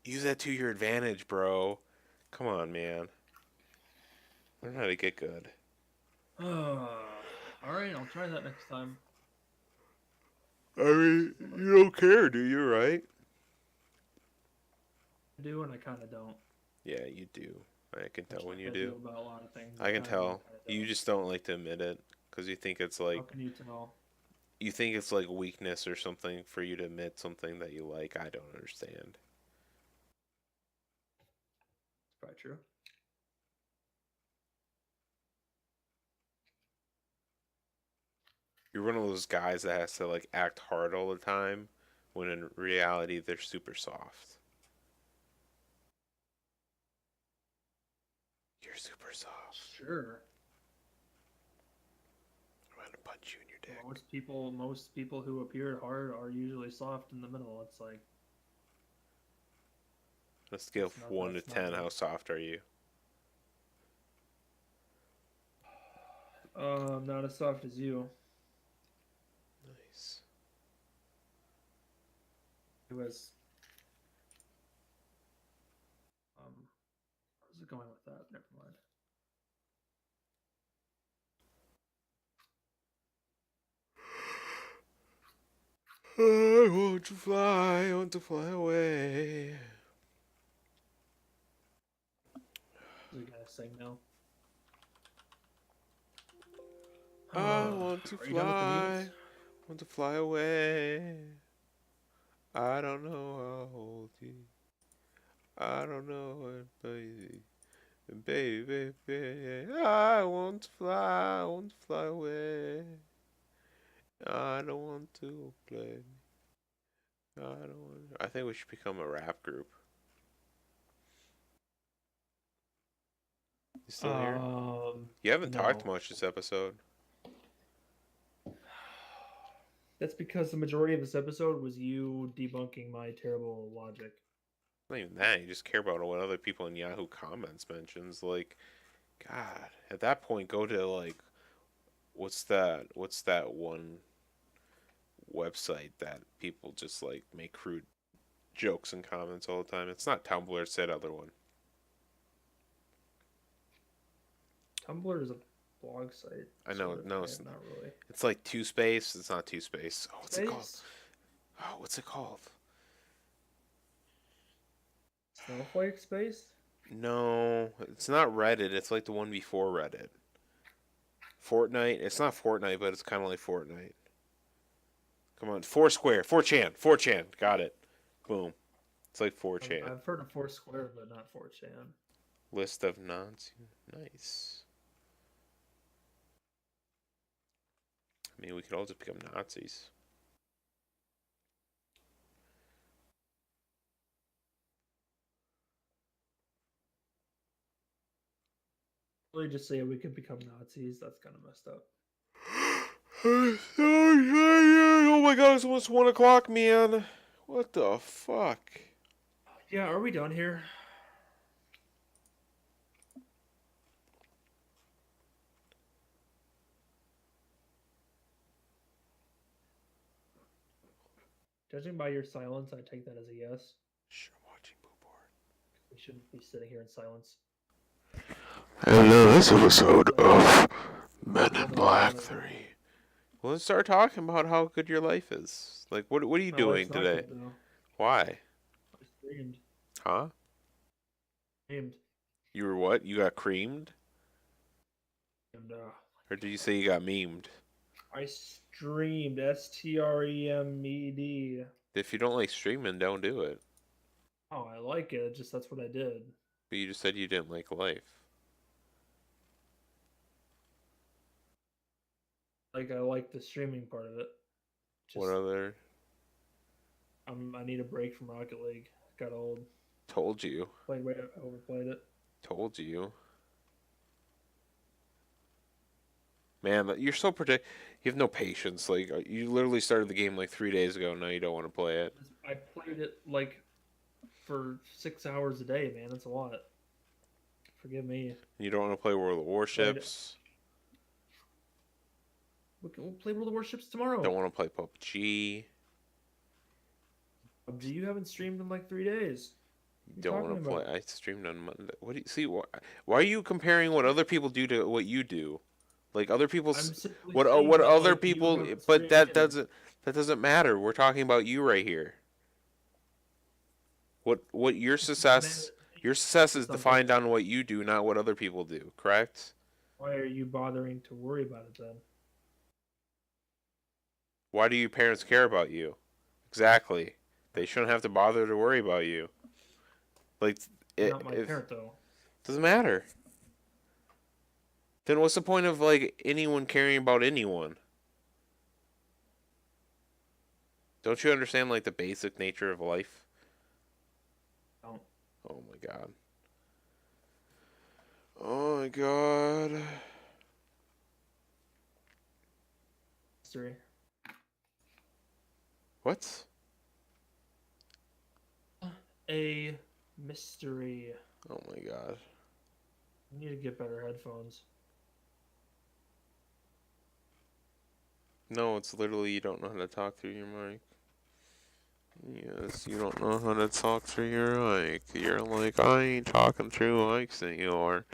Use that to your advantage, bro. Come on, man. Learn how to get good. All right, I'll try that next time. I mean, you don't care, do you, right? I do, and I kind of don't. Yeah, you do. I can tell when you I do. about a lot of things. I can kinda do, tell. kinda You don't. just don't like to admit it because you think it's How like can you tell? you think it's like weakness or something for you to admit something that you like. I don't understand. It's probably true. You're one of those guys that has to like act hard all the time when in reality they're super soft. You're super soft. Sure. I'm gonna punch you in your dick. Most people who appear hard are usually soft in the middle. It's like On a scale That's of not- 1 to that's not 10, good. how soft are you? not as soft as you. Nice. It was. Where's it going with that? Never mind. I want to fly, I want to fly away. Is it gonna sing now? I want to Are you done with the fly, memes? want to fly away. I don't know how old you. I don't know it, baby. Baby, baby, I want to fly, I want to fly away. I don't want to play. I don't want. I think we should become a rap group. You still here? You haven't talked No. much this episode. That's because the majority of this episode was you debunking my terrible logic. Not even that. You just care about what other people in Yahoo comments mentions. Like, God, at that point, go to like, what's that? What's that one website that people just like make crude jokes and comments all the time? It's not Tumblr. It's that other one. Tumblr is a blog site. I know, Sort of, no, not really. it's like two space. It's not two space. Oh, what's it called? Space? Oh, what's it called? Snowflake space? No, it's not Reddit. It's like the one before Reddit. Fortnite. It's not Fortnite, but it's kind of like Fortnite. Come on, Foursquare, 4chan, 4chan. Got it. Boom. It's like 4chan. I've heard of Foursquare, but not 4chan. List of nons. Nice. I mean, we could all just become Nazis. Really, just say we could become Nazis. That's kind of messed up. Oh my god, it's almost 1 o'clock, man. What the fuck? Yeah, are we done here? Judging by your silence, I take that as a yes. Shh, I'm watching Board. We shouldn't be sitting here in silence. Hello, this episode of Men in Black 3. Well, let's start talking about how good your life is. Like, what are you doing today? Why? I streamed. Huh? Streamed. You were what? You got creamed? And, Or did you say you got memed? I streamed. STREMED. If you don't like streaming, don't do it. Oh, I like it. Just that's what I did. But you just said you didn't like life. Like I like the streaming part of it. Just, What other? I need a break from Rocket League. Got old. Told you. Overplayed it. Told you. Man, you're so You have no patience. Like, you literally started the game like 3 days ago, and now you don't want to play it. I played it like for 6 hours a day, man. That's a lot. Forgive me. You don't want to play World of Warships. We'll play World of Warships tomorrow. Don't want to play PUBG. PUBG, you haven't streamed in like 3 days. Don't want to play. I streamed on Monday. What do you see? Why are you comparing what other people do to what you do? Like other people's what other people? But that doesn't matter. We're talking about you right here. What your success is defined on what you do, not what other people do. Correct? Why are you bothering to worry about it then? Why do your parents care about you? Exactly. They shouldn't have to bother to worry about you. Like, Not my parent though. Doesn't matter. Then what's the point of like anyone caring about anyone? Don't you understand like the basic nature of life? Don't. Oh my god. Oh my god. History. What? A mystery. Oh my god. You need to get better headphones. No, it's literally you don't know how to talk through your mic. Yes, you don't know how to talk through your mic. You're like, I ain't talking through mics anymore.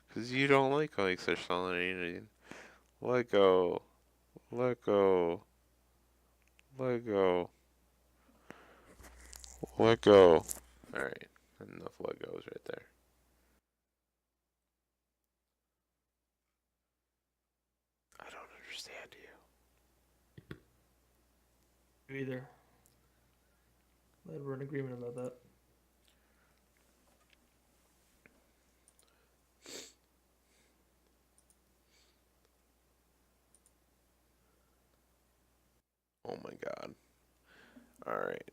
Because you don't like mics or something. Let go. Let go. Let go. Let go. Alright. Enough let goes right there. I don't understand you. You either. Glad we're in agreement about that. Oh my god. Alright.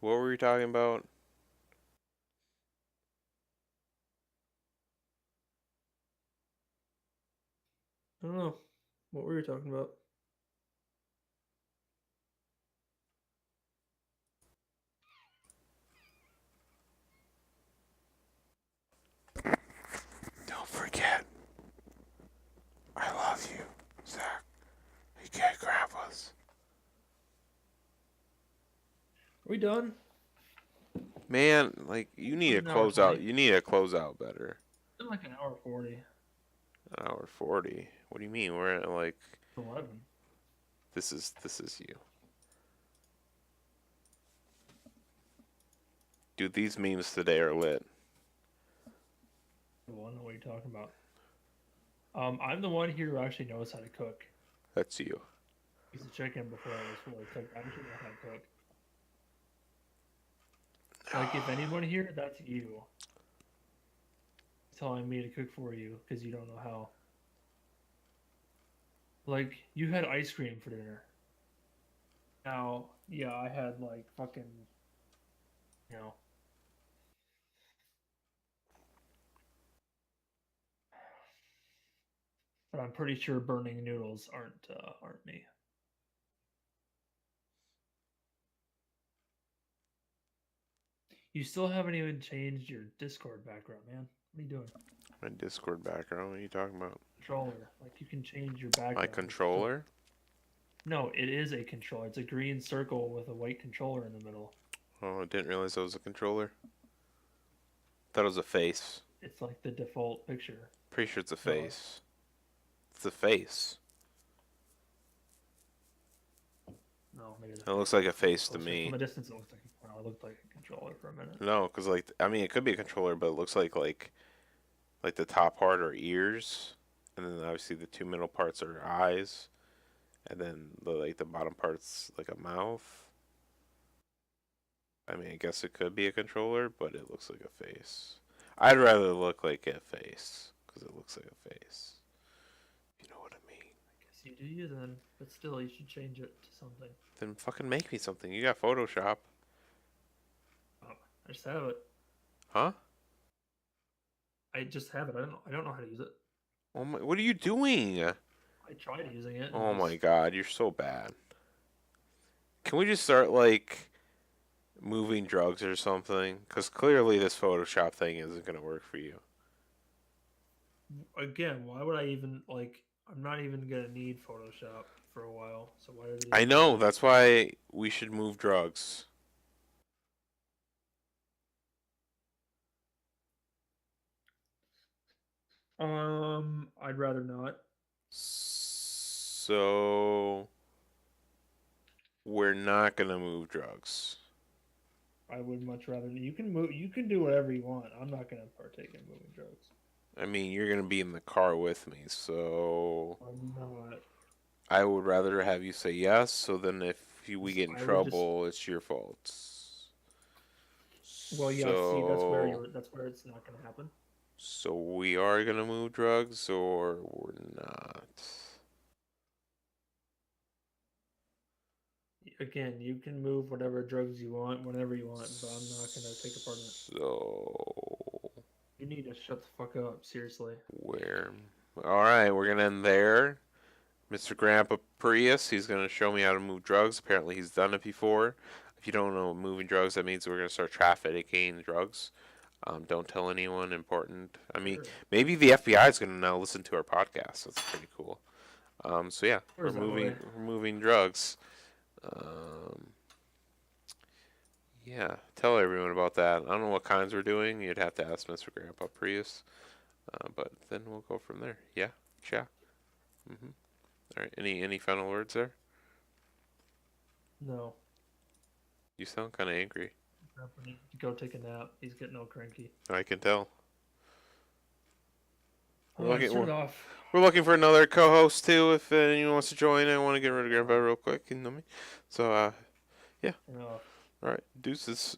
What were we talking about? I don't know what we were talking about. Don't forget. I love you, Zach. You can't grab us. Are we done? Man, like, you need to An hour close out. 20. You need to close out better. It's been like an hour 40. An hour 40. What do you mean? We're at like 11. this is you. Dude, these memes today are lit. I don't know what you're talking about. I'm the one here who actually knows how to cook. That's you. I used to chicken before I was fully cooked. I actually know how to cook. Like, if anyone here, that's you. Telling me to cook for you because you don't know how. Like, you had ice cream for dinner. Now, yeah, I had, like, fucking, you know. But I'm pretty sure burning noodles aren't me. You still haven't even changed your Discord background, man. What are you doing? My Discord background. What are you talking about? Controller. Like, you can change your background. My controller? No, it is a controller. It's a green circle with a white controller in the middle. Oh, I didn't realize that was a controller. Thought it was a face. It's like the default picture. Pretty sure it's a face. It's a face. No, maybe It looks like a face to closer. me. From a distance, it looks like it looked like a controller for a minute. No, because like I mean, it could be a controller, but it looks like the top part are ears, and then obviously the two middle parts are eyes, and then the bottom part's like a mouth. I mean, I guess it could be a controller, but it looks like a face. I'd rather look like a face because it looks like a face. You know what I mean? I guess you do you then, but still, you should change it to something. Then fucking make me something. You got Photoshop, Oh, I just have it. huh? I just have it. I don't know how to use it. Oh my! What are you doing? I tried using it. Oh my god, you're so bad. Can we just start like moving drugs or something? Because clearly this Photoshop thing isn't gonna work for you. Again, why would I even like? I'm not even gonna need Photoshop for a while. So why did it? I know, that's why we should move drugs. I'd rather not. So we're not gonna move drugs. I would much rather. You can move. You can do whatever you want. I'm not gonna partake in moving drugs. I mean, you're gonna be in the car with me, so I'm not. I would rather have you say yes. So then, if we get in I would trouble, it's your fault. Well, yeah. See, that's where it's not gonna happen. So we are gonna move drugs, or we're not. Again, you can move whatever drugs you want whenever you want, but I'm not gonna take a part in it. So You need to shut the fuck up, seriously. where? All right, we're gonna end there. Mr. Grandpa Prius, he's gonna show me how to move drugs. Apparently, he's done it before. If you don't know moving drugs, that means we're gonna start trafficking drugs. Don't tell anyone important. I mean, Sure. maybe the FBI is gonna now listen to our podcast. That's pretty cool. So yeah, Where's that way? we're moving drugs. Yeah, tell everyone about that. I don't know what kinds we're doing. You'd have to ask Mr. Grandpa Prius. But then we'll go from there. Yeah, yeah. All right. Any final words there? No. You sound kind of angry. Grandpa needs to go take a nap. He's getting all cranky. I can tell. Oh, Look I at- turned it off. We're looking for another co-host too. If anyone wants to join, I want to get rid of Grandpa real quick. You know me. So Turn it off. all right, deuces.